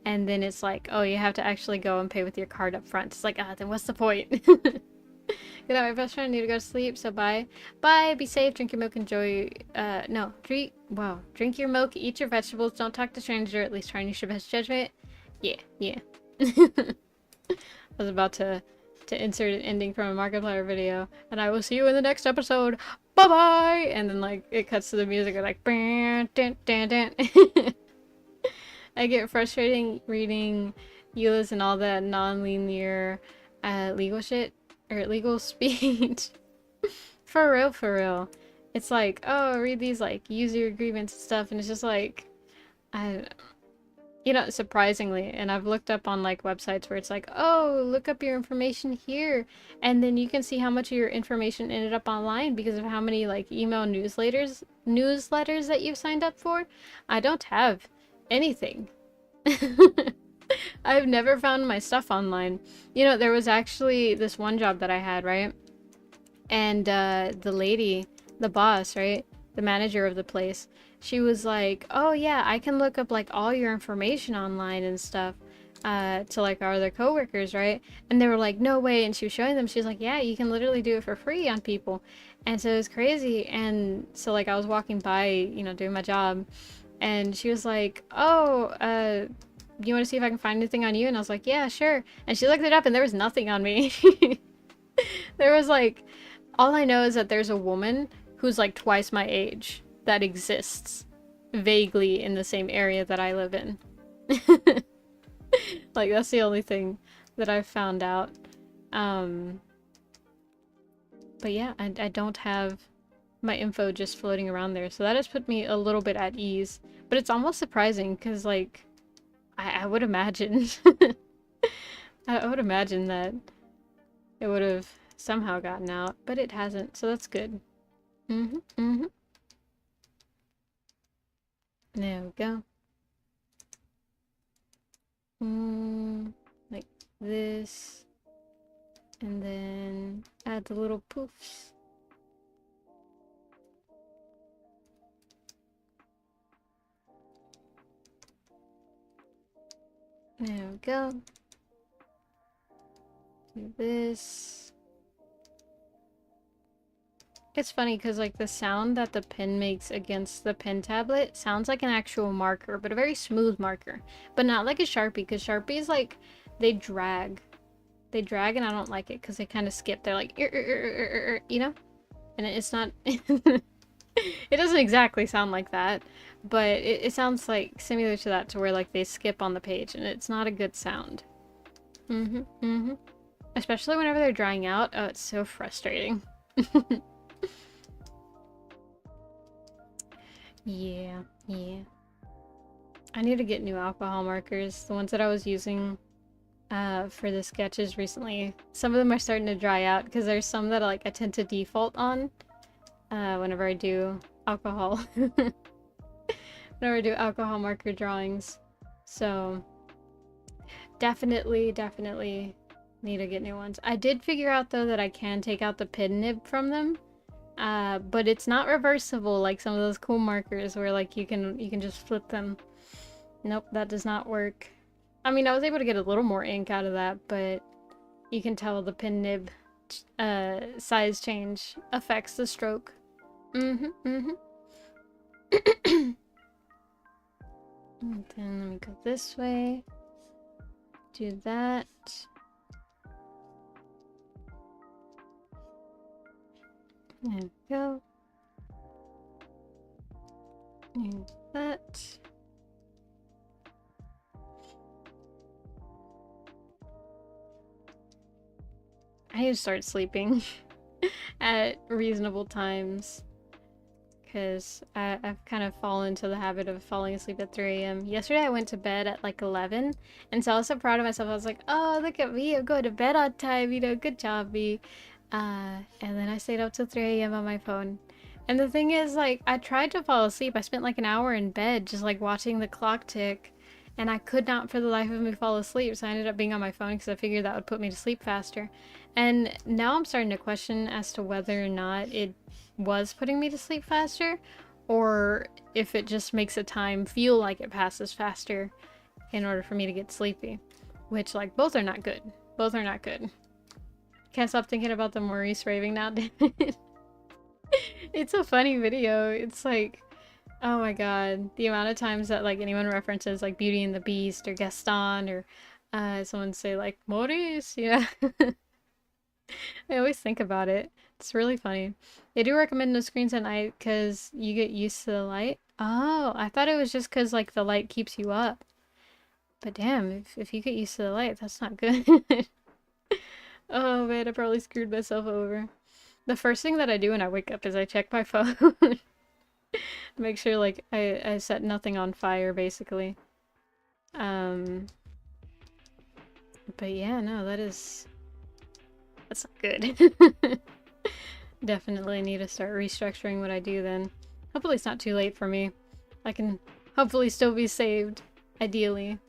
and then it's like, oh, you have to actually go and pay with your card up front. It's like, ah, then what's the point? Good night, my best friend, need to go to sleep, so bye. Bye, be safe, drink your milk, enjoy, no, drink your milk, eat your vegetables, don't talk to strangers, at least try and use your best judgment. Yeah. I was about to insert an ending from a Markiplier video, and I will see you in the next episode. Bye bye. And then like it cuts to the music of like dun, dun, dun. I get frustrating reading EULAs and all that non-linear legal shit or legal speech. For real. It's like, oh, read these like user agreements and stuff, and it's just like, you know, surprisingly, and I've looked up on like websites where it's like, oh, look up your information here, and then you can see how much of your information ended up online because of how many like email newsletters that you've signed up for. I don't have anything. I've never found my stuff online. You know, there was actually this one job that I had, right? And the lady, the boss, right? The manager of the place, she was like, oh yeah, I can look up like all your information online and stuff to like our other coworkers, right? And they were like, no way. And she was showing them, she was like, yeah, you can literally do it for free on people. And so it was crazy. And so like I was walking by, you know, doing my job, and she was like, oh, you want to see if I can find anything on you? And I was like, yeah, sure. And she looked it up, and there was nothing on me. There was like, all I know is that there's a woman who's like twice my age that exists vaguely in the same area that I live in. Like, that's the only thing that I've found out. But yeah, I don't have my info just floating around there, so that has put me a little bit at ease. But it's almost surprising, because like I would imagine I would imagine that it would have somehow gotten out, but it hasn't, so that's good. There we go. Like this. And then add the little poofs. There we go. Do this. It's funny because like the sound that the pen makes against the pen tablet sounds like an actual marker, but a very smooth marker. But not like a Sharpie, because Sharpies like, they drag. They drag and I don't like it because they kind of skip. They're like, you know? And it's not... It doesn't exactly sound like that, but it sounds like similar to that, to where like they skip on the page and it's not a good sound. Especially whenever they're drying out. Oh, it's so frustrating. Yeah. I need to get new alcohol markers. The ones that I was using for the sketches recently, some of them are starting to dry out because there's some that like I tend to default on whenever I do alcohol. Whenever I do alcohol marker drawings. So definitely need to get new ones. I did figure out though that I can take out the pen nib from them. But it's not reversible like some of those cool markers where like you can just flip them. Nope, that does not work. I mean, I was able to get a little more ink out of that, but you can tell the pen nib size change affects the stroke. And then let me go this way. Do that. There we go. Do that. I need to start sleeping at reasonable times, because I've kind of fallen into the habit of falling asleep at 3 a.m. Yesterday I went to bed at like 11, and so I was so proud of myself. I was like, oh, look at me, I'm going to bed on time, you know, good job, me. And then I stayed up till 3 a.m. on my phone. And the thing is, like, I tried to fall asleep. I spent like an hour in bed just like watching the clock tick, and I could not for the life of me fall asleep, so I ended up being on my phone because I figured that would put me to sleep faster. And now I'm starting to question as to whether or not it was putting me to sleep faster, or if it just makes a time feel like it passes faster in order for me to get sleepy. Which, like, both are not good. Both are not good. Can't stop thinking about the Maurice raving now. It's a funny video. It's like, oh my god, the amount of times that like anyone references like Beauty and the Beast or Gaston, or someone say like Maurice, yeah. I always think about it. It's really funny. They do recommend no screens at night because you get used to the light. Oh, I thought it was just because like the light keeps you up. But damn, if you get used to the light, that's not good. Oh man, I probably screwed myself over. The first thing that I do when I wake up is I check my phone. Make sure like I set nothing on fire, basically. But yeah, no, that's not good. Definitely need to start restructuring what I do then. Hopefully it's not too late for me. I can hopefully still be saved, ideally.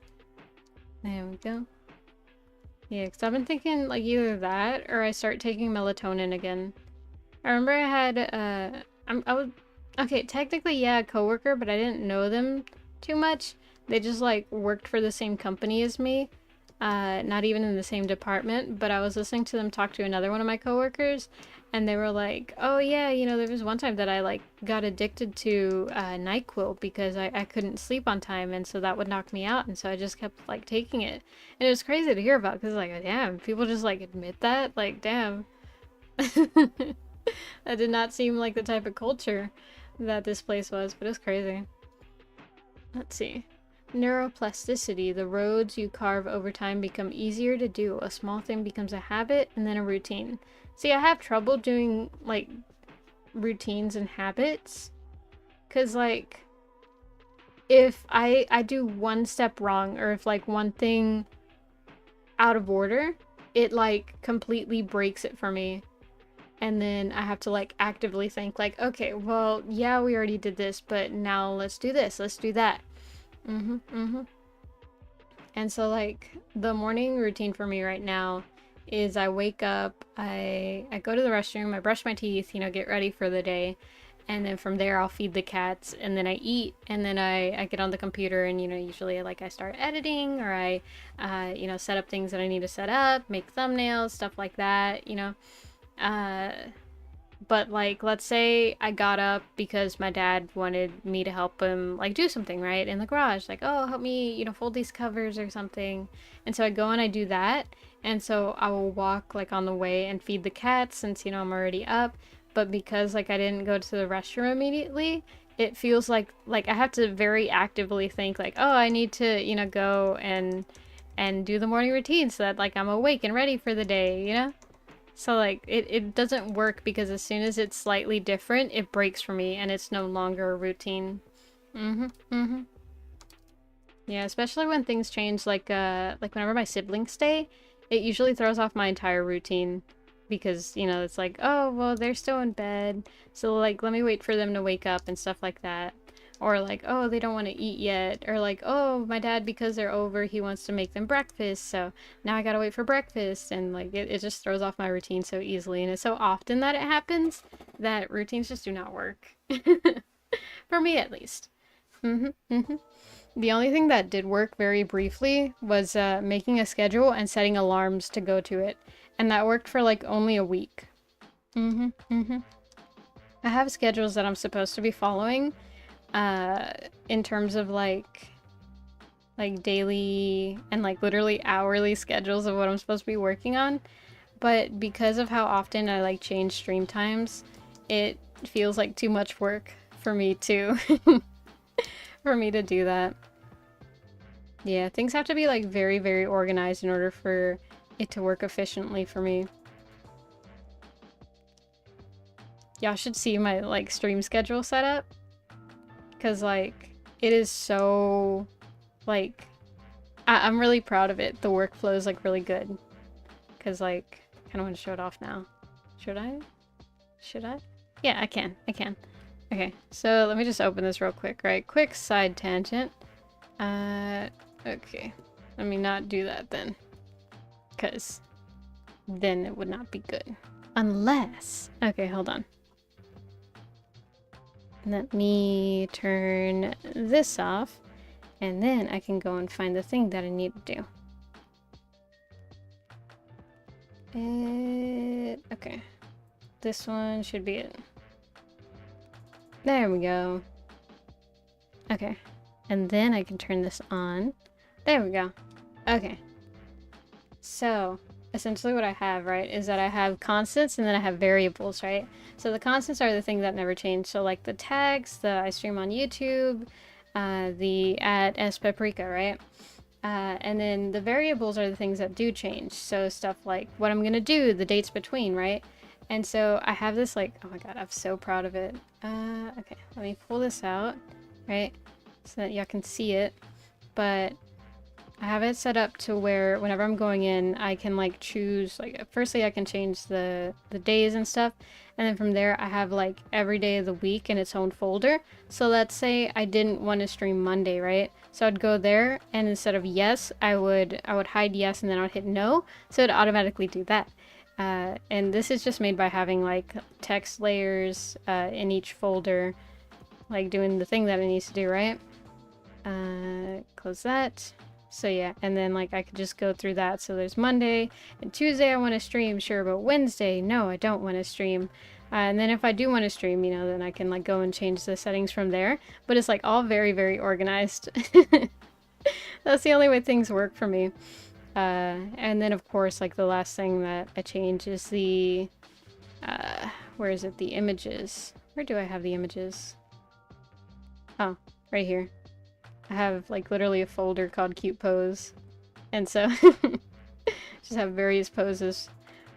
There we go. Yeah, because I've been thinking like either that or I start taking melatonin again. I remember I had, I was, okay, technically, yeah, a coworker, but I didn't know them too much. They just, like, worked for the same company as me. Not even in the same department, but I was listening to them talk to another one of my coworkers, and they were like, oh yeah, you know, there was one time that I, like, got addicted to NyQuil because I couldn't sleep on time, and so that would knock me out, and so I just kept, like, taking it. And it was crazy to hear about, because, like, damn, people just, like, admit that? Like, damn. That did not seem like the type of culture that this place was, but it's crazy. Let's see. Neuroplasticity. The roads you carve over time become easier to do. A small thing becomes a habit and then a routine. See, I have trouble doing, like, routines and habits. Because, like, if I do one step wrong, or if, like, one thing out of order, it like completely breaks it for me. And then I have to like actively think like, okay, well, yeah, we already did this, but now let's do this, let's do that. And so like the morning routine for me right now is I wake up, I go to the restroom, I brush my teeth, you know, get ready for the day. And then from there I'll feed the cats, and then I eat, and then I get on the computer, and you know, usually like I start editing, or I you know, set up things that I need to set up, make thumbnails, stuff like that, you know. But like, let's say I got up because my dad wanted me to help him like do something, right, in the garage, like, oh, help me, you know, fold these covers or something. And so I go and I do that, and so I will walk like on the way and feed the cats, since, you know, I'm already up. But because like I didn't go to the restroom immediately, it feels like I have to very actively think like, oh, I need to, you know, go and do the morning routine so that like I'm awake and ready for the day, you know. So like it doesn't work, because as soon as it's slightly different, it breaks for me and it's no longer a routine. Yeah, especially when things change, like whenever my siblings stay, it usually throws off my entire routine, because, you know, it's like, oh, well, they're still in bed, so like let me wait for them to wake up and stuff like that. Or like, oh, they don't want to eat yet. Or like, oh, my dad, because they're over, he wants to make them breakfast, so now I gotta wait for breakfast. And like, it just throws off my routine so easily. And it's so often that it happens that routines just do not work. For me, at least. The only thing that did work very briefly was making a schedule and setting alarms to go to it. And that worked for like only a week. I have schedules that I'm supposed to be following, in terms of like daily and like literally hourly schedules of what I'm supposed to be working on. But because of how often I like change stream times, it feels like too much work for me to for me to do that. Yeah, things have to be like very, very organized in order for it to work efficiently for me. Y'all should see my like stream schedule setup, because like it is so like I'm really proud of it. The workflow is like really good, because like I kind of want to show it off now. Should I? Yeah, I can. Okay, so let me just open this real quick, right? Quick side tangent. Okay, let me not do that then, because then it would not be good. Unless, okay, hold on. Let me turn this off, and then I can go and find the thing that I need to do. Okay. This one should be it. There we go. Okay. And then I can turn this on. There we go. Okay. So, essentially what I have, right, is that I have constants and then I have variables, right? So the constants are the thing that never change. So like the tags, the I stream on YouTube, the @spaprika, right? And then the variables are the things that do change. So stuff like what I'm gonna do, the dates between, right? And so I have this like, oh my god, I'm so proud of it. Okay, let me pull this out, right? So that y'all can see it. But I have it set up to where whenever I'm going in, I can like choose, like, firstly I can change the days and stuff, and then from there I have like every day of the week in its own folder. So let's say I didn't want to stream Monday, right? So I'd go there, and instead of yes, I would hide yes, and then I would hit no, so it'd automatically do that. And this is just made by having like text layers in each folder, like doing the thing that it needs to do, right? Close that. So yeah, and then like I could just go through that. So there's Monday and Tuesday I want to stream, sure, but Wednesday, no, I don't want to stream. And then if I do want to stream, you know, then I can like go and change the settings from there. But it's like all very, very organized. That's the only way things work for me. And then of course, like the last thing that I change is the, where is it? The images. Where do I have the images? Oh, right here. I have like literally a folder called cute pose. And so just have various poses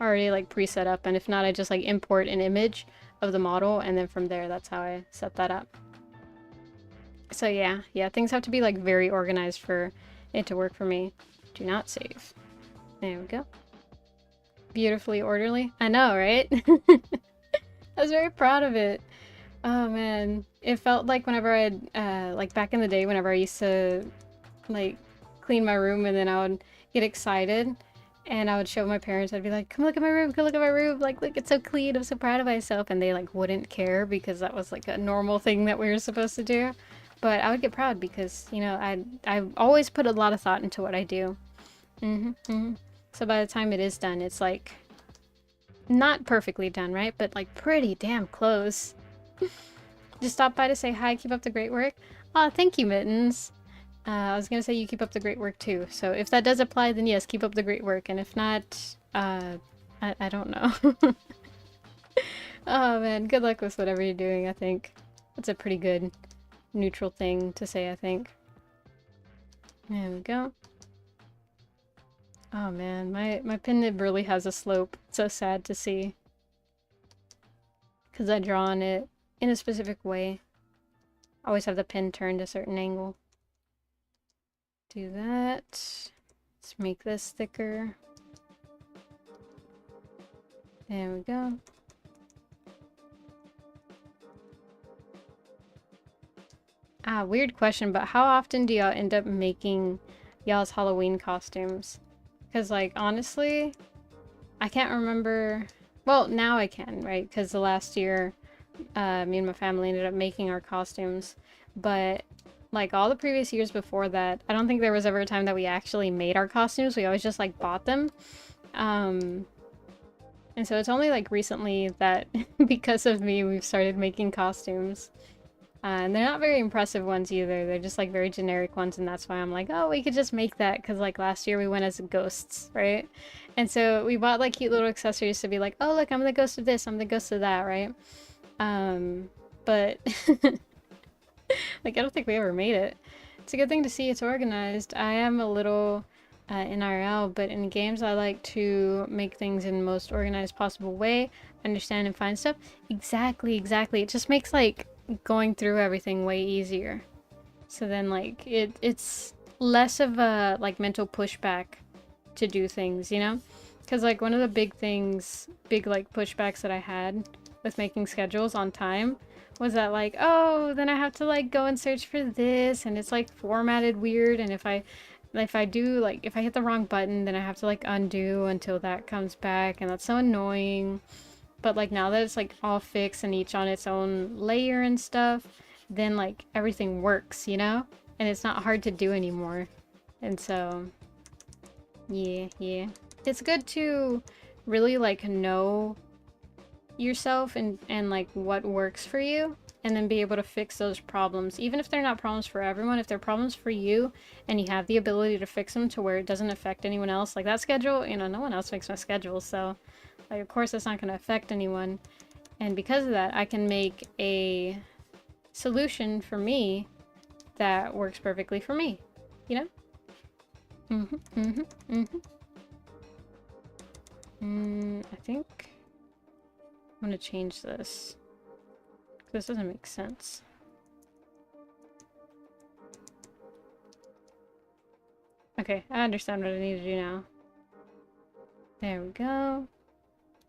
already like preset up. And if not, I just like import an image of the model. And then from there, that's how I set that up. So yeah, things have to be like very organized for it to work for me. Do not save. There we go. Beautifully orderly. I know, right? I was very proud of it. Oh man, it felt like whenever I'd like back in the day, whenever I used to like clean my room, and then I would get excited and I would show my parents. I'd be like, "Come look at my room! Come look at my room! Like, look, it's so clean! I'm so proud of myself!" And they like wouldn't care because that was like a normal thing that we were supposed to do. But I would get proud because you know I always put a lot of thought into what I do. So by the time it is done, it's like not perfectly done, right? But like pretty damn close. Just stop by to say hi, keep up the great work. Aw, thank you, Mittens. I was gonna say you keep up the great work too. So if that does apply, then yes, keep up the great work. And if not, I don't know. Oh man, good luck with whatever you're doing, I think. That's a pretty good neutral thing to say, I think. There we go. Oh man, my pen nib really has a slope. It's so sad to see. Because I draw on it in a specific way. I always have the pen turned a certain angle. Do that. Let's make this thicker. There we go. Ah, weird question, but how often do y'all end up making y'all's Halloween costumes? Because, like, honestly, I can't remember. Well, now I can, right? Because the last year, me and my family ended up making our costumes. But, like, all the previous years before that, I don't think there was ever a time that we actually made our costumes. We always just, like, bought them. And so it's only, like, recently that, because of me, we've started making costumes. And they're not very impressive ones either. They're just like very generic ones, and that's why I'm like, oh, we could just make that because like last year we went as ghosts, right? And so we bought like cute little accessories to be like, oh look, I'm the ghost of this, I'm the ghost of that, right? But like I don't think we ever made it. It's a good thing to see it's organized. I am a little in IRL, but in games I like to make things in the most organized possible way, understand and find stuff. Exactly. It just makes like going through everything way easier. So then like it's less of a like mental pushback to do things, you know? Because like one of the big like pushbacks that I had with making schedules on time was that like, oh, then I have to like go and search for this and it's like formatted weird, and if I do like if I hit the wrong button, then I have to like undo until that comes back, and that's so annoying. But like now that it's like all fixed and each on its own layer and stuff, then like everything works, you know? And it's not hard to do anymore. And so yeah. It's good to really like know yourself and like what works for you, and then be able to fix those problems. Even if they're not problems for everyone, if they're problems for you and you have the ability to fix them to where it doesn't affect anyone else. Like that schedule, you know, no one else makes my schedule, so like, of course it's not going to affect anyone. And because of that, I can make a solution for me that works perfectly for me. You know? I think I'm going to change this. This doesn't make sense. Okay, I understand what I need to do now. There we go.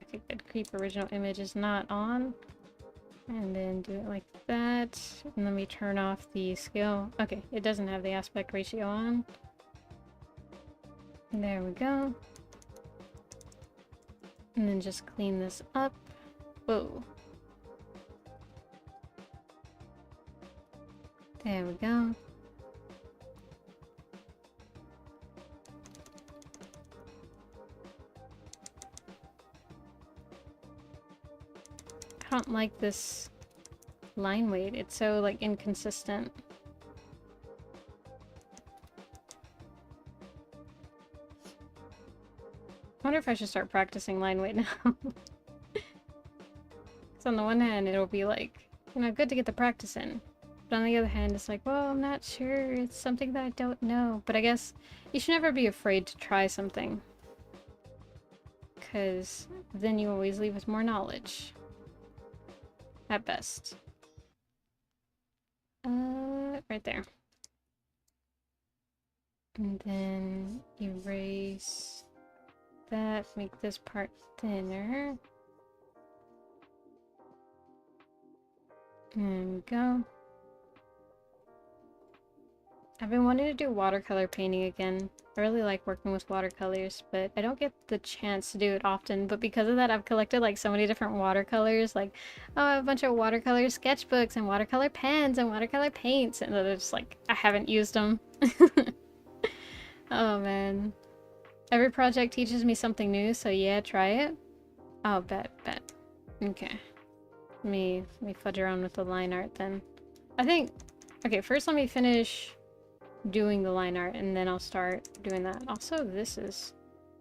Okay, good. Creep original image is not on. And then do it like that. And let me turn off the scale. Okay, it doesn't have the aspect ratio on. And there we go. And then just clean this up. Whoa. There we go. I don't like this line weight. It's so like inconsistent. I wonder if I should start practicing line weight now. Because on the one hand, it'll be like, you know, good to get the practice in. But on the other hand, it's like, well, I'm not sure. It's something that I don't know. But I guess you should never be afraid to try something. Because then you always leave with more knowledge. At best. Right there. And then erase that. Make this part thinner. There we go. I've been wanting to do watercolor painting again. I really like working with watercolors, but I don't get the chance to do it often. But because of that, I've collected like so many different watercolors. Like, oh, I have a bunch of watercolor sketchbooks and watercolor pens and watercolor paints. And then it's like, I haven't used them. Oh man. Every project teaches me something new, so yeah, try it. Oh, bet. Okay. Let me fudge around with the line art then. I think... Okay, first let me finish doing the line art, and then I'll start doing that. Also, this is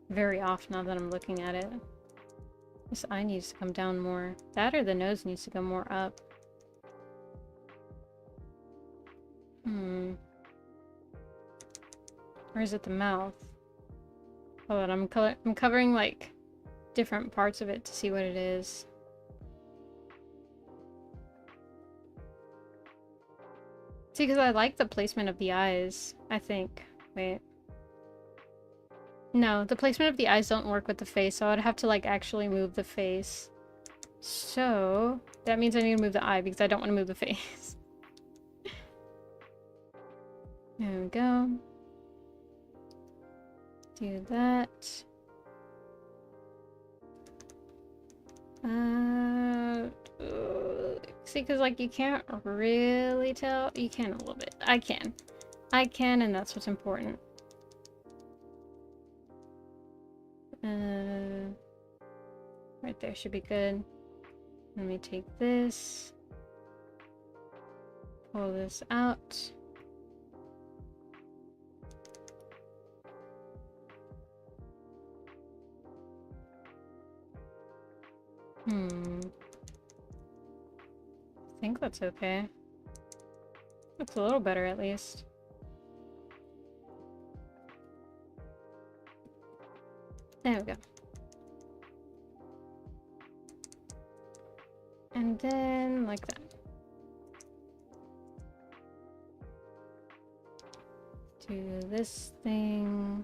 very off now that I'm looking at it. This eye needs to come down more. That or the nose needs to go more up. Or is it the mouth? Hold on, I'm covering like different parts of it to see what it is. See, because I like the placement of the eyes, I think. Wait. No, the placement of the eyes don't work with the face, so I'd have to like actually move the face. So, that means I need to move the eye because I don't want to move the face. There we go. Do that. See, because like you can't really tell. You can a little bit. I can, and that's what's important. Right there should be good. Let me take this. Pull this out. I think that's okay. Looks a little better at least. There we go. And then like that. Do this thing.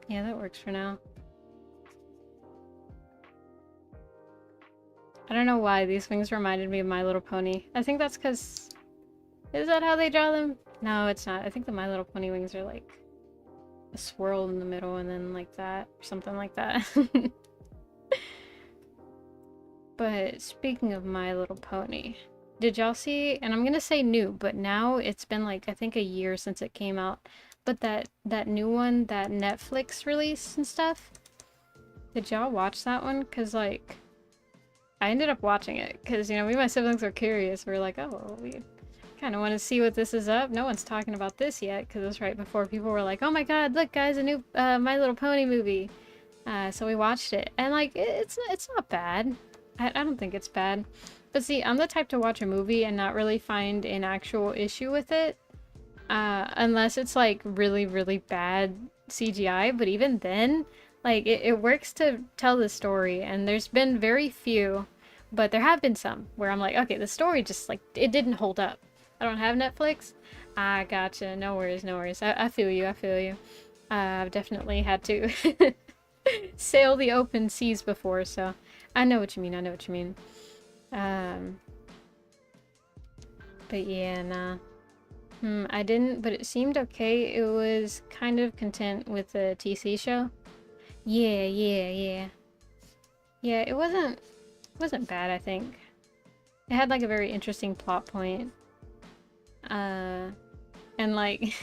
Yeah, that works for now. I don't know why these wings reminded me of My Little Pony. I think that's because... Is that how they draw them? No, it's not. I think the My Little Pony wings are like a swirl in the middle and then like that, or something like that. But speaking of My Little Pony, did y'all see, and I'm gonna say new, but now it's been like, I think a year since it came out, but that new one, that Netflix release and stuff, did y'all watch that one? Because like, I ended up watching it because, you know, me and my siblings were curious. We were like, oh, well, we kind of want to see what this is up. No one's talking about this yet because it was right before people were like, oh my god, look guys, a new My Little Pony movie. So we watched it, and like, it's not bad. I don't think it's bad. But see, I'm the type to watch a movie and not really find an actual issue with it. Unless it's like really, really bad CGI. But even then, like, it works to tell the story, and there's been very few, but there have been some where I'm like, okay, the story just, like, it didn't hold up. I don't have Netflix? Ah, gotcha. No worries, no worries. I feel you, I feel you. I've definitely had to sail the open seas before, so I know what you mean, I know what you mean. But yeah, nah. I didn't, but it seemed okay. It was kind of content with the TC show. Yeah. Yeah, it wasn't bad, I think. It had like a very interesting plot point. And like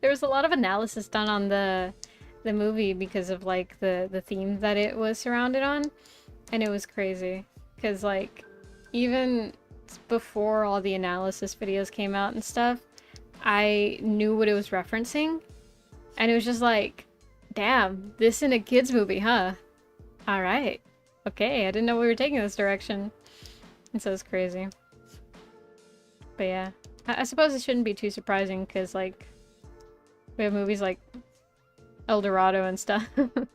there was a lot of analysis done on the movie because of like the theme that it was surrounded on, and it was crazy because like even before all the analysis videos came out and stuff, I knew what it was referencing, and it was just like, damn, this in a kids movie, huh? All right, okay, I didn't know we were taking this direction. And so it's crazy. But yeah, I suppose it shouldn't be too surprising because like we have movies like El Dorado and stuff. But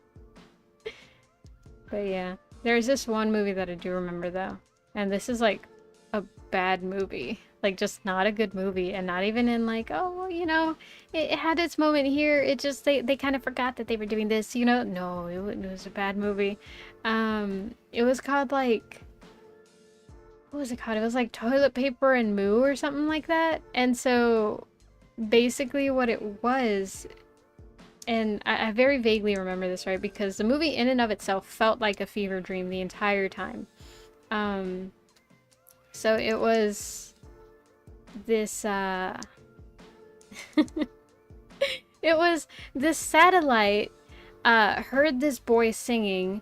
yeah, there's this one movie that I do remember though, and this is like a bad movie. Like, just not a good movie, and not even in like, oh, well, you know, it had its moment here. It just, they kind of forgot that they were doing this, you know? No, it was a bad movie. It was called like, what was it called? It was like Toilet Paper and Moo or something like that. And so basically what it was, and I very vaguely remember this, right? Because the movie in and of itself felt like a fever dream the entire time. So it was this, it was this satellite, heard this boy singing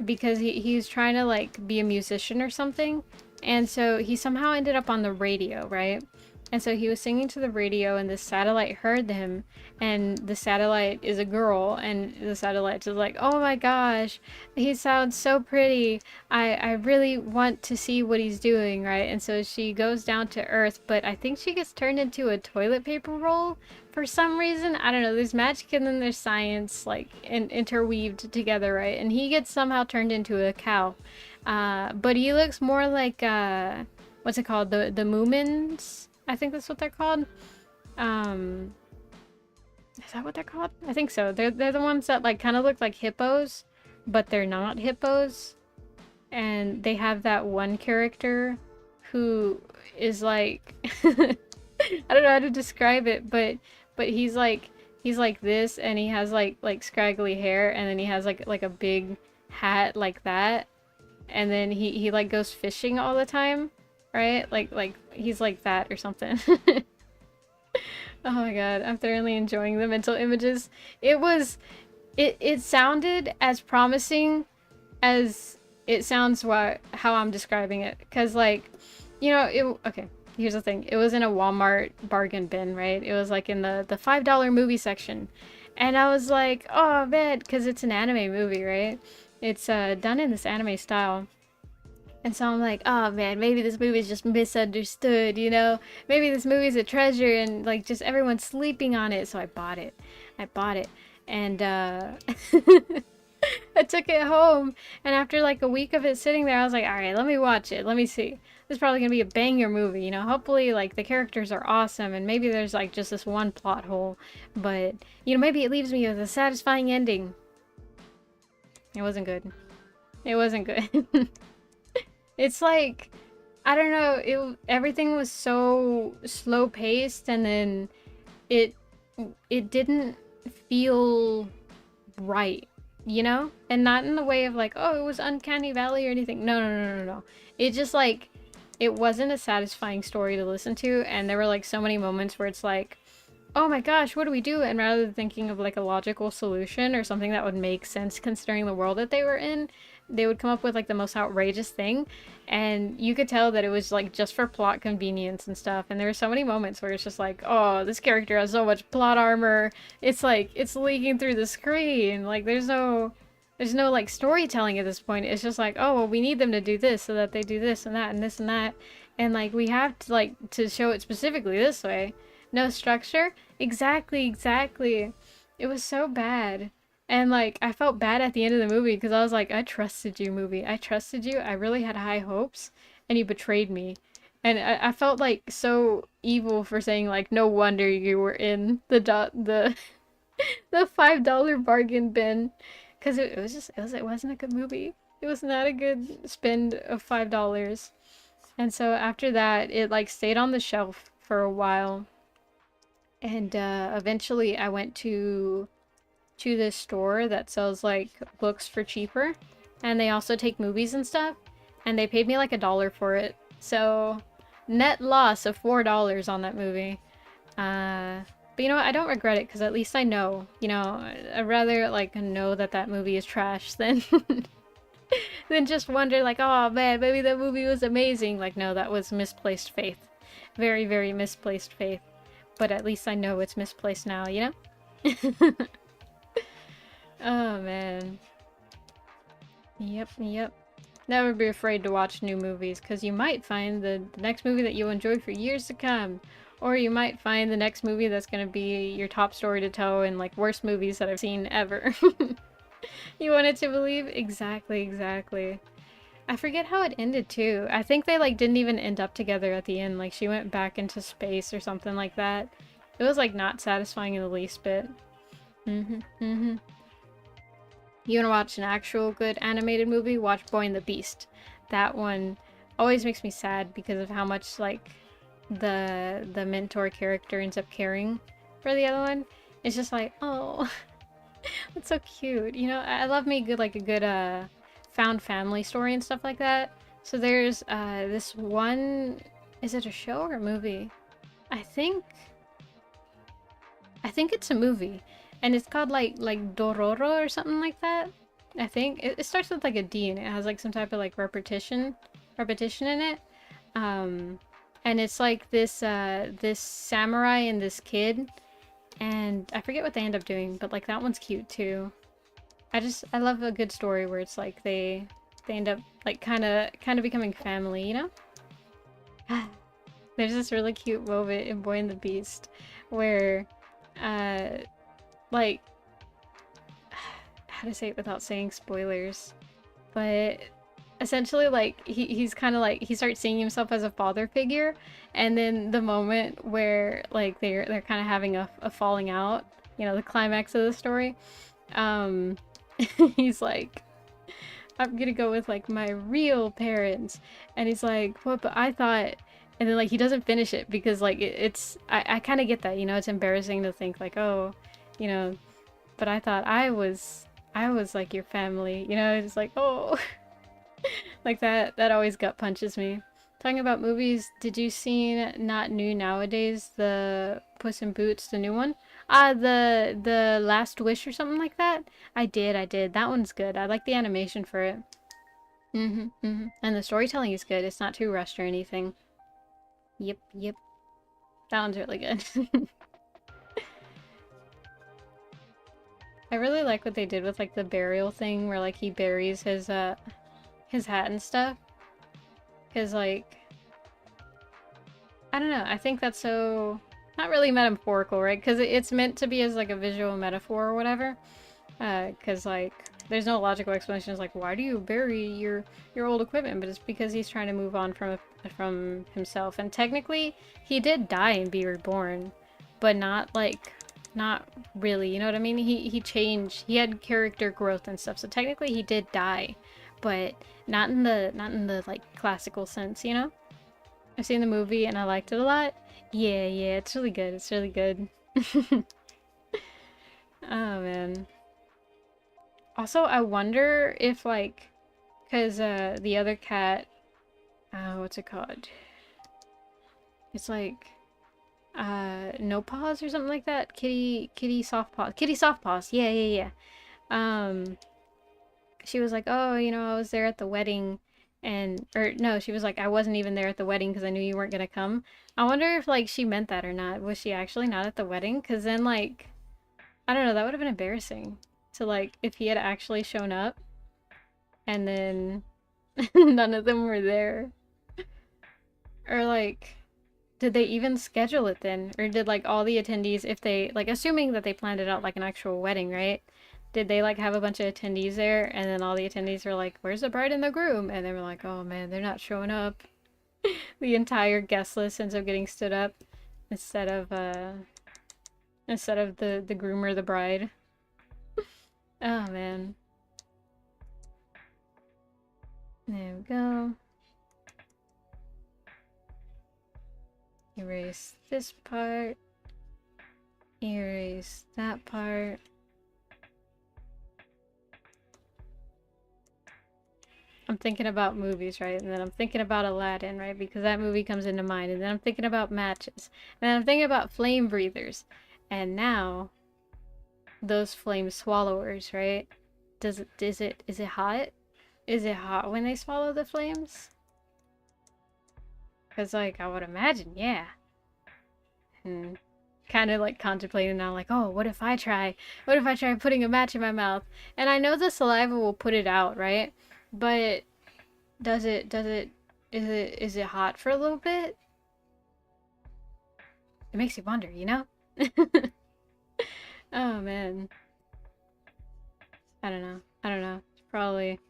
because he was trying to like be a musician or something. And so he somehow ended up on the radio, right? And so he was singing to the radio, and this satellite heard him, and the satellite is a girl, and the satellite is like, oh my gosh, he sounds so pretty. I really want to see what he's doing, right? And so she goes down to Earth, but I think she gets turned into a toilet paper roll for some reason. I don't know, there's magic and then there's science, like, interweaved together, right? And he gets somehow turned into a cow. But he looks more like, what's it called? The Moomins? I think that's what they're called. Is that what they're called? I think so. They're the ones that like kind of look like hippos, but they're not hippos. And they have that one character who is like I don't know how to describe it, but he's like this, and he has like scraggly hair, and then he has like a big hat like that, and then he like goes fishing all the time. Right? Like he's like that or something. Oh my god, I'm thoroughly enjoying the mental images. It sounded as promising as it sounds how I'm describing it. Cause like, you know, okay, here's the thing. It was in a Walmart bargain bin, right? It was like in the $5 movie section. And I was like, oh man, cause it's an anime movie, right? It's done in this anime style. And so I'm like, oh man, maybe this movie is just misunderstood, you know? Maybe this movie's a treasure and like just everyone's sleeping on it. So I bought it. And I took it home. And after like a week of it sitting there, I was like, all right, let me watch it. Let me see. This is probably gonna be a banger movie, you know? Hopefully like the characters are awesome, and maybe there's like just this one plot hole. But, you know, maybe it leaves me with a satisfying ending. It wasn't good. It wasn't good. It's like, I don't know, everything was so slow paced, and then it didn't feel right, you know? And not in the way of like, oh, it was Uncanny Valley or anything. No. It just like, it wasn't a satisfying story to listen to, and there were like so many moments where it's like, oh my gosh, what do we do? And rather than thinking of like a logical solution or something that would make sense considering the world that they were in, they would come up with like the most outrageous thing, and you could tell that it was like just for plot convenience and stuff. And there were so many moments where it's just like, oh, this character has so much plot armor, it's like it's leaking through the screen, like there's no like storytelling at this point. It's just like, oh well, we need them to do this so that they do this and that and this and that, and like we have to like to show it specifically this way. No structure. Exactly. It was so bad. And like, I felt bad at the end of the movie because I was like, I trusted you, movie. I trusted you. I really had high hopes, and you betrayed me. And I felt like so evil for saying like, no wonder you were in the the $5 bargain bin, because it wasn't a good movie. It was not a good spend of $5. And so after that, it like stayed on the shelf for a while. And eventually I went to this store that sells like books for cheaper, and they also take movies and stuff, and they paid me like $1 for it. So net loss of $4 on that movie. But you know what? I don't regret it, because at least I know, you know, I'd rather like know that movie is trash than than just wonder like, oh man, maybe that movie was amazing. Like, no, that was misplaced faith. Very, very misplaced faith. But at least I know it's misplaced now, you know? Oh man. Yep. Never be afraid to watch new movies, because you might find the next movie that you'll enjoy for years to come. Or you might find the next movie that's gonna be your top story to tell in like worst movies that I've seen ever. You wanted to believe? Exactly. I forget how it ended too. I think they like didn't even end up together at the end. Like she went back into space or something like that. It was like not satisfying in the least bit. You wanna watch an actual good animated movie? Watch Boy and the Beast. That one always makes me sad because of how much like the mentor character ends up caring for the other one. It's just like, oh, that's so cute. You know, I love me good like a good found family story and stuff like that. So there's this one, is it a show or a movie? I think it's a movie, and it's called like Dororo or something like that. I think it starts with like a D and it has like some type of like repetition in it. And it's like this samurai and this kid, and I forget what they end up doing, but like that one's cute too. I love a good story where it's like they end up like kind of becoming family, you know? There's this really cute moment in Boy and the Beast where uh like how to say it without saying spoilers, but essentially like he's kind of like he starts seeing himself as a father figure, and then the moment where like they're kind of having a falling out, you know, the climax of the story, um he's like, I'm gonna go with like my real parents, and he's like, what, but I thought, and then like he doesn't finish it because like I kind of get that, you know, it's embarrassing to think like, oh, you know, but I thought I was like your family, you know. It's like, oh. Like that always gut punches me. Talking about movies, did you see Not New Nowadays, the Puss in Boots, the new one? The Last Wish or something like that? I did. That one's good. I like the animation for it. And the storytelling is good. It's not too rushed or anything. Yep. That one's really good. I really like what they did with like the burial thing where like he buries his hat and stuff. Cause like, I don't know, I think that's so, not really metaphorical, right? Cause it's meant to be as like a visual metaphor or whatever. Cause like, there's no logical explanation. It's like, why do you bury your old equipment? But it's because he's trying to move on from himself. And technically, he did die and be reborn, but not like, not really, you know what I mean? He changed, he had character growth and stuff, so technically he did die, but not in the like classical sense, you know? I've seen the movie and I liked it a lot. Yeah, it's really good. It's really good. Oh man. Also, I wonder if like, cause the other cat, what's it called? It's like no paws or something like that. Kitty soft paws. Kitty soft paws. Yeah. She was like, oh, you know, I was there at the wedding, and or no, she was like, I wasn't even there at the wedding because I knew you weren't gonna come. I wonder if like she meant that or not. Was she actually not at the wedding? Because then like, I don't know, that would have been embarrassing to like if he had actually shown up and then none of them were there, or like, did they even schedule it then? Or did like all the attendees, if they, like assuming that they planned it out like an actual wedding, right? Did they like have a bunch of attendees there and then all the attendees were like, where's the bride and the groom? And they were like, oh man, they're not showing up. The entire guest list ends up getting stood up instead of the groom or the bride. Oh man. There we go. Erase this part. Erase that part. I'm thinking about movies, right? And then I'm thinking about Aladdin, right? Because that movie comes into mind. And then I'm thinking about matches. And then I'm thinking about flame breathers. And now, those flame swallowers, right? Is it hot? Is it hot when they swallow the flames? Because, like, I would imagine, yeah. And kind of, like, contemplating now, like, oh, what if I try putting a match in my mouth? And I know the saliva will put it out, right? But is it hot for a little bit? It makes you wonder, you know? Oh, man. I don't know. It's probably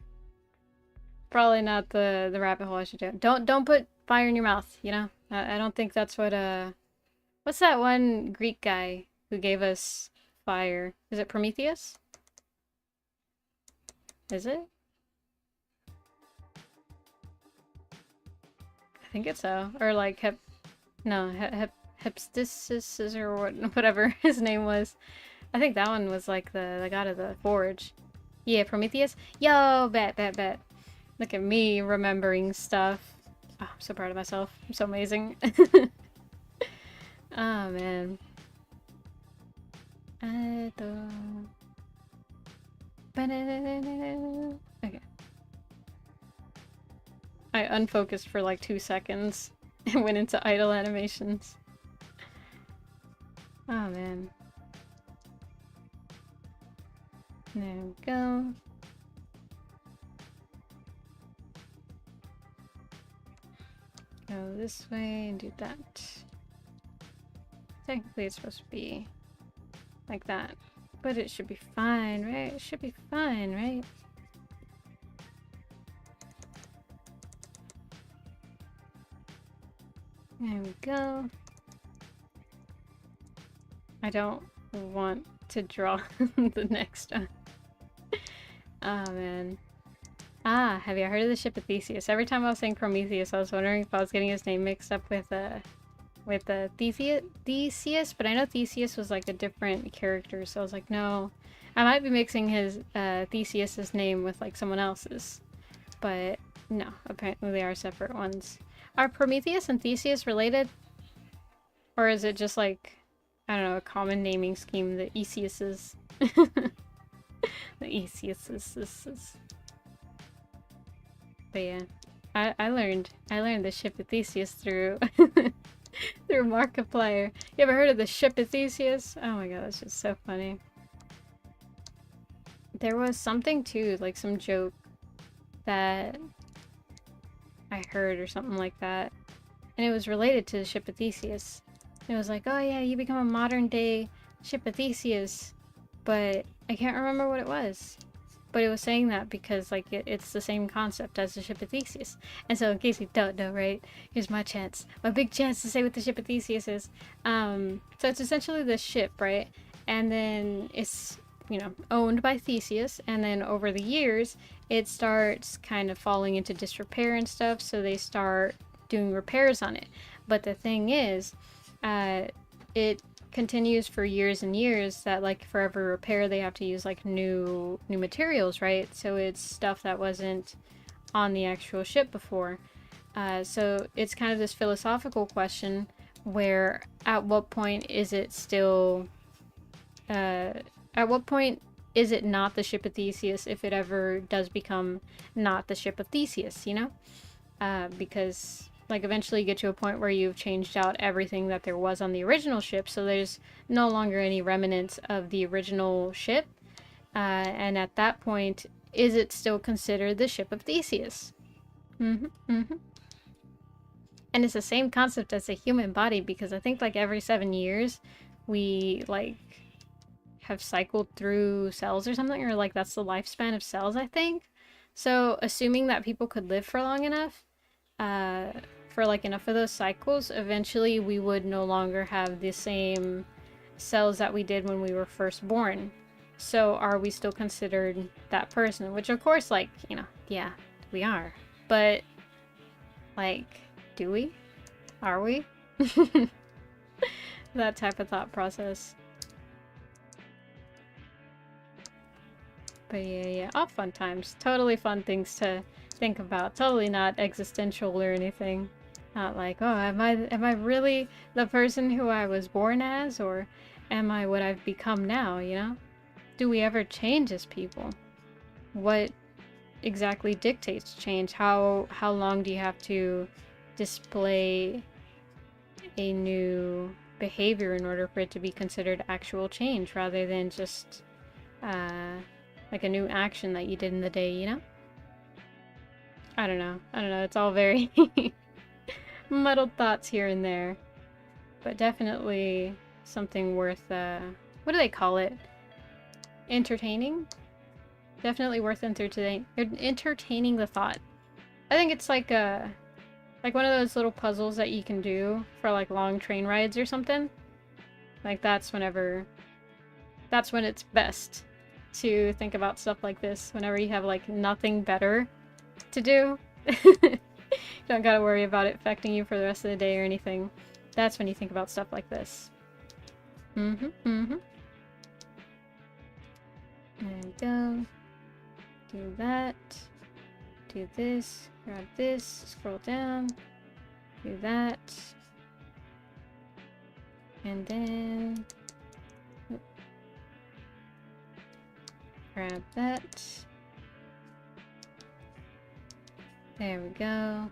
Probably not the rabbit hole I should do. Don't put fire in your mouth, you know? I don't think that's what what's that one Greek guy who gave us fire? Is it Prometheus? Is it? I think it's so. Or like Hephaestus or whatever his name was. I think that one was like the god of the forge. Yeah, Prometheus. Yo, bet. Look at me remembering stuff. Oh, I'm so proud of myself. I'm so amazing. Oh, man. Okay. I unfocused for like 2 seconds and went into idle animations. Oh, man. There we go. Go this way and do that. Technically it's supposed to be like that. But it should be fine, right? It should be fine, right? There we go. I don't want to draw the next one. Oh, man. Ah, have you heard of the ship of Theseus? Every time I was saying Prometheus, I was wondering if I was getting his name mixed up with Theseus, but I know Theseus was like a different character, so I was like, no. I might be mixing his Theseus's name with like someone else's, but no, apparently they are separate ones. Are Prometheus and Theseus related? Or is it just like, I don't know, a common naming scheme, the Eceuses? The Eceuses. But yeah, I learned the ship of Theseus through through Markiplier. You ever heard of the ship of Theseus? Oh my god, that's just so funny. There was something too, like some joke that I heard or something like that, and it was related to the ship of Theseus. It was like, oh yeah, you become a modern day ship of Theseus, but I can't remember what it was. But it was saying that because, like, it's the same concept as the ship of Theseus. And so, in case you don't know, right, here's my chance. My big chance to say what the ship of Theseus is. So it's essentially this ship, right? And then it's, you know, owned by Theseus. And then over the years, it starts kind of falling into disrepair and stuff. So they start doing repairs on it. But the thing is, it continues for years and years that, like, for every repair they have to use like new materials, right? So it's stuff that wasn't on the actual ship before. So it's kind of this philosophical question where at what point is it still at what point is it not the ship of Theseus if it ever does become not the ship of Theseus, you know? Because like eventually you get to a point where you've changed out everything that there was on the original ship, so there's no longer any remnants of the original ship. And at that point, is it still considered the ship of Theseus? And it's the same concept as the human body, because I think like every 7 years we like have cycled through cells or something, or like that's the lifespan of cells, I think. So assuming that people could live for long enough, for like enough of those cycles, eventually we would no longer have the same cells that we did when we were first born. So are we still considered that person? Which of course, like, you know, yeah, we are. But like, do we? Are we? That type of thought process. But yeah, all fun times. Totally fun things to think about. Totally not existential or anything. Not like, oh, am I really the person who I was born as, or am I what I've become now, you know? Do we ever change as people? What exactly dictates change? How long do you have to display a new behavior in order for it to be considered actual change rather than just like a new action that you did in the day, you know? I don't know. It's all very muddled thoughts here and there. But definitely something worth, what do they call it? Entertaining? Definitely worth entertaining the thought. I think it's like one of those little puzzles that you can do for like long train rides or something. Like that's when it's best to think about stuff like this, whenever you have like nothing better to do. Don't gotta worry about it affecting you for the rest of the day or anything. That's when you think about stuff like this. There we go. Do that. Do this. Grab this. Scroll down. Do that. And then... grab that. There we go.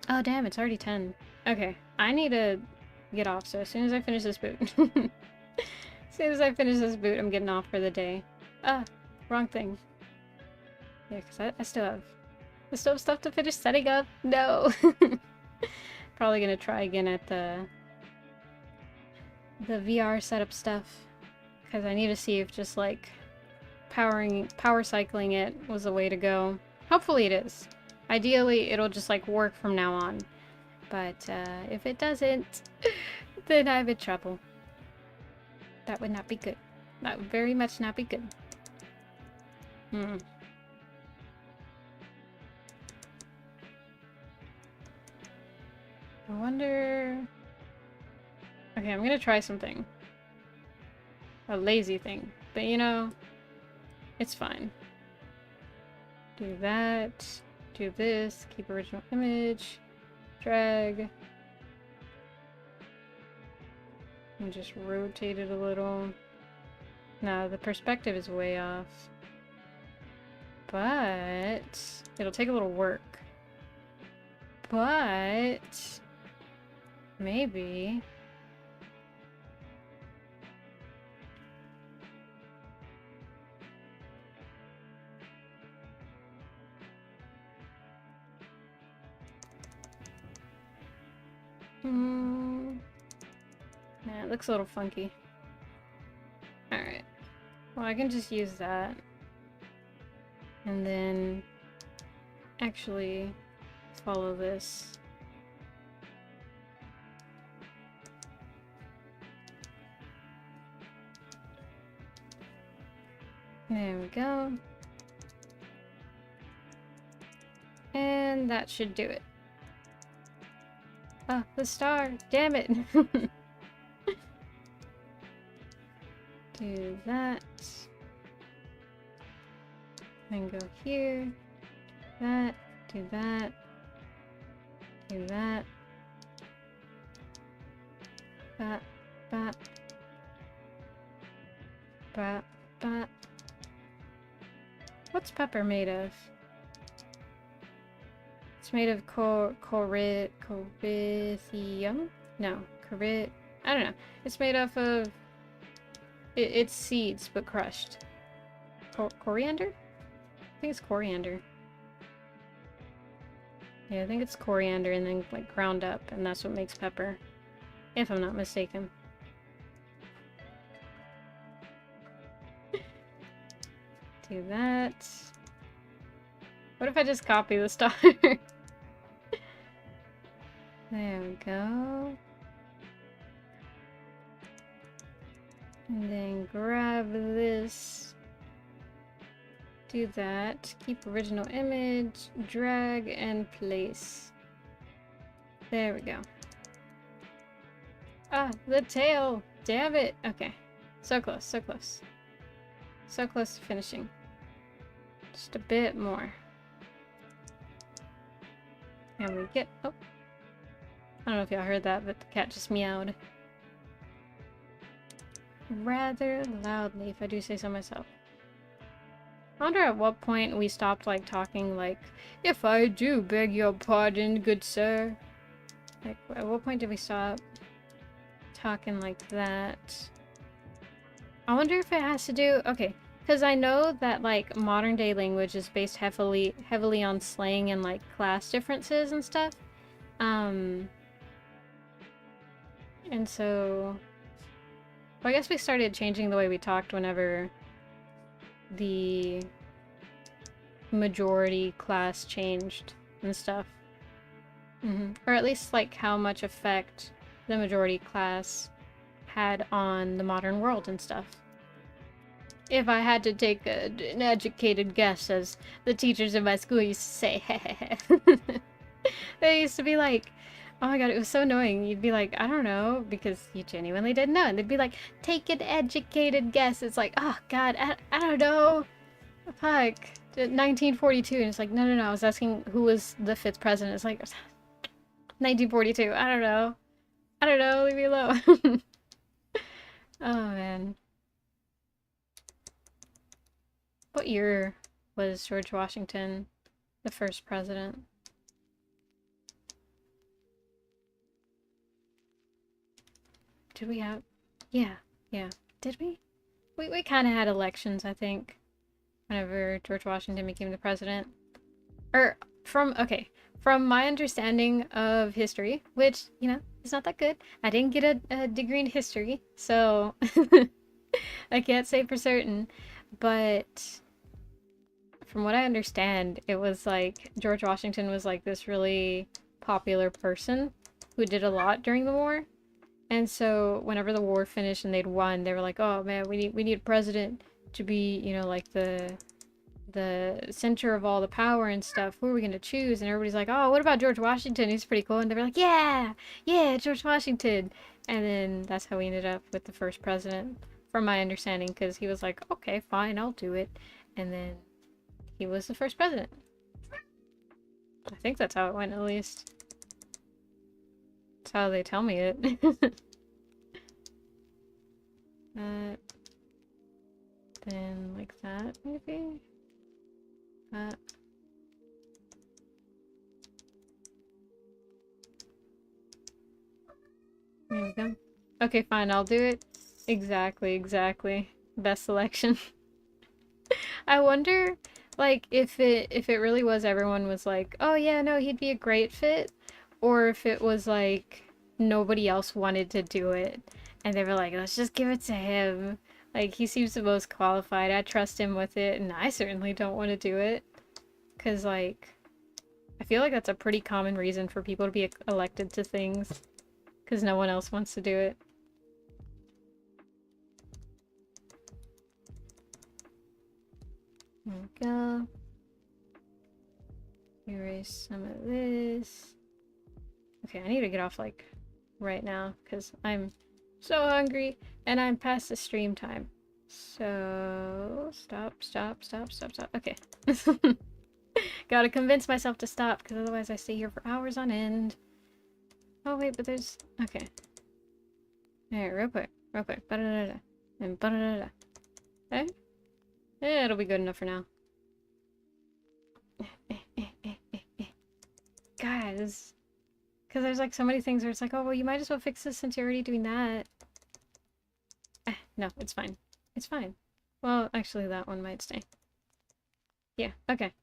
Oh damn, it's already 10. Okay, I need to get off, so as soon as I finish this boot. As soon as I finish this boot, I'm getting off for the day. Ah, wrong thing. Yeah, because I still have stuff to finish setting up. No! Probably gonna try again at the VR setup stuff. Because I need to see if just like power cycling it was the way to go. Hopefully it is. Ideally, it'll just like work from now on. But if it doesn't, then I'm in trouble. That would not be good. That would very much not be good. I wonder... Okay, I'm gonna try something. A lazy thing. But you know, it's fine. Do that. Do this. Keep original image. Drag. And just rotate it a little. No, the perspective is way off. But it'll take a little work. But maybe nah, it looks a little funky. Alright. Well, I can just use that. And then actually follow this. There we go. And that should do it. Ah, the star! Damn it! Do that. Then go here. That. Do that. Do that. Bat. Bat. Bat. Bat. What's pepper made of? It's made of corithium? No, I don't know. It's made off of... It's seeds, but crushed. Coriander? I think it's coriander. Yeah, I think it's coriander and then like ground up, and that's what makes pepper. If I'm not mistaken. Do that. What if I just copy the star? There we go. And then grab this. Do that. Keep original image. Drag and place. There we go. Ah, the tail! Damn it! Okay. So close, so close. So close to finishing. Just a bit more. And we get... Oh. I don't know if y'all heard that, but the cat just meowed. Rather loudly, if I do say so myself. I wonder at what point we stopped, like, talking, like, if I do beg your pardon, good sir. Like, at what point did we stop talking like that? I wonder if it has to do... Okay, because I know that, like, modern day language is based heavily on slang and, like, class differences and stuff. And so... Well, I guess we started changing the way we talked whenever the majority class changed and stuff. Or at least, like, how much effect the majority class had on the modern world and stuff. If I had to take an educated guess, as the teachers in my school used to say, they used to be like, oh my god, it was so annoying. You'd be like, I don't know, because you genuinely didn't know. And they'd be like, take an educated guess. It's like, oh god, I don't know. Fuck. 1942. And it's like, no, I was asking who was the 5th president. It's like, 1942. I don't know. Leave me alone. Oh man. What year was George Washington the first president? Did we have... Yeah. Did we? We kind of had elections, I think, whenever George Washington became the president. Or, from my understanding of history, which, you know, is not that good. I didn't get a degree in history, so I can't say for certain. But from what I understand, it was like George Washington was like this really popular person who did a lot during the war. And so whenever the war finished and they'd won, they were like, oh man, we need a president to be, you know, like the center of all the power and stuff. Who are we gonna choose? And everybody's like, oh, what about George Washington? He's pretty cool. And they were like, yeah, George Washington. And then that's how we ended up with the first president, from my understanding, because he was like, okay, fine, I'll do it. And then he was the first president. I think that's how it went, at least. That's how they tell me it. Then like that, maybe? That. There we go. Okay, fine, I'll do it. Exactly. Best selection. I wonder, like, if it really was everyone was like, oh yeah, no, he'd be a great fit, or if it was like nobody else wanted to do it and they were like, let's just give it to him. Like, he seems the most qualified. I trust him with it, and I certainly don't want to do it. Because, like, I feel like that's a pretty common reason for people to be elected to things. Because no one else wants to do it. There we go. Erase some of this. Okay, I need to get off, like, right now. Because I'm so hungry. And I'm past the stream time. So... Stop. Okay. Gotta convince myself to stop, because otherwise I stay here for hours on end. Oh wait, but there's... Okay. Alright, real quick. Ba-da-da-da. And ba-da-da-da. Okay? Yeah, it'll be good enough for now. Guys. Because there's like so many things where it's like, oh, well, you might as well fix this since you're already doing that. No, it's fine. It's fine. Well, actually, that one might stay. Yeah, okay.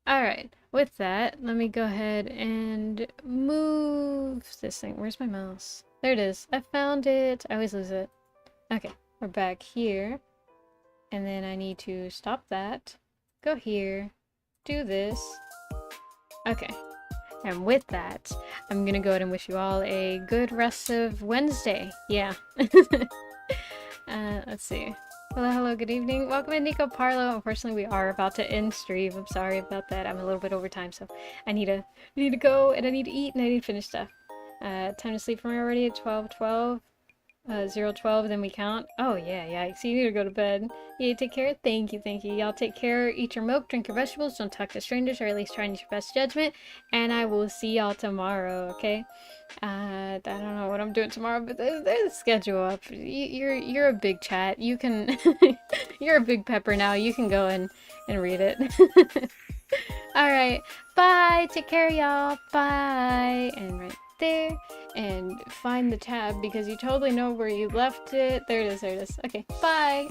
Alright, with that, let me go ahead and move this thing. Where's my mouse? There it is. I found it. I always lose it. Okay, we're back here. And then I need to stop that. Go here. Do this. Okay. And with that, I'm gonna go ahead and wish you all a good rest of Wednesday. Yeah. Let's see. Hello, good evening. Welcome in, Nico Parlo. Unfortunately, we are about to end stream. I'm sorry about that. I'm a little bit over time, so I need to go, and I need to eat, and I need to finish stuff. Time to sleep for me already at 12:12. 0:12, then we count. Oh, yeah, yikes. You need to go to bed. Yeah, take care. Thank you. Y'all take care. Eat your milk, drink your vegetables, don't talk to strangers, or at least try and use your best judgment. And I will see y'all tomorrow, okay? I don't know what I'm doing tomorrow, but there's a schedule up. You're a big chat. You can... You're a big pepper now. You can go and read it. Alright. Bye. Take care, y'all. Bye. And right there, and find the tab because you totally know where you left it. There it is. Okay, bye.